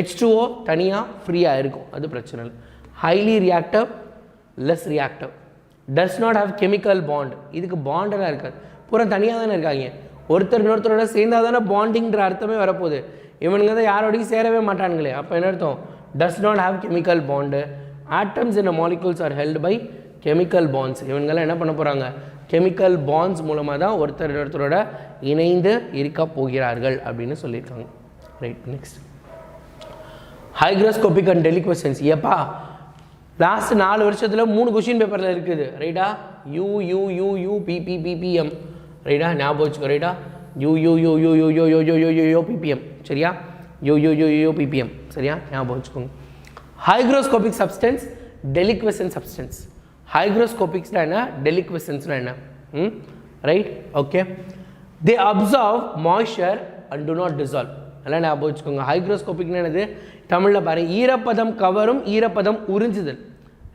H2O தனியாக ஃப்ரீயாக இருக்கும், அது பிரச்சனை இல்லை. Highly reactive, less reactive, does not have chemical bond. இதுக்கு பாண்டெல்லாம் இருக்காது, பூரா தனியாக தானே இருக்காங்க. ஒருத்தர் இன்னொருத்தரோட சேர்ந்தால் தானே பாண்டிங்கிற அர்த்தமே வரப்போகுது. இவனுங்க தான் யாரோடையும் சேரவே மாட்டானுங்களே. அப்போ என்ன அர்த்தம்? Does not have chemical bond. Atoms in molecules are held by chemical bonds. இவங்கெல்லாம் என்ன பண்ண போகிறாங்க? கெமிக்கல் பாண்ட்ஸ் மூலமாக தான் ஒருத்தர் இன்னொருத்தரோட இணைந்து இருக்க போகிறார்கள் அப்படின்னு சொல்லியிருக்காங்க. Right, next hygroscopic and deliquescence. ஏப்பா லாஸ்ட் 4 வருஷத்தில் 3 கொஷின் பேப்பரில் இருக்குது. ரைட்டா? U U U U PP PPM. ரைட்டா? ஞாபகம் வச்சுக்கோ. ரைட்டா? U U U U U U U U U U U PPM. சரியா? U U U U PPM. சரியா? ஞாபகம் வச்சுக்கோங்க. Hygroscopic substance, deliquescent substance. ஹைக்ரோஸ்கோபிக்ஸ்னா என்ன, டெலிக்வசன்ஸ்னா என்ன? Right, okay. They absorb moisture and do not dissolve. எல்லாம் ஞாபகம் வச்சுக்கோங்க. ஹைக்ரோஸ்கோபிக்னா என்னது? தமிழில் பாருங்கள், ஈரப்பதம் கவரும், ஈரப்பதம் உறிஞ்சுதல்.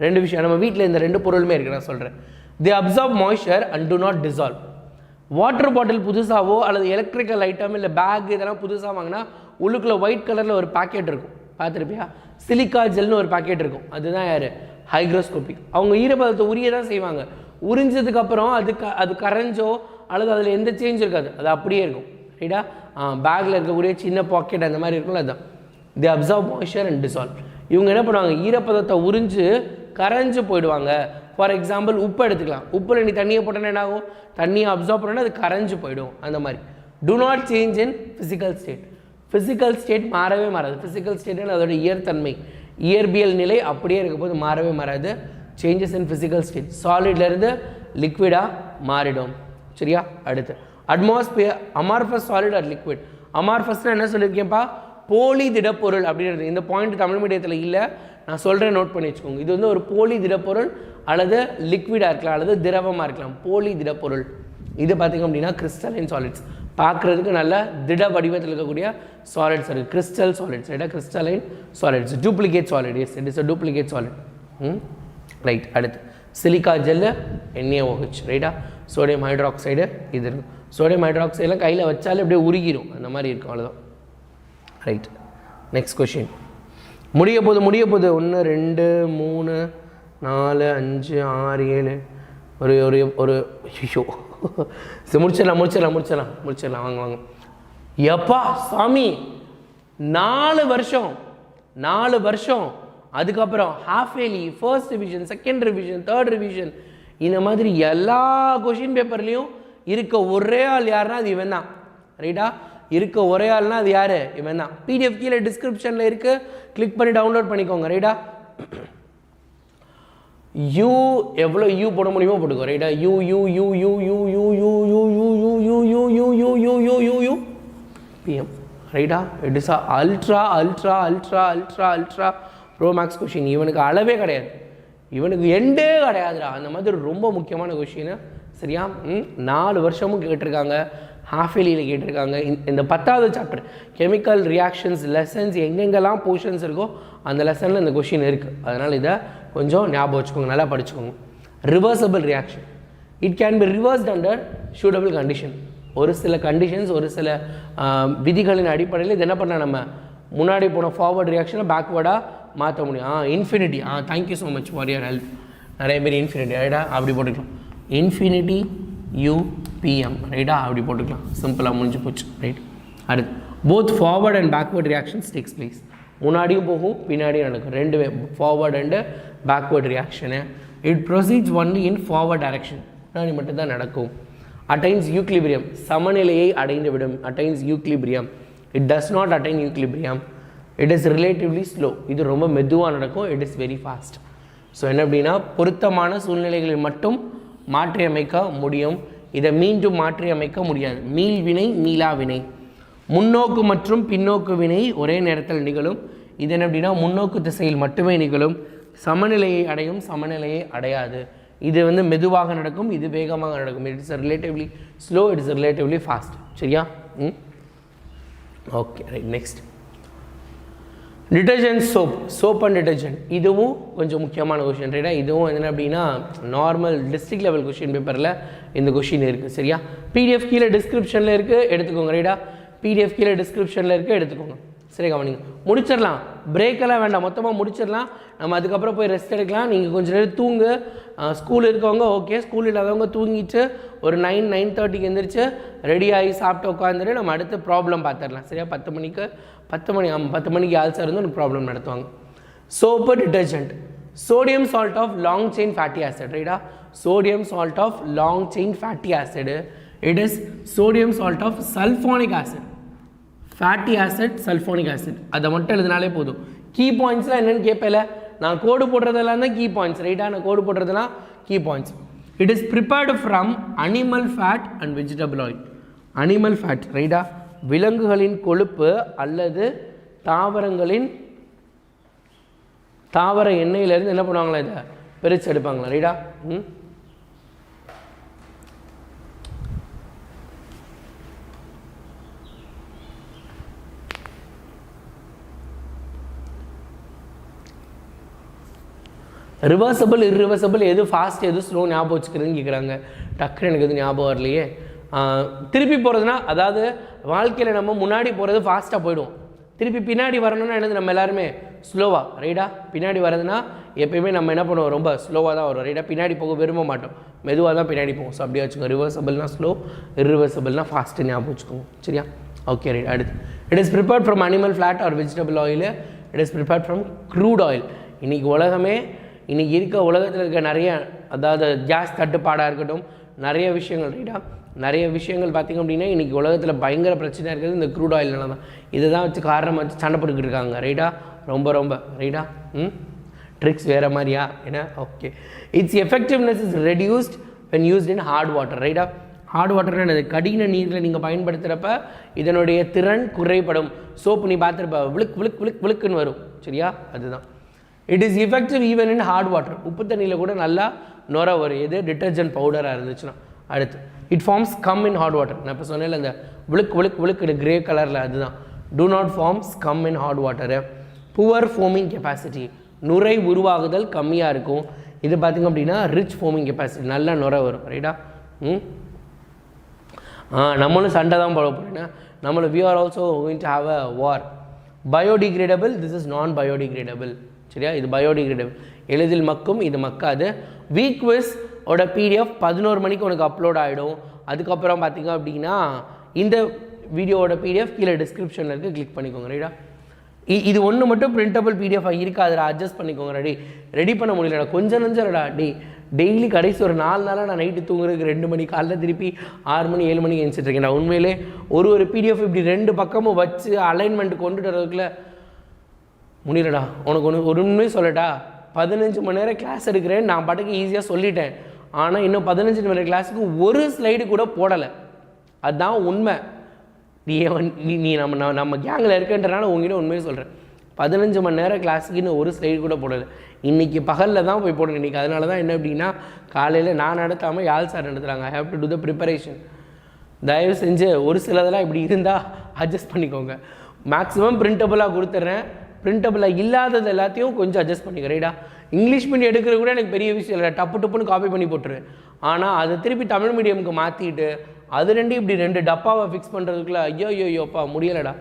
2 விஷயம் நம்ம வீட்டில் இந்த 2 பொருளுமே இருக்குது. நான் சொல்கிறேன். They absorb moisture and do not dissolve. Water bottle புதுசாகவோ அல்லது எலக்ட்ரிக்கல் ஐட்டம் இல்லை பேக் இதெல்லாம் புதுசாக வாங்கினா உள்ளுக்குள்ளே ஒயிட் கலரில் ஒரு பேக்கெட் இருக்கும், பார்த்துருப்பியா? சிலிக்கா ஜெல்னு ஒரு பேக்கெட் இருக்கும். அதுதான் யார்? ஹைக்ரோஸ்கோபிக். அவங்க ஈரப்பதத்தை உரிய தான் செய்வாங்க. உறிஞ்சதுக்கப்புறம் அது கரைஞ்சோ அல்லது அதில் எந்த சேஞ்ச் இருக்காது, அது அப்படியே இருக்கும். ரைட்டா? பேக்கில் இருக்கக்கூடிய சின்ன பாக்கெட் அந்த மாதிரி இருக்கும்ல, அதுதான். தே அப்சர்வ் மாய்ஸ்சர் அண்ட் டிசால்வ். இவங்க என்ன பண்ணுவாங்க? ஈரப்பதத்தை உறிஞ்சு கரைஞ்சு போயிடுவாங்க. ஃபார் எக்ஸாம்பிள் உப்பு எடுத்துக்கலாம். உப்பில் நீ தண்ணியை போட்டோன்னா என்ன ஆகும்? தண்ணியை அப்சர்வ் பண்ணால் அது கரைஞ்சு போயிடும். அந்த மாதிரி to not change in physical state. Physical state மாறவே மாறாது. ஃபிசிக்கல் ஸ்டேட்னு அதோட இயற்தன்மை, இயற்பியல் நிலை அப்படியே இருக்க போது மாறவே மாறாது. Changes in physical state. சாலிட்லேருந்து லிக்விடாக மாறிடும். சரியா? அடுத்து atmosphere, amorphous solid or liquid. அமார்ஃபஸ்னால் என்ன சொல்லியிருக்கேன்ப்பா? போலி திடப்பொருள் அப்படின்றது. இந்த பாயிண்ட் தமிழ் மீடியத்தில் இல்லை, நான் சொல்கிறேன், நோட் பண்ணி வச்சுக்கோங்க. இது வந்து ஒரு போலி திடப்பொருள் அல்லது லிக்விடாக இருக்கலாம் அல்லது திரவமாக இருக்கலாம். போலி திடப்பொருள். இது பார்த்திங்க அப்படின்னா கிறிஸ்டலைன் சாலிட்ஸ். பார்க்குறதுக்கு நல்ல திட வடிவத்தில் இருக்கக்கூடிய சாலிட்ஸ் இருக்குது. Crystal solids. ரைட்டா? Crystalline solids. Duplicate solid. Yes, it is a duplicate solid. Right. அடுத்து சிலிக்கா ஜெல்லு, NaOH. ரைட்டா? சோடியம் ஹைட்ராக்சைடு இது இருக்கும். சோடியம் ஹைட்ராக்சைடெலாம் கையில் வச்சாலே அப்படியே உருகிடும், அந்த மாதிரி இருக்கும். அவ்வளோதான். Right, next question. முடிய போது 1 2 3 4 5 6 7 ஒரு ஒரு ஒரு ஐயோ முடிச்சிடலாம். வாங்க. எப்பா சாமி, 4 வருஷம் அதுக்கப்புறம் half yearly, first revision, second revision, third revision, இந்த மாதிரி எல்லா கொஷின் பேப்பர்லேயும் இருக்க ஒரே ஆள் யாருன்னா அது இவன் தான். ரைட்டா? இருக்க ஒரே ஆள்னா அது யார்? இவன் தான். PDF கீழே டிஸ்கிரிப்ஷனில் இருக்குது, கிளிக் பண்ணி டவுன்லோட் பண்ணிக்கோங்க. ரைட்டா? யூ எவ்வளோ யூ போட முடியுமோ போட்டுக்கோ. ரைட்டா? U U U U U U U U U U U U U U U U U U PM. ரைட்டா? It is ultra pro max question. இவனுக்கு அளவே கிடையாது, இவனுக்கு எண்டே கிடையாதுடா. அந்த மாதிரி ரொம்ப முக்கியமான கொஷின். சரியா? 4 வருஷமும் கேட்டிருக்காங்க, ஹாஃப் இயர்லியில் கேட்டிருக்காங்க. இந்த 10வது சாப்டர் கெமிக்கல் ரியாக்ஷன்ஸ் லெசன்ஸ் எங்கெங்கெல்லாம் போர்ஷன்ஸ் இருக்கோ அந்த லெசனில் இந்த கொஷின் இருக்குது. அதனால் இதை கொஞ்சம் ஞாபகம் வச்சுக்கோங்க, நல்லா படிச்சுக்கோங்க. Reversible reaction, it can B reversed under suitable condition. ஒரு சில கண்டிஷன்ஸ், ஒரு சில விதிகளின் அடிப்படையில் இது என்ன பண்ணால் நம்ம முன்னாடி போன ஃபார்வர்ட் ரியாக்ஷனை பேக்வேர்டாக மாற்ற முடியும். Infinity. Thank you so much for your help. நிறைய பேர் இன்ஃபினிட்டி. ரைட்டா? அப்படி போட்டுக்கலாம். Infinity UPM. ரைட்டா? அப்படி போட்டுக்கலாம். சிம்பிளாக முடிஞ்சு போச்சு. ரைட். அடுத்து both forward and backward reactions takes place. முன்னாடியும் போகும், பின்னாடியும் நடக்கும். 2வே forward and backward reaction. It proceeds only in forward direction. முன்னாடி மட்டும்தான் நடக்கும். அட்டைன்ஸ் யூக்லிபிரியம், சமநிலையை அடைந்து விடும். Attains equilibrium. It does not attain equilibrium. It is relatively slow. இது ரொம்ப மெதுவாக நடக்கும். It is very fast. So என்ன அப்படின்னா, பொருத்தமான சூழ்நிலைகளில் மட்டும் மாற்றி அமைக்க முடியும், இதை மீண்டும் மாற்றி அமைக்க முடியாது. மீள் வினை, மீளா வினை. முன்னோக்கு மற்றும் பின்னோக்கு வினை ஒரே நேரத்தில் நிகழும். இது என்ன அப்படின்னா, முன்னோக்கு திசையில் மட்டுமே நிகழும். சமநிலையை அடையும், சமநிலையை அடையாது. இது வந்து மெதுவாக நடக்கும், இது வேகமாக நடக்கும். It is relatively slow, it is relatively fast. சரியா? Okay, right. Next detergent soap and detergent இதுவும் கொஞ்சம் முக்கியமான கொஷின் ரைட்டா. இதுவும் என்ன அப்படின்னா நார்மல் டிஸ்ட்ரிக்ட் லெவல் கொஷின் பேப்பரில் இந்த கொஷின் இருக்குது சரியா. பிடிஎஃப் கீழே டிஸ்கிரிப்ஷனில் இருக்குது எடுத்துக்கோங்க ரைட்டா. பிடிஎஃப் கீழே டிஸ்கிரிப்ஷனில் இருக்குது எடுத்துக்கோங்க சரி. கவனிங்க முடிச்சிடலாம், பிரேக்கெல்லாம் வேண்டாம், மொத்தமாக முடிச்சிடலாம். நம்ம அதுக்கப்புறம் போய் ரெஸ்ட் எடுக்கலாம். நீங்கள் கொஞ்சம் நேரம் தூங்கு. ஸ்கூல் இருக்கவங்க ஓகே, ஸ்கூல் இல்லாதவங்க தூங்கிட்டு ஒரு 9-9:30 எந்திரிச்சு ரெடி ஆகி சாப்பிட்டு உட்காந்துட்டு நம்ம அடுத்து ப்ராப்ளம் பார்த்துடலாம் சரியா. 10 மணிக்கு 10 மணிக்கு ஆல்சர் இருந்து ஒரு ப்ராப்ளம் நடத்துவாங்க. Soap detergent sodium salt of long chain fatty acid ரைட்டா. Sodium salt of long chain fatty acid it is sodium salt of sulphonic acid. Fatty acid sulphonic acid அதை மட்டும் எழுதினாலே போதும். கீ பாயிண்ட்ஸ்லாம் என்னென்னு கேட்பேல, நான் கோடு போடுறதெல்லாம் தான் கீ பாயிண்ட்ஸ் ரைட்டா. நான் கோடு போடுறதெல்லாம் key points. It is prepared from animal fat and vegetable oil. Animal fat ரைட்டா, விலங்குகளின் கொழுப்பு அல்லது தாவர எண்ணெயிலேருந்து என்ன பண்ணுவாங்களா, இதை பிரித்து எடுப்பாங்களா ரைட்டா. ரிவர்சபிள் இர்ரிவர்சபிள் எது ஃபாஸ்ட் எது ஸ்லோ ஞாபகம் வச்சுக்கிறதுன்னு கேட்குறாங்க. டக்குன்னு எனக்கு எதுவும் ஞாபகம் வரலையே. திருப்பி போகிறதுனா அதாவது வாழ்க்கையில் நம்ம முன்னாடி போகிறது ஃபாஸ்ட்டாக போயிடுவோம், திருப்பி பின்னாடி வரணும்னா என்னது நம்ம எல்லாருமே ஸ்லோவாக ரைட்டா. பின்னாடி வரதுனா எப்பயுமே நம்ம என்ன பண்ணுவோம், ரொம்ப ஸ்லோவாக தான் வரும் ரைட்டா. பின்னாடி போக விரும்ப மாட்டோம், மெதுவாக தான் பின்னாடி போவோம். ஸோ அப்படியே வச்சுக்கோங்க. ரிவர்சபிள்னா ஸ்லோ, இர்ரிவர்சபிள்னா ஃபாஸ்ட்டு ஞாபகம் வச்சுக்கோங்க சரியா. Okay right. அடுத்து it is prepared from animal fat or vegetable oil. It is prepared from crude oil. இன்றைக்கி இருக்க உலகத்தில் இருக்க நிறைய அதாவது கேஸ் தட்டுப்பாடாக இருக்கட்டும், நிறைய விஷயங்கள் ரைட்டா, நிறைய விஷயங்கள் பார்த்திங்க அப்படின்னா இன்றைக்கி உலகத்தில் பயங்கர பிரச்சனையாக இருக்கிறது இந்த க்ரூட் ஆயில்னால தான். இதை தான் வச்சு காரணம் வச்சு சண்டை போட்டுக்கிட்டு இருக்காங்க ரைட்டா. ரொம்ப ரைட்டா. ட்ரிக்ஸ் வேறு மாதிரியா என்ன. Okay. Its effectiveness is reduced when used in hard water ரைட்டா. ஹார்ட் வாட்டர்னா என்னது, கடின நீரில் நீங்கள் பயன்படுத்துகிறப்ப இதனுடைய திறன் குறைபடும். சோப்பு நீ பார்த்துருப்ப விழுக்குன்னு வரும் சரியா, அதுதான். It is effective even in hard water. உப்பு தண்ணியில் கூட நல்லா நுர வரும் எது, டிட்டர்ஜென்ட் பவுடராக இருந்துச்சுன்னா. அடுத்து it forms scum in hot water. நான் இப்போ சொன்னேன் அந்த விழுக்கு கிரே கலரில், அதுதான். Do not forms scum in hot water. Poor foaming capacity, நுரை உருவாகுதல் கம்மியாக இருக்கும். இது பார்த்திங்க அப்படின்னா ரிச் ஃபோமிங் கெப்பாசிட்டி, நல்லா நுர வரும் ரைட்டா. நம்மளும் சண்டை தான் போட போகிறேன்னா we are also going to have a war. Biodegradable, this is non biodegradable சரியா. இது பயோடிகிரேடபிள், எளிதில் மக்கும், இது மக்காது. வீக் குவிஸ் ஓட பிடிஎஃப் 11 மணிக்கு உனக்கு அப்லோட் ஆகிடும். அதுக்கப்புறம் பார்த்திங்க அப்படின்னா இந்த வீடியோவோட பிடிஎஃப் கீழே டிஸ்கிரிப்ஷனில் இருக்குது, கிளிக் பண்ணிக்கோங்க ரைட்டா. இது ஒன்று மட்டும் பிரிண்டபிள் பிடிஎஃப் இருக்காதுடா, அட்ஜஸ்ட் பண்ணிக்கோங்க. ரெடி பண்ண முடியலடா, கொஞ்சம் நஞ்சடா. டெய்லி கடைசி ஒரு 4 நாளாக நான் நைட்டு தூங்குறதுக்கு 2 மணி, காலைல திருப்பி 6 மணி 7 மணிக்கு எழுந்திரிச்சிட்ருக்கேன். நான் உண்மையிலே ஒரு பிடிஎஃப் இப்படி 2 பக்கமும் வச்சு அலைன்மெண்ட் கொண்டுட்டு வரதுக்குள்ள முடியலடா. உனக்கு ஒரு உண்மையே சொல்லட்டா, 15 மணி நேரம் கிளாஸ் எடுக்கிறேன் நான் பாட்டுக்கு ஈஸியாக சொல்லிட்டேன். ஆனால் இன்னும் 15 மணி நேரம் கிளாஸுக்கு ஒரு ஸ்லைடு கூட போடலை. அதுதான் உண்மை. நீ நம்ம கேங்கில் இருக்கன்றனால உங்ககிட்ட உண்மையை சொல்கிறேன். 15 மணி நேரம் கிளாஸுக்கு இன்னும் ஒரு ஸ்லைடு கூட போடலை. இன்றைக்கி பகலில் தான் போய் போடணும் இன்றைக்கி. அதனால தான் என்ன அப்படின்னா காலையில் நான் நடத்தாமல் யாழ் சார் நடத்துகிறாங்க. I have to do the preparation. தயவு செஞ்சு ஒரு சிலதெல்லாம் இப்படி இருந்தால் அட்ஜஸ்ட் பண்ணிக்கோங்க. மேக்ஸிமம் பிரிண்டபுளாக கொடுத்துட்றேன், பிரிண்டபுளாக இல்லாதது எல்லாத்தையும் கொஞ்சம் அட்ஜஸ்ட் பண்ணிக்கிறேன் ரைட்டா. இங்கிலீஷ் மீடியம் எடுக்கிறது கூட எனக்கு பெரிய விஷயம் இல்லை, டப்புன்னு காப்பி பண்ணி போட்டுருவேன். ஆனால் அதை திருப்பி தமிழ் மீடியமுக்கு மாற்றிட்டு அது இப்படி 2 டப்பாவை ஃபிக்ஸ் பண்ணுறதுக்குள்ள ஐயோப்பா முடியலடா.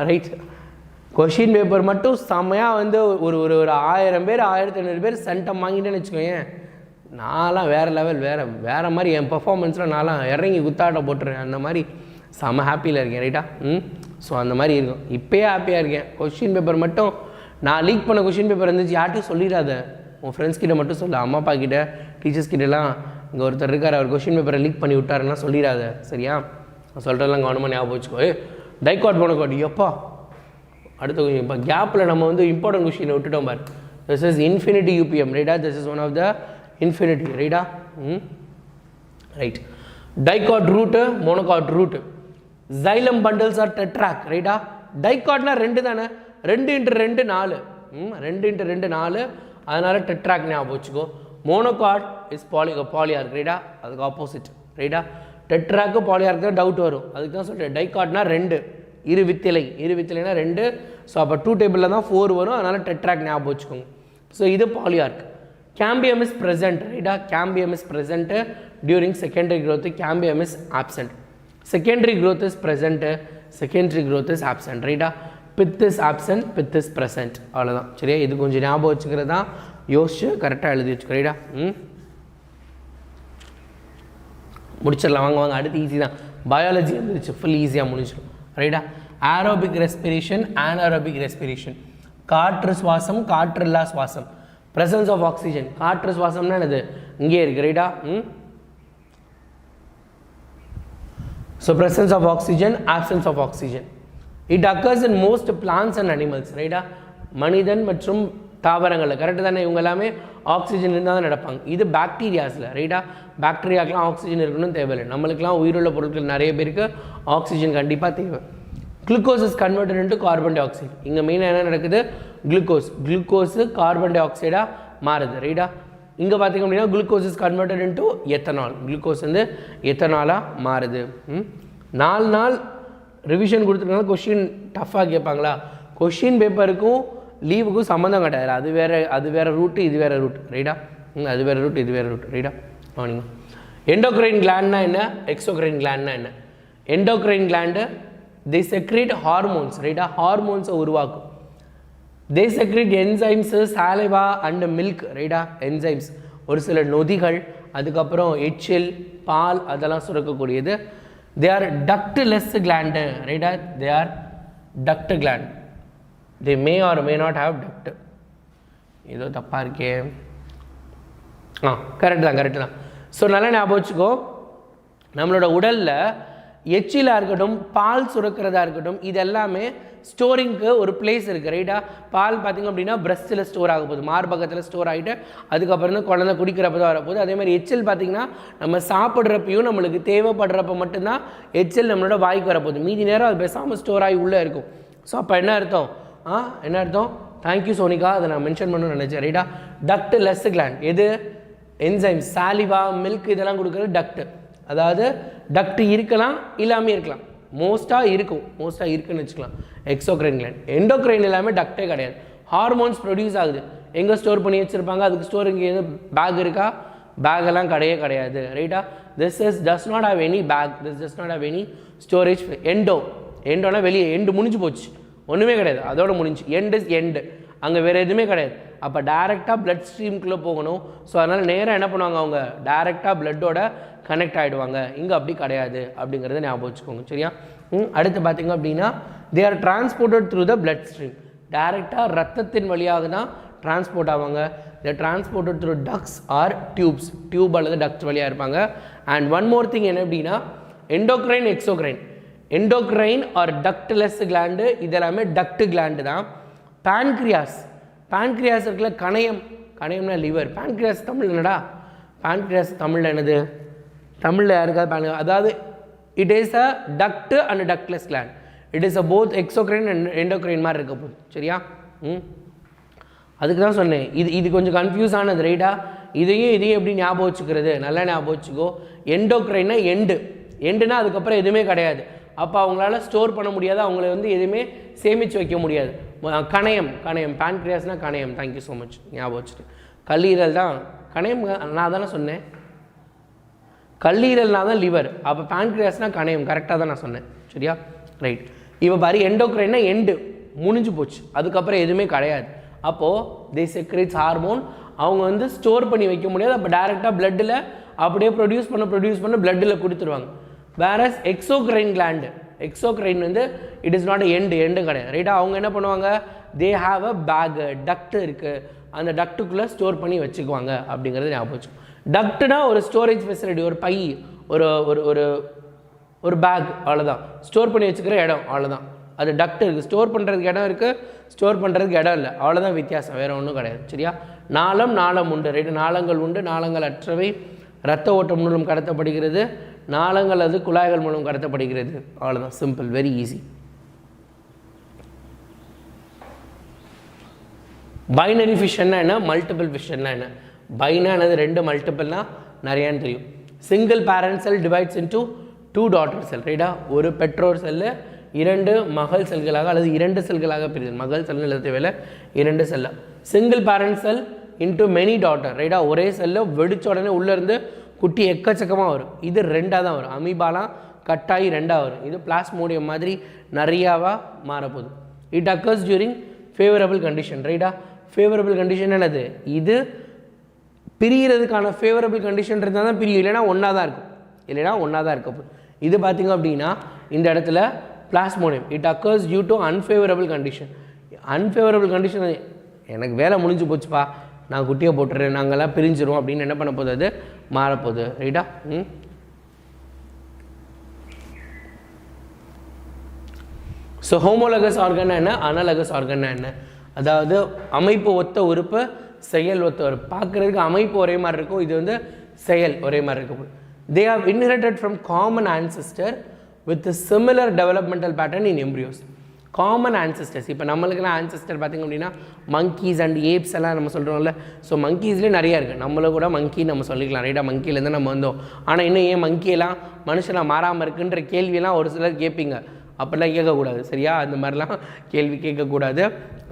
ரைட். கொஷின் பேப்பர் மட்டும் செம்மையாக ஒரு 1000 பேர் 1500 பேர் சென்டம் வாங்கிட்டேன்னு வச்சுக்கோங்க. நான்லாம் வேறு லெவல், வேறு மாதிரி என் பர்ஃபார்மன்ஸில் நான்லாம் இறங்கி குத்தாட்ட போட்டுருவேன். அந்த மாதிரி செம்ம ஹாப்பியில் இருக்கேன் ரைட்டா. ஸோ அந்த மாதிரி இருக்கும். இப்போயே ஹாப்பியாக இருக்கேன். கொஷின் பேப்பர் மட்டும் நான் லீக் பண்ண கொஷின் பேப்பர் இருந்துச்சு யார்ட்டும் சொல்லிடாத, உன் ஃப்ரெண்ட்ஸ் கிட்ட மட்டும் சொல்லு. அம்மா அப்பா கிட்ட, டீச்சர்ஸ் கிட்டலாம் இங்கே ஒருத்தர் இருக்கார் அவர் கொஷின் பேப்பரை லீக் பண்ணி விட்டாருன்னா சொல்லிடாத சரியா. நான் சொல்கிறதெல்லாம் கவனமாக ஞாபகம் வச்சுக்கோ. டைகாட் மோனோகாட் எப்பா அடுத்த கொஷின். இப்போ கேப்பில் நம்ம இம்பார்ட்டன்ட் கொஷினை விட்டுட்டோம் பாரு. திஸ் இஸ் இன்ஃபினிட்டி யூபிஎம் ரைட்டா. This is one of the infinity ரைட்டா. Right. Dicot root, monocot root. xylem bundles are tetrach ரைட்டா. டைகாட்னா 2 தானே, 2 × 2 4. 2 × 2 4, அதனால டெட்ராக் ஞாபகம் வச்சுக்கோ. மோனோகாட் இஸ் பாலியார்க் ரைட்டா, அதுக்கு ஆப்போசிட் ரைட்டா. டெட்ராக்கு பாலியார்க்கு தான் டவுட் வரும், அதுக்கு தான் சொல்கிறேன். டைகாட்னா 2, இரு வித்திலைனா 2. ஸோ அப்போ 2 டேபிளில் தான் 4 வரும். அதனால் டெட்ராக் ஞாபகம் வச்சுக்கோங்க. ஸோ இது பாலியார்க். கேம்பியம் இஸ் ப்ரெசென்ட், ரைட்டா? Cambium is present during secondary growth. Cambium is absent. Secondary growth is present, secondary growth is absent, ரைட்டா? பித் is absent, Beed is present. அவ்வளோதான். சரியா? இது கொஞ்சம் ஞாபகம் வச்சுக்கிறது தான், யோசிச்சு கரெக்டாக எழுதி வச்சுக்கோ, ரைட்டா? முடிச்சிடலாம். வாங்க அடுத்து ஈஸி தான். பயாலஜி வந்துருச்சு, ஃபுல் ஈஸியாக முடிச்சிடும், ரைட்டா? Aerobic respiration, anaerobic respiration. காற்று சுவாசம், காற்று இல்லா சுவாசம். presence of oxygen. காற்று சுவாசம்னா என்னது? இங்கே இருக்கு, ரைட்டா? So presence of oxygen, absence of oxygen. It occurs in most plants and animals, ரைட்டா? மனிதன் மற்றும் தாவரங்கள், கரெக்டு தானே? இவங்க எல்லாமே ஆக்சிஜன் இருந்தால் தான் நடப்பாங்க. இது பாக்டீரியாஸில், ரைட்டா? பாக்டீரியாக்கெலாம் ஆக்சிஜன் இருக்கணும்னு தேவையில்லை. நம்மளுக்கெலாம் உயிருள்ள பொருட்கள் நிறைய பேருக்கு ஆக்சிஜன் கண்டிப்பாக தேவை. Glucose is converted into carbon di oxide. இங்கே மெயினாக என்ன நடக்குது? குளுக்கோஸு கார்பன் டை ஆக்சைடாக மாறுது, ரைட்டா? இங்கே பார்த்திங்க அப்படின்னா glucose is converted into ethanol. Glucose வந்து எத்தனாலாக மாறுது. 4 நாள் ரிவிஷன் கொடுத்துருக்காங்க. கொஷின் டஃப்பாக கேட்பாங்களா? கொஷின் பேப்பருக்கும் லீவுக்கும் சம்மந்தம் கிடையாது. அது வேறு ரூட்டு, இது வேறு ரூட், ரைட்டா? அது வேறு ரூட், இது வேறு ரூட், ரைட்டா? அவனிங்க எண்டோக்ரைன் கிளாண்ட்னா என்ன, எக்ஸோக்ரைன் கிளாண்ட்னா என்ன? Endocrine gland they secrete hormones, ரைட்டா? ஹார்மோன்ஸை உருவாக்கும். they secrete enzymes, saliva and milk, ரைட்டா? enzymes ஒரு சில நொதிகள், அதுக்கப்புறம் எச்சில், பால் அதெல்லாம் சுரக்கக்கூடியது. they are ductless gland, ரைட்டா? they are duct gland. they may or may not have duct. ஏதோ தப்பாக இருக்கே. கரெக்டு தான். ஸோ நல்லா ஞாபகம் வச்சுக்கோ, நம்மளோட உடலில் எச்சிலாக இருக்கட்டும், பால் சுரக்கிறதா இருக்கட்டும், இது எல்லாமே ஸ்டோரிங்க்கு ஒரு பிளேஸ் இருக்குது, ரைட்டா? பால் பார்த்திங்க அப்படின்னா பிரஸ்ட்டில் ஸ்டோர் ஆக போகுது, மார்பகத்தில் ஸ்டோர் ஆகிட்டு அதுக்கப்புறம் தான் குழந்தை குடிக்கிறப்ப தான் வரப்போகுது. அதேமாதிரி எச்சில் பார்த்திங்கன்னா நம்ம சாப்பிட்றப்பையும் நம்மளுக்கு தேவைப்படுறப்ப மட்டும்தான் எச்சில் நம்மளோட வாய்க்கு வரப்போகுது. மீதி நேரம் அது பேசாமல் ஸ்டோர் ஆகி உள்ளே இருக்கும். ஸோ அப்போ என்ன அர்த்தம்? என்ன அர்த்தம்? தேங்க்யூ சோனிகா, அதை நான் மென்ஷன் பண்ணணும்னு நினச்சேன், ரைட்டா? Duct less gland. எது? என்சைம், சாலிவா, மில்க் இதெல்லாம் கொடுக்குறது டக்ட். அதாவது டக்ட் இருக்கலாம், இல்லாமல் இருக்கலாம். மோஸ்ட்டாக இருக்குன்னு வச்சுக்கலாம். Exocrine gland. எண்டோக்ரைன் எல்லாமே டக்டே கிடையாது. ஹார்மோன்ஸ் ப்ரொடியூஸ் ஆகுது. எங்கே ஸ்டோர் பண்ணி வச்சுருப்பாங்க? அதுக்கு ஸ்டோரிங் எதுவும் பேக் இருக்கா? பேக்கெல்லாம் கிடையாது, ரைட்டா? This does not have any bag, does not have any storage. எண்டோனா வெளியே, எண்டு முடிஞ்சு போச்சு, ஒன்றுமே கிடையாது, அதோட முடிஞ்சு. எண்டு அங்கே வேறு எதுவுமே கிடையாது. அப்போ டேரெக்டாக பிளட் ஸ்ட்ரீம்குள்ளே போகணும். ஸோ அதனால் நேராக என்ன பண்ணுவாங்க? அவங்க டேரெக்டாக பிளட்டோட கனெக்ட் ஆகிடுவாங்க. இங்கே அப்படி கிடையாது அப்படிங்கிறத ஞாபகம் வச்சுக்கோங்க, சரியா? அடுத்து பார்த்திங்க அப்படின்னா they are transported through the blood stream. டேரெக்டாக ரத்தத்தின் வழியாக தான் டிரான்ஸ்போர்ட் ஆவாங்க. They transported through ducts or tube அல்லது டக்ஸ் வழியாக இருப்பாங்க. அண்ட் ஒன் மோர் திங் என்ன அப்படின்னா endocrine, exocrine. Endocrine are ductless gland, இதெல்லாமே டக்ட் கிளாண்டு தான். பேன்க்ரியாஸ் இருக்குல்ல, கணையம்னா லிவர். பேன்க்ரியாஸ் தமிழ் என்னடா? பேன்க்ரியாஸ் தமிழில் என்னது? தமிழில் யாருக்காவது அதாவது it is a duct and ductless gland. It is a both exocrine and endocrine மாதிரி இருக்க போகுது, சரியா? அதுக்கு தான் சொன்னேன், இது கொஞ்சம் கன்ஃபியூஸ் ஆனது, ரைட்டா? இதையும் எப்படி ஞாபகம் வச்சுக்கிறது? நல்லா ஞாபகம் வச்சுக்கோ. எண்டோக்ரைன்னா எண்டுனா அதுக்கப்புறம் எதுவுமே கிடையாது. அப்போ அவங்களால ஸ்டோர் பண்ண முடியாது, அவங்கள வந்து எதுவுமே சேமித்து வைக்க முடியாது. கணையம், பேன்க்ரியாஸ்னால் கணையம். தேங்க்யூ ஸோ மச், ஞாபகம் வச்சுட்டு. கல்லீரல் தான் கணையம், நான் தானே சொன்னேன். கல்லீரல்னா தான் லிவர், அப்போ பேன்க்ரியாஸ்னால் கணையம். கரெக்டாக தான் நான் சொன்னேன், சரியா? ரைட். இப்போ பாரு, எண்டோக்ரைன்னா எண்டு முடிஞ்சு போச்சு, அதுக்கப்புறம் எதுவுமே கிடையாது. அப்போது தே செக்ரேட்ஸ் ஹார்மோன். அவங்க வந்து ஸ்டோர் பண்ணி வைக்க முடியாது. அப்போ டேரெக்டாக பிளட்டில் அப்படியே ப்ரொடியூஸ் பண்ண பிளட்டில் கொடுத்துருவாங்க. வேறஸ் எக்ஸோக்ரைன் வந்து இட் இஸ் நாட் எண்டு கிடையாது, ரைட்டா? அவங்க என்ன பண்ணுவாங்க? They have a bag, duct இருக்குது, அந்த டக்ட்டுக்குள்ளே ஸ்டோர் பண்ணி வச்சுக்குவாங்க அப்படிங்கிறது ஞாபகம் வச்சுக்கோங்க. டக்ட்னா ஒரு ஸ்டோரேஜ் ஃபெசிலிட்டி, ஒரு பை, ஒரு ஒரு ஒரு பேக், அவ்வளோதான். ஸ்டோர் பண்ணி வச்சுக்கிற இடம், அவ்வளோதான். அது டக்ட் இருக்குது, ஸ்டோர் பண்ணுறதுக்கு இடம் இருக்குது, ஸ்டோர் பண்ணுறதுக்கு இடம் இல்லை, அவ்வளோதான் வித்தியாசம், வேறு ஒன்றும் கிடையாது, சரியா? நாளம் உண்டு, ரைட்டு? நாளங்கள் உண்டு. நாளங்கள் அற்றவை இரத்த ஓட்டம் மூலம் கடத்தப்படுகிறது. நாளங்கள் அது குழாய்கள் மூலம் கடத்தப்படுகிறது, அவ்வளோதான். Simple, very easy. பைனரி ஃபிஷன்னா என்ன? மல்டிபிள் ஃபிஷன்னா என்ன? பைனா என்னது? 2, மல்டிபிள்னா நிறையான்னு தெரியும். Single parent cell divides into 2 daughter செல், ரைட்டா? ஒரு பெற்றோர் செல்லு, இரண்டு மகள் செல்களாக அல்லது இரண்டு செல்களாக பிரியுது. மகள் செல் எழுத தேவையில்லை, இரண்டு செல்ல. Single parent cell into many daughter, ரைட்டா? ஒரே செல்லில் வெடிச்ச உடனே உள்ளேருந்து குட்டி எக்கச்சக்கமாக வரும். இது ரெண்டாக தான் வரும். அமீபாலாம் கட்டாயி ரெண்டாக வரும். இது பிளாஸ்மோடியம் மாதிரி நிறையாவாக மாறப்போகுது. It occurs during favourable condition, ரைட்டா? ஃபேவரபிள் கண்டிஷன் என்னது? இது பிரிகிறதுக்கான ஃபேவரபிள் கண்டிஷன் இருந்தால் தான் பிரியும், இல்லைனா ஒன்றா தான் இருக்கும், இல்லைனா ஒன்றா தான் இருக்க. இது பார்த்திங்க அப்படின்னா இந்த இடத்துல plasmodium. It occurs due to unfavourable condition. Unfavourable condition எனக்கு வேலை முடிஞ்சு போச்சுப்பா, நான் குட்டியை போட்டுறேன், நாங்கள்லாம் பிரிஞ்சிரும் அப்படின்னு என்ன பண்ண போகுது? அது மாறப்போகுது, ரைட்டா? ஸோ ஹோமோலகஸ் ஆர்கன்னா என்ன, அனலகஸ் ஆர்கன்னா என்ன? அதாவது அமைப்பு ஒத்த உறுப்பு, செயல் ஒத்த உறுப்பு. பார்க்குறதுக்கு அமைப்பு ஒரே மாதிரி இருக்கும், இது வந்து செயல் ஒரே மாதிரி இருக்கும். They have inherited from common ancestor with similar developmental pattern in embryos. Common ancestors, இப்போ நம்மளுக்குலாம் ஆன்செஸ்டர் பார்த்திங்க அப்படின்னா மங்கீஸ் அண்ட் ஏப்ஸ் எல்லாம் நம்ம சொல்கிறோம்ல. ஸோ மங்கீஸ்லேயே நிறையா இருக்குது. நம்மளும் கூட மங்கி நம்ம சொல்லிக்கலாம், ரைட்டாக? மங்கிலேருந்து நம்ம வந்தோம். ஆனால் இன்னும் ஏன் மங்கியெல்லாம் மனுஷனாக மாறாமல் இருக்குன்ற கேள்வியெல்லாம் ஒரு சிலர் கேட்பீங்க. அப்படிலாம் கேட்கக்கூடாது, சரியா? அந்த மாதிரிலாம் கேள்வி கேட்கக்கூடாது,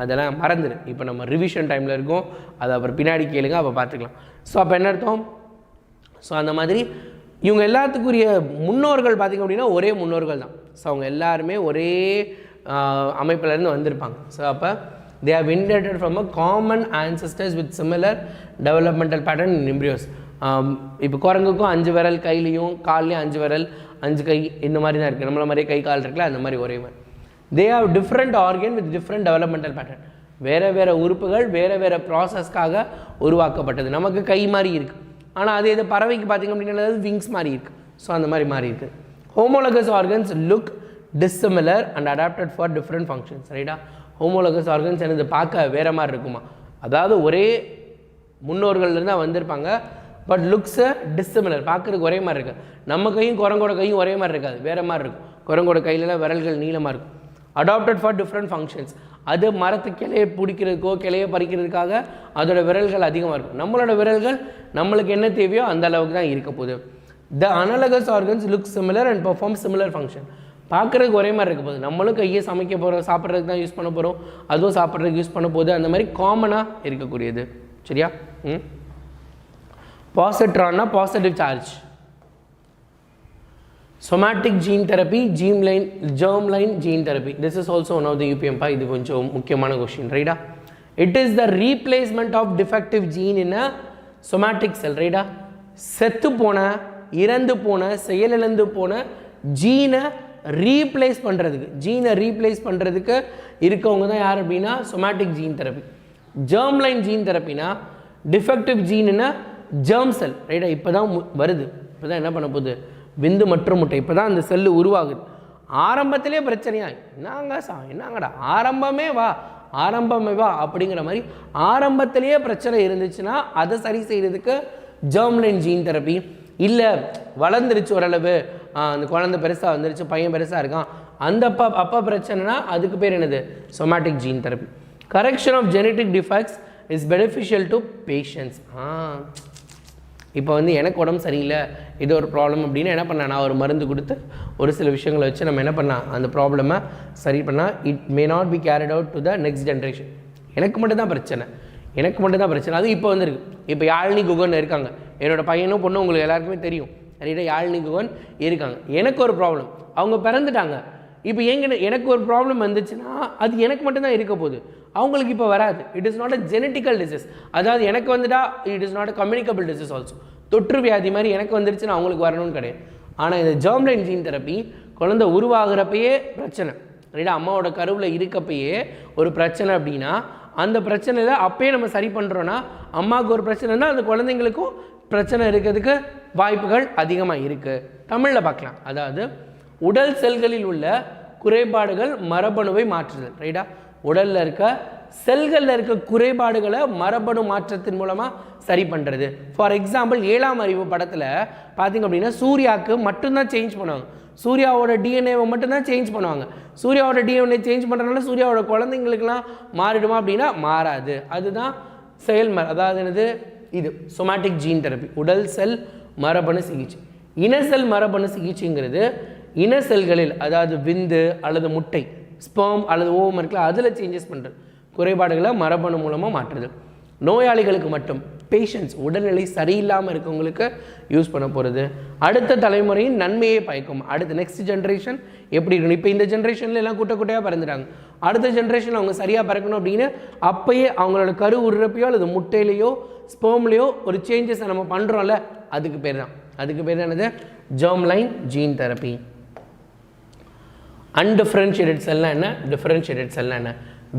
அதெல்லாம் மறந்துடு. இப்போ நம்ம ரிவிஷன் டைமில் இருக்கோம், அதை அப்புறம் பின்னாடி கேளுங்க, அப்போ பார்த்துக்கலாம். ஸோ அப்போ என்ன அர்த்தம்? ஸோ அந்த மாதிரி இவங்க எல்லாத்துக்குரிய முன்னோர்கள் பார்த்திங்க அப்படின்னா ஒரே முன்னோர்கள் தான். ஸோ அவங்க எல்லாருமே ஒரே அமைப்பிலேருந்து வந்திருப்பாங்க. ஸோ அப்போ they have inherited from a common ancestors with similar developmental pattern in embryos. இப்போ குரங்குக்கும் 5 விரல், கையிலையும் கால்லையும் 5 விரல் 5 கை, இந்த மாதிரி தான் இருக்குது. நம்மள மாதிரியே கை கால் இருக்குல்ல, அந்த மாதிரி ஒரே மாதிரி. They have different organ with different developmental pattern. வேறு வேறு உறுப்புகள் வேறு வேறு ப்ராசஸ்க்காக உருவாக்கப்பட்டது. நமக்கு கை மாதிரி இருக்குது, ஆனால் அது எது பறவைக்கு பார்த்திங்க அப்படின்னா விங்ஸ் மாதிரி இருக்குது. ஸோ அந்த மாதிரி மாறி இருக்குது. Homologous organs look dissimilar and adapted for different functions, ரைட்டா? ஹோமோலகஸ் ஆர்கன்ஸ் எனக்கு பார்க்க வேறு மாதிரி இருக்குமா? அதாவது ஒரே முன்னோர்கள்லேருந்து தான் வந்திருப்பாங்க, பட் லுக்ஸை டிஸ்சிமிலர், பார்க்குறதுக்கு ஒரே மாதிரி இருக்குது. நம்ம கையும் குரங்கோட கையும் ஒரே மாதிரி இருக்காது, வேறு மாதிரி இருக்கும். குரங்கோட கையிலலாம் விரல்கள் நீளமாக இருக்கும். அடாப்டட் ஃபார் டிஃப்ரெண்ட் ஃபங்க்ஷன்ஸ், அது மரத்து கிளையை பிடிக்கிறதுக்கோ கிளையை பறிக்கிறதுக்காக அதோட விரல்கள் அதிகமாக இருக்கும். நம்மளோட விரல்கள் நம்மளுக்கு என்ன தேவையோ அந்த அளவுக்கு தான் இருக்க போகுது. The analogous organs look similar and perform similar function. பார்க்குறதுக்கு ஒரே மாதிரி இருக்க போகுது. நம்மளும் கையை சமைக்க போகிறோம், சாப்பிட்றதுக்கு தான் யூஸ் பண்ண போகிறோம், அதுவும் சாப்பிட்றதுக்கு யூஸ் பண்ண போகுது. அந்த மாதிரி காமனாக இருக்கக்கூடியது, சரியா? பாசிட்ரான்னா positive charge. somatic gene therapy, germline gene therapy. This is also one of the UPM. இது கொஞ்சம் முக்கியமான question, ரைட்டா? It is the replacement of defective gene in a somatic cell, ரைட்டா? செத்து போன, இறந்து போன, செயலிழந்து போன ஜீனை ரீப்ளேஸ் பண்ணுறதுக்கு இருக்கவங்க தான் யார் அப்படின்னா somatic gene therapy. germline gene therapyனா defective gene in a germ cell, ரைட்டா? இப்போ தான் வருது, இப்போ தான் என்ன பண்ண போகுது? விந்து மற்றும் முட்டை, இப்போ தான் அந்த செல்லு உருவாகுது. ஆரம்பத்திலே பிரச்சனையா, என்னங்கடா ஆரம்பமே வா அப்படிங்கிற மாதிரி ஆரம்பத்திலேயே பிரச்சனை இருந்துச்சுன்னா அதை சரி செய்கிறதுக்கு ஜெர்ம்லைன் ஜீன் தெரப்பி. இல்லை வளர்ந்துருச்சு ஓரளவு, அந்த குழந்தை பெருசாக வந்துருச்சு, பையன் பெருசாக இருக்கான், அந்த அப்பா பிரச்சனைனா அதுக்கு பேர் என்னது? Somatic gene therapy. Correction of genetic defects is beneficial to patients. இப்போ வந்து எனக்கு உடம்பு சரியில்லை, இது ஒரு ப்ராப்ளம் அப்படின்னு என்ன பண்ணலாம்? நான் ஒரு மருந்து கொடுத்து ஒரு சில விஷயங்களை வச்சு நம்ம என்ன பண்ணலாம்? அந்த ப்ராப்ளமை சரி பண்ணால் it may not be carried out to the next generation. எனக்கு மட்டும் தான் பிரச்சனை. அது இப்போ வந்துருக்கு. இப்போ யாழினி குகன் இருக்காங்க, என்னோடய பையனும் பொண்ணும் உங்களுக்கு எல்லாருக்குமே தெரியும், நிறைய யாழினி குகன் இருக்காங்க. எனக்கு ஒரு ப்ராப்ளம், அவங்க பிறந்துட்டாங்க. இப்போ எனக்கு ஒரு ப்ராப்ளம் வந்துச்சுன்னா அது எனக்கு மட்டும்தான் இருக்க போகுது, அவங்களுக்கு இப்போ வராது. It is not a genetical disease. அதாவது எனக்கு வந்துட்டா it is not a communicable disease also. தொற்று வியாதி மாதிரி எனக்கு வந்துருச்சுன்னா அவங்களுக்கு வரணும்னு கிடையாது. ஆனால் இந்த ஜெர்ம்லைன் ஜீன் தெரப்பி குழந்தை உருவாகிறப்பயே பிரச்சனை, ரைட்டா? அம்மாவோட கருவில் இருக்கப்பயே ஒரு பிரச்சனை அப்படின்னா அந்த பிரச்சனையில் அப்பயே நம்ம சரி பண்ணுறோன்னா அம்மாவுக்கு ஒரு பிரச்சனைனா அந்த குழந்தைங்களுக்கும் பிரச்சனை இருக்கிறதுக்கு வாய்ப்புகள் அதிகமாக இருக்குது. தமிழில் பார்க்கலாம். அதாவது உடல் செல்களில் உள்ள குறைபாடுகள் மரபணுவை மாற்றுதல், ரைட்டா? உடலில் இருக்க செல்களில் இருக்க குறைபாடுகளை மரபணு மாற்றத்தின் மூலமாக சரி பண்ணுறது. ஃபார் எக்ஸாம்பிள் 7ஆம் அறிவு படத்தில் பார்த்திங்க அப்படின்னா சூர்யாவுக்கு மட்டும்தான் சேஞ்ச் பண்ணுவாங்க, சூர்யாவோட டிஎன்ஏவை மட்டும்தான் சேஞ்ச் பண்ணுவாங்க. சூர்யாவோட டிஎன்ஏ சேஞ்ச் பண்ணுறதுனால சூர்யாவோட குழந்தைங்களுக்கெல்லாம் மாறிடுமா அப்படின்னா மாறாது. அதுதான் அதாவது என்னது? இது சொமேட்டிக் ஜீன் தெரப்பி, உடல் செல் மரபணு சிகிச்சை. இனசெல் மரபணு சிகிச்சைங்கிறது இன செல்களில், அதாவது விந்து அல்லது முட்டை, ஸ்பெர்ம் அல்லது ஓவம் இருக்குல்ல, அதில் சேஞ்சஸ் பண்ணுறது, குறைபாடுகளை மரபணு மூலமாக மாற்றுறது. நோயாளிகளுக்கு மட்டும், பேஷண்ட்ஸ் உடல்நிலை சரியில்லாமல் இருக்கவங்களுக்கு யூஸ் பண்ண போகிறது. அடுத்த தலைமுறையின் நன்மையை பயக்கும். அடுத்த நெக்ஸ்ட் ஜென்ரேஷன் எப்படி இருக்கணும்? இப்போ இந்த ஜென்ரேஷனில் எல்லாம் குட்டையாக பறந்துட்டாங்க. அடுத்த ஜென்ரேஷன் அவங்க சரியாக பறக்கணும் அப்படின்னு அப்போயே அவங்களோட கரு உருப்பையோ அல்லது முட்டையிலையோ ஸ்பெர்ம்லையோ ஒரு சேஞ்சஸை நம்ம பண்ணுறோம்ல, அதுக்கு பேர் தான் என்னது? Germ line gene therapy. Undifferentiated செல்னா என்ன? டிஃபரன்ஷியேட்டட் செல்னா என்ன?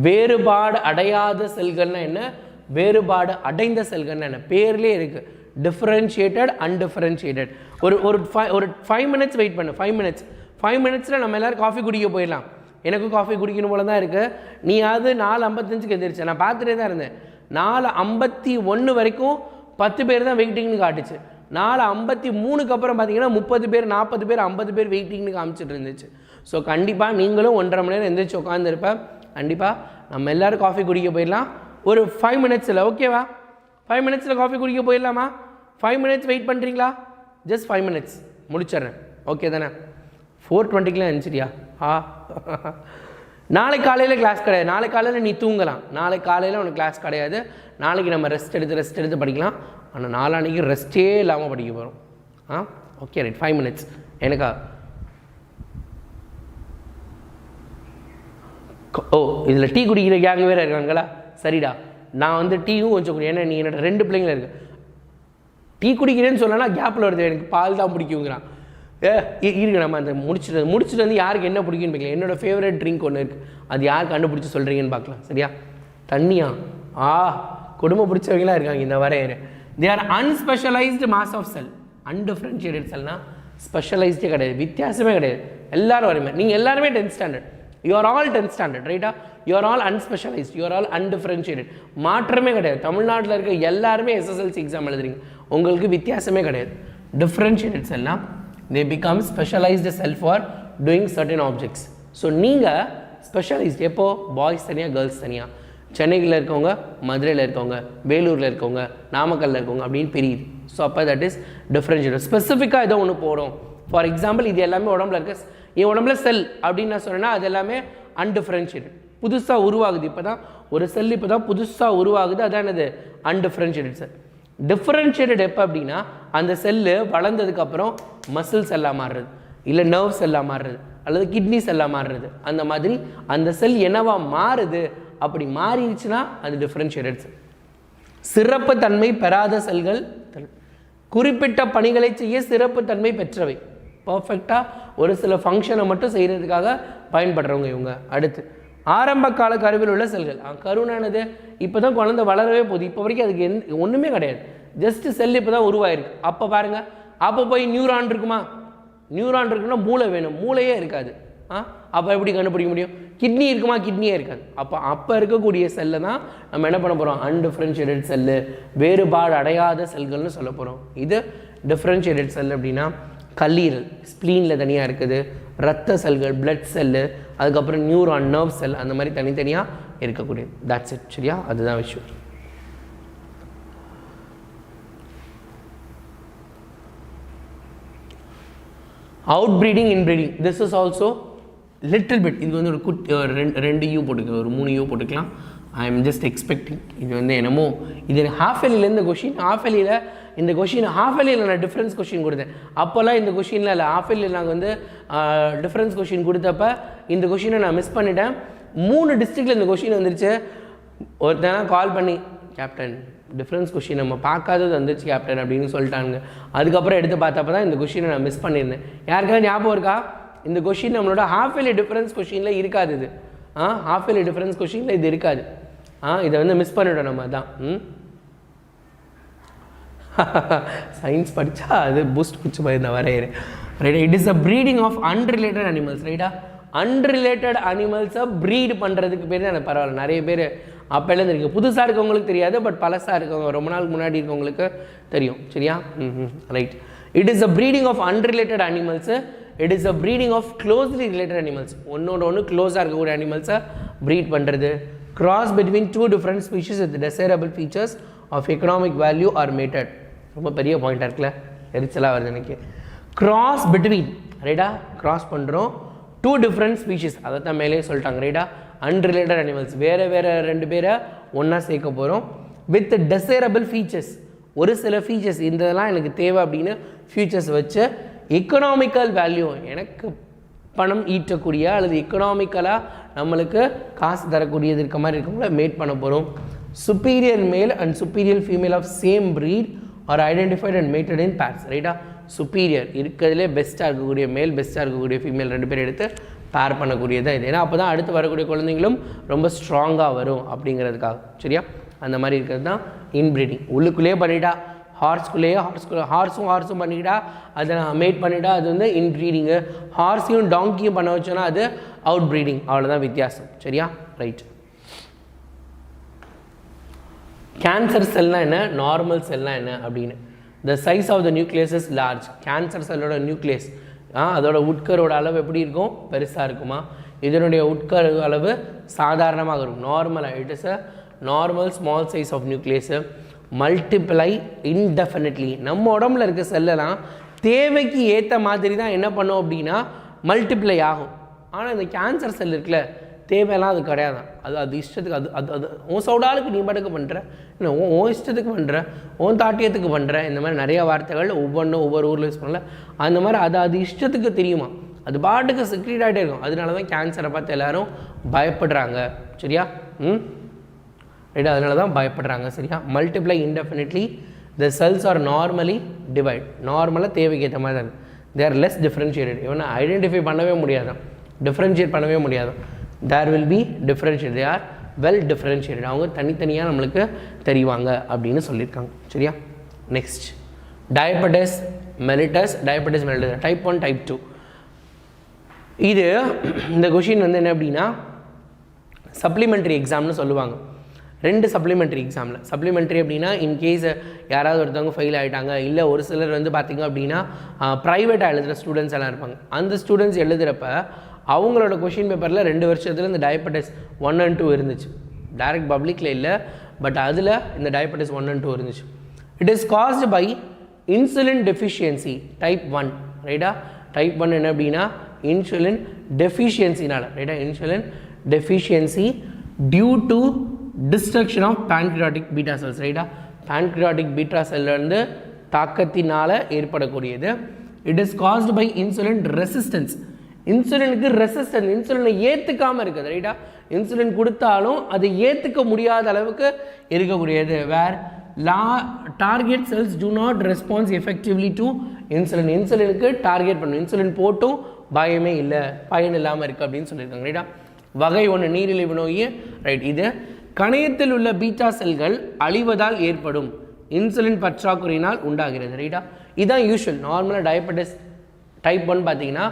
வேறுபாடு அடையாத செல்கள்னா என்ன? வேறுபாடு அடைந்த செல்கள்னா என்ன? பேர்லேயே இருக்குது, டிஃபரன்ஷியேட்டட் அன்டிஃபரன்ஷியேட்டட். ஒரு 5 minutes வெயிட் பண்ணு. 5 minutesல நம்ம எல்லோரும் காஃபி குடிக்க போயிடலாம். எனக்கும் காஃபி குடிக்கணும் போல தான் இருக்குது. நீ அது 4:55க்கு எந்திரிச்சு, நான் பார்த்துட்டே தான் இருந்தேன். 4:51 வரைக்கும் 10 பேர் தான் வெயிட்டிங்னு காட்டுச்சு. 4:53க்கு அப்புறம் பார்த்தீங்கன்னா 30 பேர், 40 பேர், 50 பேர் வெயிட்டிங்னு காமிச்சிட்டு இருந்துச்சு. ஸோ கண்டிப்பாக நீங்களும் 1.5 மணி நேரம் எந்திரிச்சு உட்காந்துருப்பேன். கண்டிப்பாக நம்ம எல்லோரும் காஃபி குடிக்க போயிடலாம் ஒரு 5 minutesல. ஓகேவா? 5 minutesல காஃபி குடிக்க போயிடலாமா? 5 minutes வெயிட் பண்ணுறீங்களா? Just 5 minutes முடிச்சிட்றேன். ஓகே தானே? 4:20க்குலாம் எழுந்திரிச்சிட்டியா? நாளைக்கு காலையில் கிளாஸ் கிடையாது. நாளைக்கு காலையில் நீ தூங்கலாம். நாளைக்கு காலையில் உனக்கு கிளாஸ் கிடையாது. நாளைக்கு நம்ம ரெஸ்ட் எடுத்து படிக்கலாம். ஆனால் நாளான்னைக்கு ரெஸ்ட்டே இல்லாமல் படிக்க போகிறோம். Okay right. 5 minutes எனக்கா? ஓ, இதில் டீ குடிக்கிற கேங் வேறு இருக்காங்களா? சரிடா, நான் வந்து டீயும் கொஞ்சம் குடி. ஏன்னா நீ என்னோட 2 பிள்ளைங்களும் இருக்கு. டீ குடிக்கிறேன்னு சொல்லனா கேப்பில் வருது, எனக்கு பால் தான் பிடிக்குங்கிறான். இருக்கு, நம்ம அந்த முடிச்சுட்டு வந்து யாருக்கு என்ன பிடிக்குன்னு பார்க்கலாம். என்னோட ஃபேவரட் ட்ரிங்க் ஒன்று இருக்குது, அது யார் கண்டுபிடிச்சி சொல்கிறீங்கன்னு பார்க்கலாம். சரியா? தண்ணியா? கொடுமை பிடிச்சவங்களாம் இருக்காங்க இந்த வரையறை. They are unspecialised mass of cell. Undifferentiated செல்னா ஸ்பெஷலைஸ்டே கிடையாது, வித்தியாசமே கிடையாது. எல்லோரும் வரையுமே, நீங்கள் எல்லாருமே 10th standard, you are all 10th standard, ரைட்டா? You are all unspecialised, you are all undifferentiated. மாற்றமே கிடையாது. தமிழ்நாட்டில் இருக்க எல்லாருமே SSLC எக்ஸாம் எழுதுறீங்க, உங்களுக்கு வித்தியாசமே கிடையாது. டிஃப்ரென்ஷியேட்டட் செல்னா they become specialized cell for doing certain objects. So நீங்கள் ஸ்பெஷலைஸ்ட் எப்போ? பாய்ஸ் தனியாக, கேர்ள்ஸ் தனியாக. சென்னையில் இருக்கவங்க, மதுரையில் இருக்கவங்க, வேலூரில் இருக்கவங்க, நாமக்கல்லில் இருக்கவங்க அப்படின்னு பிரியுது. ஸோ அப்போ தட் இஸ் டிஃப்ரென்ஷியேட்டட். ஸ்பெசிஃபிக்காக ஏதோ ஒன்று போடும். ஃபார் எக்ஸாம்பிள், இது எல்லாமே உடம்புல இருக்க, என் உடம்புல செல் அப்படின்னு நான் சொன்னேன்னா அது எல்லாமே அன்டிஃபரன்ஷியேட்டட், புதுசாக உருவாகுது. இப்போ தான் ஒரு செல் இப்போ தான் புதுசாக உருவாகுது, அதான் என்னது? அன்டிஃபரன்ஷியேட்டட் செல். டிஃபரன்ஷியேட்டட் எப்போ அப்படின்னா அந்த செல்லு வளர்ந்ததுக்கப்புறம் மசில் செல்லாக மாறுறது, இல்லை நர்வ் செல்லாக மாறுறது, அல்லது கிட்னி செல்லாக மாறுறது. அந்த மாதிரி அந்த செல் என்னவா மாறுது, அப்படி மாறிடுச்சுன்னா அது டிஃபரன்ஷியேட்டட் செல். சிறப்பு தன்மை பெறாத செல்கள் குறிப்பிட்ட பணிகளை செய்ய சிறப்பு தன்மை பெற்றவை, பர்ஃபெக்டாக ஒரு சில ஃபங்க்ஷனை மட்டும் செய்கிறதுக்காக பயன்படுறவங்க இவங்க. அடுத்து ஆரம்ப கால கருவில் உள்ள செல்கள். கருனானது இப்போ தான் குழந்தை வளரவே போகுது, இப்போ வரைக்கும் அதுக்கு ஒன்றுமே கிடையாது, ஜஸ்ட் செல் இப்போ தான் உருவாயிருக்கு. அப்போ பாருங்கள், அப்போ போய் நியூரான் இருக்குமா? நியூரான் இருக்குன்னா மூளை வேணும், மூளையே இருக்காது. அப்போ எப்படி கண்டுபிடிக்க முடியும்? கிட்னி இருக்குமா? கிட்னியே இருக்காது. அப்போ இருக்கக்கூடிய செல்லை தான் நம்ம என்ன பண்ண போகிறோம்? அன்டிஃபரன்ஷியேட்டட் செல்லு, வேறுபாடு அடையாத செல்கள்னு சொல்ல போகிறோம். இது டிஃபரன்ஷியேட்டட் செல் அப்படின்னா கல்லீரல், ஸ்ப்ளீனில் தனியாக இருக்குது, ரத்த செல்கள், பிளட் செல்லு, அதுக்கப்புறம் நியூரான், நர்வ் செல், அந்த மாதிரி தனித்தனியாக இருக்கக்கூடியது. That's it. சரியா? அதுதான் விஷயம். Out breeding, inbreeding, this is also little bit. இது வந்து ஒரு 2 யூ போட்டுக்கலாம், ஒரு 3 யூ போட்டுக்கலாம். I am just expecting. இது வந்து என்னமோ இது ஹாஃப் எலியிலேருந்து கொஷின், ஹாஃப் எலியில் இந்த கொஷின், ஹாஃப் எலியில் நான் டிஃப்ரென்ஸ் கொஷின் கொடுத்தேன். அப்போல்லாம் இந்த கொஷினில் இல்லை, ஹாஃப் எலியில் நாங்கள் வந்து டிஃப்ரென்ஸ் கொஷின் கொடுத்தப்ப இந்த கொஷினை நான் மிஸ் பண்ணிட்டேன். 3 டிஸ்ட்ரிக்டில் இந்த கொஷின் வந்துருச்சு. ஒருத்தனா கால் பண்ணி, கேப்டன் டிஃப்ரென்ஸ் கொஷின் நம்ம பார்க்காதது வந்துச்சு கேப்டன் அப்படின்னு சொல்லிட்டாங்க. அதுக்கப்புறம் எடுத்து பார்த்தப்ப தான் இந்த கொஷினை நான் மிஸ் பண்ணியிருந்தேன். யாருக்காவது ஞாபகம் இருக்கா? இந்த கொஷின் நம்மளோட ஹாஃப் எலி டிஃப்ரென்ஸ் கொஷினில் இருக்காது. இது ஹாஃப் எலி டிஃப்ரென்ஸ் கொஷினில் இது இருக்காது. இதை வந்து மிஸ் பண்ணிவிட்டோம் நம்ம தான். சயின்ஸ் படித்தா அது பூஸ்ட் குச்சி போயிருந்தா வரையிற. ரைட்டா? It is a breeding of unrelated animals. ரைட்டா? அன்ரிலேட்டட் அனிமல்ஸை ப்ரீட் பண்ணுறதுக்கு பேர் தான் எனக்கு பரவாயில்ல. நிறைய பேர் அப்போலேருந்து இருக்குது, புதுசாக இருக்கவங்களுக்கு தெரியாது, பட் பழசாக இருக்கவங்க, ரொம்ப நாளுக்கு முன்னாடி இருக்கவங்களுக்கு தெரியும். சரியா? Right. It is a breeding of unrelated animals. It is a breeding of closely related animals. ஒன்றோட ஒன்று க்ளோஸாக இருக்கக்கூடிய அனிமல்ஸை ப்ரீட் பண்ணுறது. Cross between 2 different species with desirable features of economic value are mated. ரொம்ப பெரிய பாயிண்டாக இருக்குல்ல, எரிச்சலாக வருது எனக்கு. கிராஸ் பிட்வீன் ரைட்டா கிராஸ் பண்ணுறோம். 2 டிஃப்ரெண்ட் ஸ்பீஷிஸ், அதை தான் மேலே சொல்லிட்டாங்க. ரைட்டா அன்ரிலேட்டட் அனிமல்ஸ், வேறு வேறு 2 பேரை ஒன்றா சேர்க்க போகிறோம். வித் டெசைரபிள் ஃபீச்சர்ஸ், ஒரு சில ஃபீச்சர்ஸ் இதெல்லாம் எனக்கு தேவை அப்படின்னு ஃபீச்சர்ஸ் வச்சு எக்கனாமிக்கல் வேல்யூ, எனக்கு பணம் ஈட்டக்கூடிய அல்லது எக்கனாமிக்கலாக நம்மளுக்கு காசு தரக்கூடியது இருக்க மாதிரி இருக்கவங்கள மேட் பண்ண போகிறோம். Superior male and superior female of same breed are identified and mated in pairs. ரைட்டா சுப்பீரியர் இருக்கிறதுலே பெஸ்ட்டாக இருக்கக்கூடிய மேல், பெஸ்ட்டாக இருக்கக்கூடிய ஃபீமேல் 2 பேர் எடுத்து பேர் பண்ணக்கூடியதான் இது. ஏன்னா அப்போ தான் அடுத்து வரக்கூடிய குழந்தைங்களும் ரொம்ப ஸ்ட்ராங்காக வரும் அப்படிங்கிறதுக்காக. சரியா, அந்த மாதிரி இருக்கிறது தான் இன்ப்ரீடிங். உள்ளுக்குள்ளேயே பண்ணிட்டா, ஹார்ஸும் பண்ணிக்கிட்டா, அதை மேட் பண்ணிட்டா அது வந்து இன்ப்ரீடிங்கு. ஹார்ஸையும் டாங்கியும் பண்ண வச்சோன்னா அது அவுட் ப்ரீடிங். அவ்வளோதான் வித்தியாசம். சரியா, ரைட். கேன்சர் செல்னால் என்ன, நார்மல் செல்னால் என்ன அப்படின்னு. The size of the nucleus is large. Cancer செல்லோட நியூக்ளியஸ் அதோட உட்கரோட அளவு எப்படி இருக்கும், பெருசாக இருக்குமா. இதனுடைய உட்கரு அளவு சாதாரணமாக இருக்கும், நார்மலாக. It is a normal small size of nucleus. Multiply indefinitely. நம்ம உடம்புல இருக்க செல்லெல்லாம் தேவைக்கு ஏற்ற மாதிரி தான் என்ன பண்ணோம் அப்படின்னா மல்டிப்ளை ஆகும். ஆனால் இந்த கேன்சர் செல் இருக்குல்ல, தேவையெல்லாம் அது கிடையாது. அது இஷ்டத்துக்கு அது உன் சவுடாலுக்கு நீ படுக்க பண்ணுற, இல்லை உன் இஷ்டத்துக்கு பண்ணுற, உன் தாட்டியத்துக்கு பண்ணுற. இந்த மாதிரி நிறைய வார்த்தைகள் ஒவ்வொன்றும் ஒவ்வொரு ஊரில் யூஸ் பண்ணல. அந்த மாதிரி அது இஷ்டத்துக்கு தெரியுமா, அது பாட்டுக்கு செக்ரீட் ஆகிட்டே இருக்கும். அதனால தான் கேன்சரை பார்த்து எல்லோரும் பயப்படுறாங்க. சரியா, ரைட்டா, அதனால தான் பயப்படுறாங்க. சரியா, multiply indefinitely. The cells are normally divide. நார்மலாக தேவைக்கு ஏற்ற மாதிரி தான். They are less differentiated. இவனை ஐடென்டிஃபை பண்ணவே முடியாது, டிஃப்ரென்ஷியேட் பண்ணவே முடியாது. There will be differentiate. They are well differentiated. அவங்க தனித்தனியாக நம்மளுக்கு தெரிவாங்க அப்படின்னு சொல்லியிருக்காங்க. சரியா, next diabetes mellitus. Diabetes mellitus type 1 type 2. இது இந்த கொஷின் வந்து என்ன அப்படின்னா சப்ளிமெண்ட்ரி எக்ஸாம்னு சொல்லுவாங்க. 2 சப்ளிமெண்ட்ரி எக்ஸாமில். சப்ளிமெண்ட்ரி அப்படின்னா இன்கேஸ் யாராவது ஒருத்தவங்க ஃபெயில் ஆகிட்டாங்க, இல்லை ஒரு சிலர் வந்து பார்த்திங்க அப்படின்னா ப்ரைவேட்டாக எழுதுகிற ஸ்டூடெண்ட்ஸ் எல்லாம் இருப்பாங்க. அந்த ஸ்டூடெண்ட்ஸ் எழுதுகிறப்ப அவங்களோட கொஷின் பேப்பரில் 2 வருஷத்தில் இந்த டயபெட்டிஸ் 1 and 2 இருந்துச்சு. டைரக்ட் பப்ளிக்கில் இல்லை, பட் அதில் இந்த டயபெட்டிஸ் 1 and 2 இருந்துச்சு. It is caused by insulin deficiency type 1. ரைட்டா, டைப் 1 என்ன அப்படின்னா இன்சுலின் டெஃபிஷியன்சினால். ரைட்டா, insulin deficiency due to destruction of pancreatic beta cells. ரைட்டா, pancreatic beta செல்லிருந்து தாக்கத்தினால் ஏற்படக்கூடியது. It is caused by insulin resistance. இன்சுலினுக்கு ரெசிஸ்டன்ஸ், இன்சுலினை ஏற்றுக்காமல் இருக்குது. ரைட்டா, இன்சுலின் கொடுத்தாலும் அதை ஏற்றுக்க முடியாத அளவுக்கு இருக்கக்கூடியது. Where target cells do not respond effectively to insulin. இன்சுலினுக்கு டார்கெட் பண்ணும், இன்சுலின் போட்டும் பயமே இல்லை, பயன் இல்லாமல் இருக்குது அப்படின்னு சொல்லியிருக்காங்க. ரைட்டா, வகை 1 நீரிழிவு நோய். ரைட், இது கணையத்தில் உள்ள பீட்டா செல்கள் அழிவதால் ஏற்படும் இன்சுலின் பற்றாக்குறையினால் உண்டாகிறது. ரைட்டா, இதுதான் யூஷுவல். நார்மலாக டயபெட்டிஸ் டைப் 1 பார்த்தீங்கன்னா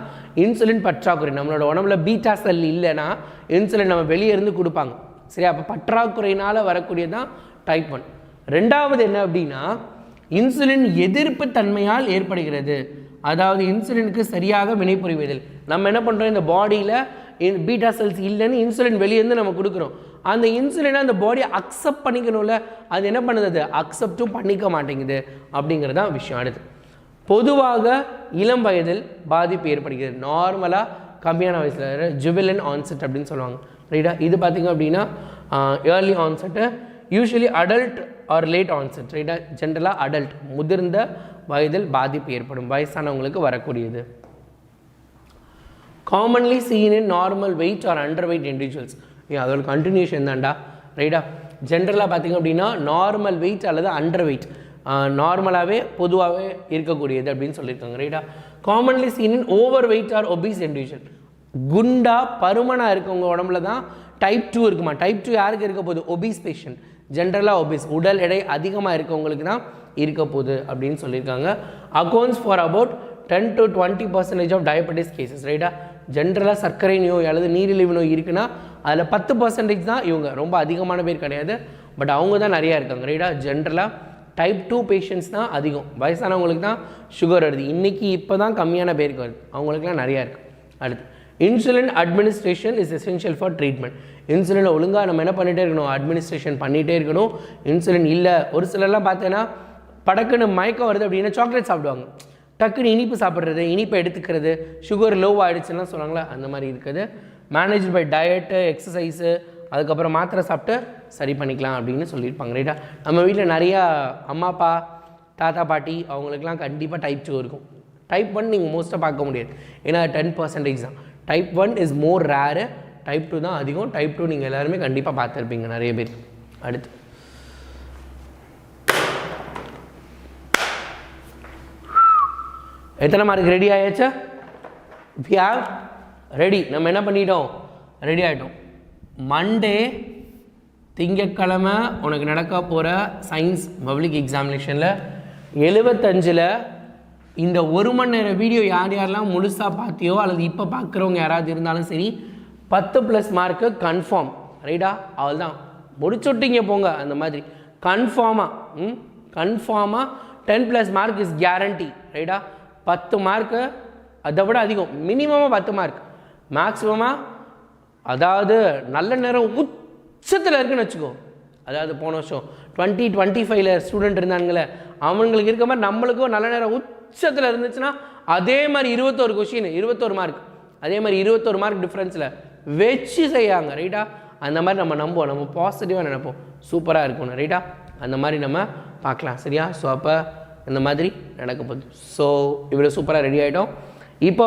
இன்சுலின் பற்றாக்குறை. நம்மளோட உடம்புல பீட்டா செல் இல்லைன்னா இன்சுலின் நம்ம வெளியே இருந்து கொடுப்பாங்க. சரி, அப்போ பற்றாக்குறையினால் வரக்கூடியதான் டைப் 1. 2வது என்ன அப்படின்னா இன்சுலின் எதிர்ப்பு தன்மையால் ஏற்படுகிறது. அதாவது இன்சுலினுக்கு சரியாக வினைபுரிவதில். நம்ம என்ன பண்ணுறோம், இந்த பாடியில் பீட்டா செல்ஸ் இல்லைன்னு இன்சுலின் வெளியேருந்து நம்ம கொடுக்குறோம். அந்த இன்சுலினை அந்த பாடியை அக்செப்ட் பண்ணிக்கணும்ல, அது என்ன பண்ணுது, அது அக்செப்டும் பண்ணிக்க மாட்டேங்குது அப்படிங்கிறது தான் விஷயம். அடுத்து பொதுவாக இளம் வயதில் பாதிப்பு ஏற்படுகிறது. நார்மலாக கம்மியான வயசில் ஜுவெலின் ஆன்செட் அப்படின்னு சொல்லுவாங்க. ரைட்டா, இது பார்த்திங்க அப்படின்னா early onset, usually adult or late onset. ரைட்டா, ஜென்ரலாக அடல்ட் முதிர்ந்த வயதில் பாதிப்பு ஏற்படும், வயசானவங்களுக்கு வரக்கூடியது. Commonly seen in normal weight or under weight individuals. அதோட கண்டினியூஷன் தான்டா. ரைட்டா, ஜென்ரலாக பார்த்திங்க அப்படின்னா நார்மல் வெயிட் அல்லது அண்டர் வெயிட், நார்மலாகவே பொதுவாகவே இருக்கக்கூடியது அப்படின்னு சொல்லியிருக்காங்க. ரைட்டா, commonly seen in over weight or obese individual. குண்டா பருமனாக இருக்கவங்க உடம்புல தான் டைப் 2 இருக்குமா. டைப் 2 யாருக்கு இருக்க போகுது, ஒபீஸ் பேஷண்ட். ஜென்ரலாக ஒபீஸ் உடல் எடை அதிகமாக இருக்கவங்களுக்கு தான் இருக்க போகுது அப்படின்னு சொல்லியிருக்காங்க. Accounts for about 10 to 20% of diabetes cases. ரைட்டா, ஜென்ரலாக சர்க்கரை நோய் அல்லது நீரிழிவு நோய் இருக்குன்னா அதில் 10% தான் இவங்க, ரொம்ப அதிகமான பேர் கிடையாது, பட் அவங்க தான் நிறையா இருக்காங்க. ரைட்டா, ஜென்ரலாக டைப் 2 பேஷண்ட்ஸ் தான் அதிகம். வயசானவங்களுக்கு தான் சுகர் வருது. இன்றைக்கி இப்போ தான் கம்மியான பேருக்கு வருது, அவங்களுக்குலாம் நிறையா இருக்குது. அடுத்து insulin administration is essential for treatment. இன்சுலினை ஒழுங்காக நம்ம என்ன பண்ணிகிட்டே இருக்கணும், அட்மினிஸ்ட்ரேஷன் பண்ணிகிட்டே இருக்கணும். இன்சுலின் இல்லை, ஒரு சிலர்லாம் பார்த்தீங்கன்னா படக்குன்னு மயக்கம் வருது அப்படின்னா சாக்லேட் சாப்பிடுவாங்க. டக்குன்னு இனிப்பு சாப்பிட்றது, இனிப்பை எடுத்துக்கிறது, சுகர் லோவ் ஆகிடுச்சுன்னா சொன்னாங்களே அந்த மாதிரி இருக்குது. மேனேஜ் பை டயட்டு, எக்ஸசைஸு, அதுக்கப்புறம் மாத்திரை சாப்பிட்டு சரி பண்ணிக்கலாம் அப்படின்னு சொல்லியிருப்பாங்க. ரைட்டா? நம்ம வீட்டில் நிறையா அம்மா அப்பா தாத்தா பாட்டி அவங்களுக்குலாம் கண்டிப்பாக டைப் 2 இருக்கும். டைப் 1 நீங்கள் மோஸ்ட்டாக பார்க்க முடியாது, ஏன்னா 10% தான். Type 1 is more rare, type 2 தான் அதிகம். டைப் 2 நீங்கள் எல்லாருமே கண்டிப்பாக பார்த்துருப்பீங்க நிறைய பேர். அடுத்து எத்தனை மார்க் ரெடி ஆயாச்சா? We have ready. நம்ம என்ன பண்ணிட்டோம்? ரெடி ஆகிட்டோம். மண்டே திங்கட்கிழமை உனக்கு நடக்க போகிற சயின்ஸ் பப்ளிக் எக்ஸாமினேஷனில் 75ல் இந்த 1 மணி நேர வீடியோ யார் யாரெல்லாம் முழுசாக பார்த்தியோ அல்லது இப்போ பார்க்குறவங்க யாராவது இருந்தாலும் சரி 10+ மார்க்கு கன்ஃபார்ம். ரைட்டா? அவள் தான் முடிச்சுட்டிங்க போங்க. அந்த மாதிரி கன்ஃபார்மாக கன்ஃபார்மாக 10+ மார்க் இஸ் கேரண்டி. ரைட்டா? 10 மார்க்கு அதை விட அதிகம், மினிமமாக 10 மார்க், மேக்ஸிமமாக. அதாவது நல்ல நேரம் உச்சத்தில் இருக்குன்னு வச்சுக்கோ. அதாவது போன வருஷம் 2025ல் ஸ்டூடெண்ட் இருந்தானுங்களே அவங்களுக்கு இருக்க மாதிரி நம்மளுக்கும் நல்ல நேரம் உச்சத்தில் இருந்துச்சுன்னா அதே மாதிரி 21 கொஷின் 21 மார்க், அதே மாதிரி 21 மார்க் டிஃப்ரென்ஸில் வச்சு செய்யாங்க. ரைட்டா? அந்த மாதிரி நம்ம நம்புவோம், நம்ம பாசிட்டிவாக நினைப்போம், சூப்பராக இருக்கும்னு. ரைட்டா? அந்த மாதிரி நம்ம பார்க்கலாம். சரியா? ஸோ அப்போ இந்த மாதிரி நடக்க போகுது. ஸோ இவ்வளோ சூப்பராக ரெடி ஆகிட்டோம். இப்போ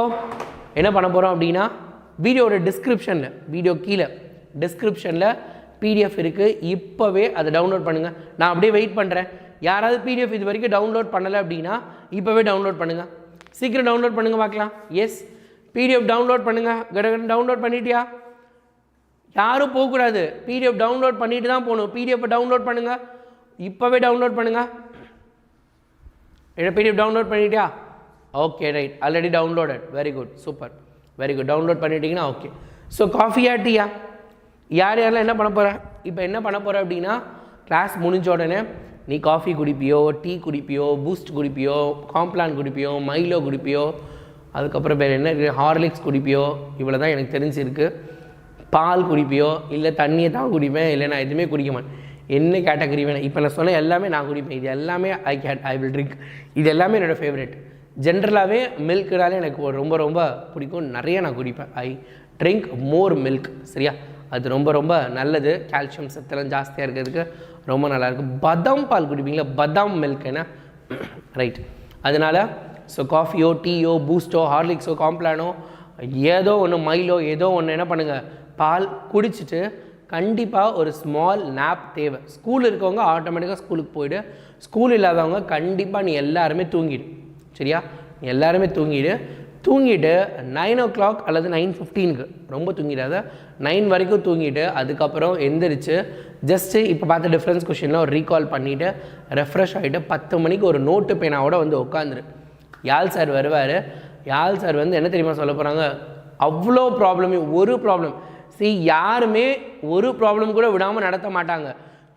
என்ன பண்ண போகிறோம் அப்படின்னா, வீடியோட டிஸ்கிரிப்ஷனில், வீடியோ கீழே டிஸ்கிரிப்ஷனில் பிடிஎஃப் இருக்குது. இப்போவே அதை டவுன்லோட் பண்ணுங்கள். நான் அப்படியே வெயிட் பண்ணுறேன். யாராவது பிடிஎஃப் இது வரைக்கும் டவுன்லோட் பண்ணலை அப்படின்னா இப்போவே டவுன்லோட் பண்ணுங்கள். சீக்கிரம் டவுன்லோட் பண்ணுங்கள் பார்க்கலாம். எஸ், பிடிஎஃப் டவுன்லோட் பண்ணுங்கள். டவுன்லோட் பண்ணிட்டியா? யாரும் போகக்கூடாது. பிடிஎஃப் டவுன்லோட் பண்ணிட்டு தான் போகணும். பிடிஎஃப் டவுன்லோட் பண்ணுங்கள். இப்போவே டவுன்லோட் பண்ணுங்கள். பிடிஎஃப் டவுன்லோட் பண்ணிட்டியா? Okay, right. Already downloaded. Very good, super, very good. Download பண்ணிட்டீங்கன்னா ஓகே. ஸோ காஃபியா டீயா? யார் யாரெல்லாம் என்ன பண்ண போகிற? இப்போ என்ன பண்ண போகிற அப்படின்னா, கிளாஸ் முடிஞ்ச உடனே நீ காஃபி குடிப்பியோ, டீ குடிப்பியோ, பூஸ்ட் குடிப்பியோ, காம்ப்ளான் குடிப்பியோ, மைலோ குடிப்பியோ, அதுக்கப்புறம் வேறு என்ன இருக்குது, ஹார்லிக்ஸ் குடிப்பியோ, இவ்வளோ தான் எனக்கு தெரிஞ்சிருக்கு. பால் குடிப்பியோ, இல்லை தண்ணியை தான் குடிப்பேன், இல்லை நான் எதுவுமே குடிக்க மாட்டேன். என்ன கேட்டகரி வேணும்? இப்போ நான் சொன்ன எல்லாமே நான் குடிப்பேன். இது எல்லாமே ஐ வில் ட்ரிங்க். இது எல்லாமே என்னோடய ஃபேவரெட். ஜென்ரலாகவே மில்க்குனாலே எனக்கு ரொம்ப ரொம்ப பிடிக்கும். நிறைய நான் குடிப்பேன். ஐ ட்ரிங்க் மோர் மில்க். சரியா? அது ரொம்ப ரொம்ப நல்லது. கால்சியம் சத்தெல்லாம் ஜாஸ்தியாக இருக்கிறதுக்கு ரொம்ப நல்லாயிருக்கு. பதாம் பால் குடிப்பீங்களா? பதாம் மில்க் என்ன? ரைட். அதனால் ஸோ காஃபியோ, டீயோ, பூஸ்ட்டோ, ஹார்லிக்ஸோ, காம்ப்ளானோ, ஏதோ ஒன்று, மைலோ, ஏதோ ஒன்று என்ன பண்ணுங்கள், பால் குடிச்சிட்டு கண்டிப்பாக ஒரு ஸ்மால் நேப் தேவை. ஸ்கூல் இருக்கவங்க ஆட்டோமேட்டிக்காக ஸ்கூலுக்கு போய்டு, ஸ்கூல் இல்லாதவங்க கண்டிப்பாக நீ எல்லாருமே தூங்கிடு. சரியா? நீ எல்லாருமே தூங்கிட்டு 9 o'clock அல்லது 9:15க்கு, ரொம்ப தூங்கிடாத, 9 வரைக்கும் தூங்கிட்டு அதுக்கப்புறம் எந்திரிச்சு ஜஸ்ட்டு இப்போ பார்த்த டிஃப்ரென்ஸ் கொஷின்லாம் ஒரு ரீகால் பண்ணிவிட்டு ரெஃப்ரெஷ் ஆகிட்டு 10 மணிக்கு ஒரு நோட்டு பேனாவோட வந்து உட்காந்துரு. யாழ் சார் வருவார். யாழ் சார் வந்து என்ன தெரியுமா சொல்ல போகிறாங்க? அவ்வளோ ப்ராப்ளமே, ஒரு ப்ராப்ளம் யாருமே ஒரு ப்ராப்ளம் கூட விடாமல் நடத்த மாட்டாங்க.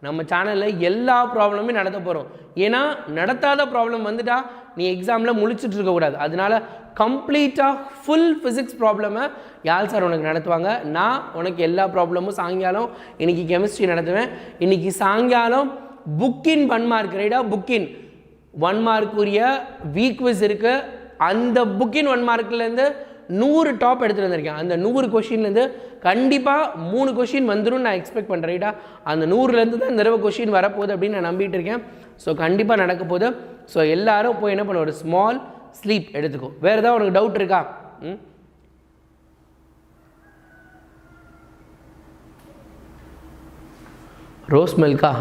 நம்ம சேனலில் எல்லா ப்ராப்ளமே நடத்த போகிறோம். ஏன்னா நடத்தாத ப்ராப்ளம் வந்துட்டா நீ எக்ஸாமில் முழிச்சிட்டு இருக்கக்கூடாது. அதனால கம்ப்ளீட்டாக ஃபுல் ஃபிசிக்ஸ் ப்ராப்ளமை யாழ் சார் உனக்கு நடத்துவாங்க. நான் உனக்கு எல்லா ப்ராப்ளமும் சாயங்காலம் இன்றைக்கி கெமிஸ்ட்ரி நடத்துவேன். இன்றைக்கி சாயங்காலம் புக்கின் 1 மார்க். ரைட்டா? புக்கின் 1 மார்க்குரிய வீக் குவிஸ் இருக்குது. அந்த புக்கின் 1 மார்க்லேருந்து 100 டாப் எடுத்துகிட்டு வந்திருக்கேன். அந்த 100 கொஷின்லேருந்து கண்டிப்பாக 3 கொஷின் வந்துடும் நான் எக்ஸ்பெக்ட் பண்ணுறேன். ரைட்டா? அந்த 100லேருந்து தான் இந்த தடவை கொஷின் வரப்போகுது அப்படின்னு நான் நம்பிட்டு இருக்கேன். ஸோ கண்டிப்பாக நடக்க போகுது. ஸோ எல்லோரும் போய் என்ன பண்ண, ஒரு ஸ்மால் ஸ்லீப் எடுத்துக்கோ. வேறு ஏதாவது உனக்கு டவுட் இருக்கா? ரோஸ் மில்கா?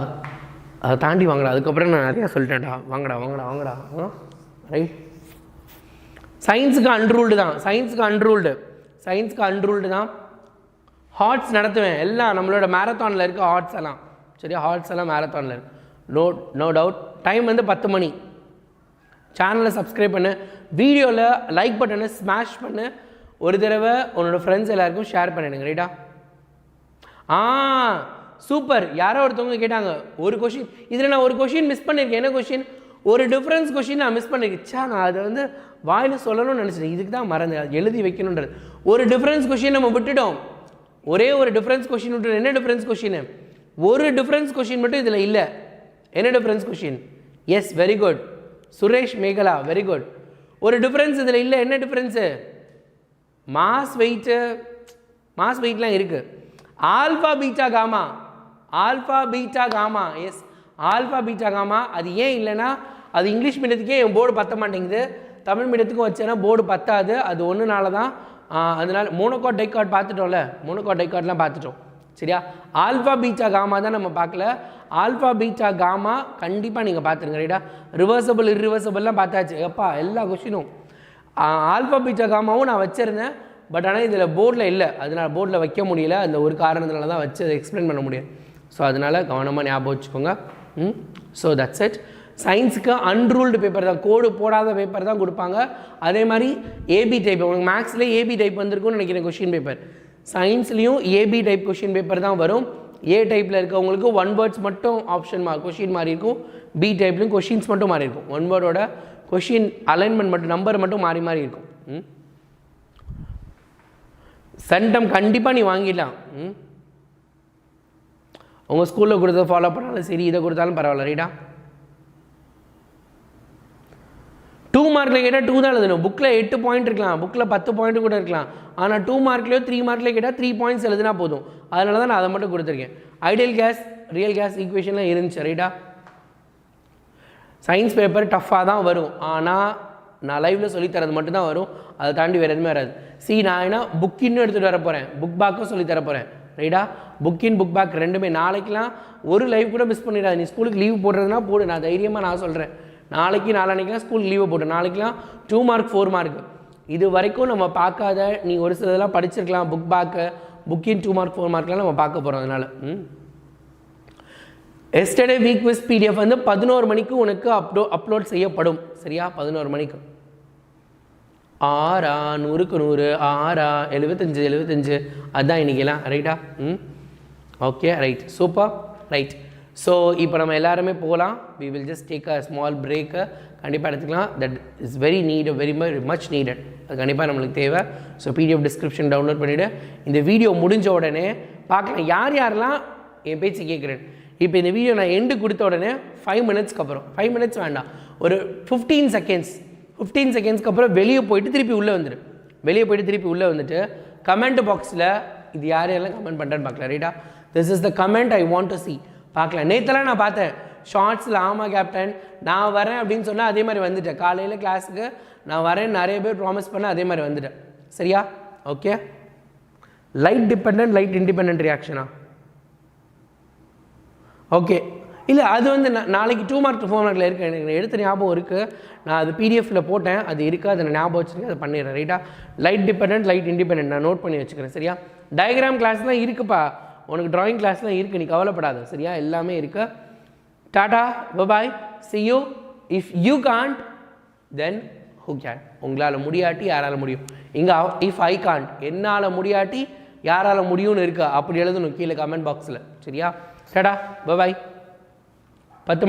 அதை தாண்டி வாங்கடா. அதுக்கப்புறம் நான் நிறையா சொல்லிட்டேன்டா. வாங்கடா. ரைட். சயின்ஸுக்கு அன்ரூல்டு தான். சயின்ஸுக்கு அன்ரூல்டு தான். ஹார்ட்ஸ் நடத்துவேன். எல்லாம் நம்மளோட மேரத்தானில் இருக்குது ஹார்ட்ஸ் எல்லாம். சரியா? ஹார்ட்ஸ் எல்லாம் மேரத்தானில் இருக்குது. No doubt. டைம் வந்து 10 மணி. சேனலை சப்ஸ்கிரைப் பண்ணு, வீடியோவில் லைக் பட்டனை ஸ்மாஷ் பண்ணு, ஒரு தடவை உன்னோட ஃப்ரெண்ட்ஸ் எல்லாருக்கும் ஷேர் பண்ணிடுங்க. ரைட்டா? சூப்பர். யாரோ ஒருத்தவங்க கேட்டாங்க ஒரு கொஷின், இதில் நான் ஒரு கொஷின் மிஸ் பண்ணியிருக்கேன். என்ன கொஷின்? ஒரு டிஃப்ரென்ஸ் கொஷின் நான் மிஸ் பண்ணியிருக்கேன். நான் அதை வந்து வாயில் சொல்லணும்னு நினச்சிட்டேன். இதுக்கு தான் மறந்து எழுதி வைக்கணுன்றது. ஒரு டிஃப்ரென்ஸ் கொஷின் நம்ம விட்டுட்டோம். ஒரே ஒரு டிஃப்ரென்ஸ் கொஷின் விட்டுட்டோம். என்ன டிஃப்ரென்ஸ் கொஷின்? ஒரு டிஃப்ரென்ஸ் கொஷின் மட்டும் இதில் இல்லை. என்ன difference question? Yes, very good Suresh Mekala, very good. ஒரு டிஃப்ரென்ஸ் இதில் இல்லை. என்ன டிஃப்ரென்ஸு? மாஸ் வெயிட்லாம் இருக்குது. Alpha beta gamma, yes alpha beta gamma. அது ஏன் இல்லைன்னா அது இங்கிலீஷ் மீடியத்துக்கே என் போர்டு பற்ற மாட்டேங்குது, தமிழ் மீடியத்துக்கும் வச்சேன்னா போர்டு பத்தாது. அது ஒன்றுனால தான். அதனால் மோனோகாட் டைகாட் பார்த்துட்டோம்ல, மோனோகாட் டைகாட்லாம் பார்த்துட்டோம் சரியா. ஆல்ஃபா பீட்டா காமா தான் நம்ம பார்க்கல. ஆல்ஃபா பீட்டா காமா கண்டிப்பாக நீங்கள் பார்த்துருங்க ரைட்டா. ரிவர்சபிள் இர்ரிவர்சபிள்லாம் பார்த்தாச்சு எப்பா எல்லா கொஷினும். ஆல்ஃபா பீட்டா காமாவும் நான் வச்சுருந்தேன், பட் ஆனால் இதில் போர்டில் இல்லை, அதனால் போர்டில் வைக்க முடியல. அந்த ஒரு காரணத்தினால தான் வச்சு அதை எக்ஸ்பிளைன் பண்ண முடியும். ஸோ அதனால் கவனமாக ஞாபகம் வச்சுக்கோங்க. So that's it. சயின்ஸுக்கு அன்ரூல்டு பேப்பர் தான், கோடு போடாத பேப்பர் தான் கொடுப்பாங்க. அதே மாதிரி ஏபி டைப், உங்களுக்கு மேக்ஸ்லேயே ஏபி டைப் வந்திருக்கும்னு நினைக்கிறேன் கொஷின் பேப்பர். சயின்ஸ்லேயும் ஏபி டைப் கொஷின் பேப்பர் தான் வரும். ஏ டைப்பில் இருக்கவங்களுக்கு 1 வேர்ட்ஸ் மட்டும் ஆப்ஷன் கொஷின் மாறி இருக்கும். பி டைப்லையும் கொஷின்ஸ் மட்டும் மாறி இருக்கும். 1 வேர்டோட கொஷின் அலைன்மெண்ட் மட்டும், நம்பர் மட்டும் மாறி மாறி இருக்கும். சென்டம் கண்டிப்பாக நீ வாங்கிடலாம். உங்கள் ஸ்கூலில் கொடுத்ததை ஃபாலோ பண்ணாலும் சரி, இதை கொடுத்தாலும் பரவாயில்ல ரைட்டா. 2 மார்க்கில் கேட்டால் 2 தான் எழுதணும். புக்கில் 8 பாயிண்ட் இருக்கலாம், புக்கில் 10 பாயிண்ட் கூட இருக்கலாம். ஆனால் 2 மார்க்லேயோ 3 மார்க்லேயோ கேட்டால் 3 பாயிண்ட்ஸ் எழுதுனா போதும். அதனால தான் நான் அதை மட்டும் கொடுத்துருக்கேன். ஐடியல் கேஸ், ரியல் கேஸ் ஈக்குவேஷன்லாம் இருந்துச்சு ரைட்டா. சயின்ஸ் பேப்பர் டஃப்பாக தான் வரும், ஆனால் நான் லைவில் சொல்லித்தரது மட்டும்தான் வரும். அதை தாண்டி வேறு எதுவுமே வராது. நான் என்ன புக்கின்னு எடுத்துகிட்டு வர போகிறேன், புக் பேக்கும் சொல்லித்தர போகிறேன் ரைட்டா. புக்கின் புக் பேக் ரெண்டுமே. நாளைக்கெலாம் ஒரு லைவ் கூட மிஸ் பண்ணிடாது. நீ ஸ்கூலுக்கு லீவ் போடுறதுனா போடு, நான் தைரியமாக நான் சொல்கிறேன். நாளைக்கு நாளான்னைக்கெலாம் ஸ்கூலுக்கு லீவை போட்டு, நாளைக்கெலாம் 2 மார்க் 4 மார்க் இது வரைக்கும் நம்ம பார்க்காத, நீ ஒரு சிலதெல்லாம் படிச்சிருக்கலாம். புக் பேக்கு, புக்கின் 2 மார்க் 4 மார்க்லாம் நம்ம பார்க்க போகிறோம். அதனால் எஸ்டர்டே வீக் குவிஸ் பிடிஎஃப் வந்து 11 மணிக்கு உனக்கு அப்லோட் செய்யப்படும் சரியா. 11 மணிக்கு. 6 100க்கு 100, 6 75 75 அதுதான் இன்றைக்கெல்லாம் ரைட்டா. Okay right, super right. So இப்போ நம்ம எல்லாருமே போகலாம். We will just take a small break. கண்டிப்பாக எடுத்துக்கலாம். That is very very much needed. அது கண்டிப்பாக நம்மளுக்கு தேவை. ஸோ பிடிஎஃப் டிஸ்கிரிப்ஷன் டவுன்லோட் பண்ணிவிட்டு இந்த வீடியோ முடிஞ்ச உடனே பார்க்கலாம் யார் யாரெல்லாம் என் பேச்சு கேட்குறேன். இப்போ இந்த வீடியோ நான் எண்டு கொடுத்த உடனே 5 மினிட்ஸ்க்கு அப்புறம், 5 மினிட்ஸ் வேண்டாம், ஒரு 15 செகண்ட்ஸ்க்கு அப்புறம் வெளியே போயிட்டு திருப்பி உள்ளே வந்துடு. வெளியே போயிட்டு திருப்பி உள்ளே வந்துட்டு கமெண்ட் பாக்ஸில் இது யார் யாரெல்லாம் கமெண்ட் பண்ணுறேன்னு பார்க்கலாம் ரைட்டா. This is the comment I want to C. பார்க்கலாம். நேற்றெல்லாம் நான் பார்த்தேன் ஷார்ட்ஸில், ஆமாம் கேப்டன் நான் வரேன் அப்படின்னு சொன்னால் அதே மாதிரி வந்துட்டேன். காலையில் கிளாஸுக்கு நான் வரேன் நிறைய பேர் ப்ராமிஸ் பண்ண அதே மாதிரி வந்துட்டேன் சரியா. Okay. Light depend, light independent ரியாக்ஷனா? ஓகே. இல்லை அது வந்து நாளைக்கு 2 மார்க் 4 மார்க்கில் இருக்குது. எனக்கு எடுத்த ஞாபகம் இருக்குது. நான் அது பிடிஎஃப்பில் போட்டேன், அது இருக்குது, அதை நான் ஞாபகம் வச்சுருக்கேன், அதை பண்ணிடுறேன் ரைட்டா. லைட் டிபெண்ட், லைட் இண்டிபெண்ட் நான் நோட் பண்ணி வச்சுக்கிறேன் சரியா. டயக்ராம் கிளாஸ்லாம் இருக்குப்பா, உனக்கு ட்ராயிங் கிளாஸ்லாம் இருக்குது, நீ கவலைப்படாத சரியா. எல்லாமே இருக்குது. Tata bye bye, see you. If you can't then who can? உங்களால் முடியாட்டி யாரால் முடியும்? இங்கே if I can't, என்னால் முடியாட்டி யாரால் முடியும்னு இருக்கா அப்படி எழுதணும் கீழே கமெண்ட் பாக்ஸில் சரியா. டாடா பபாய். 10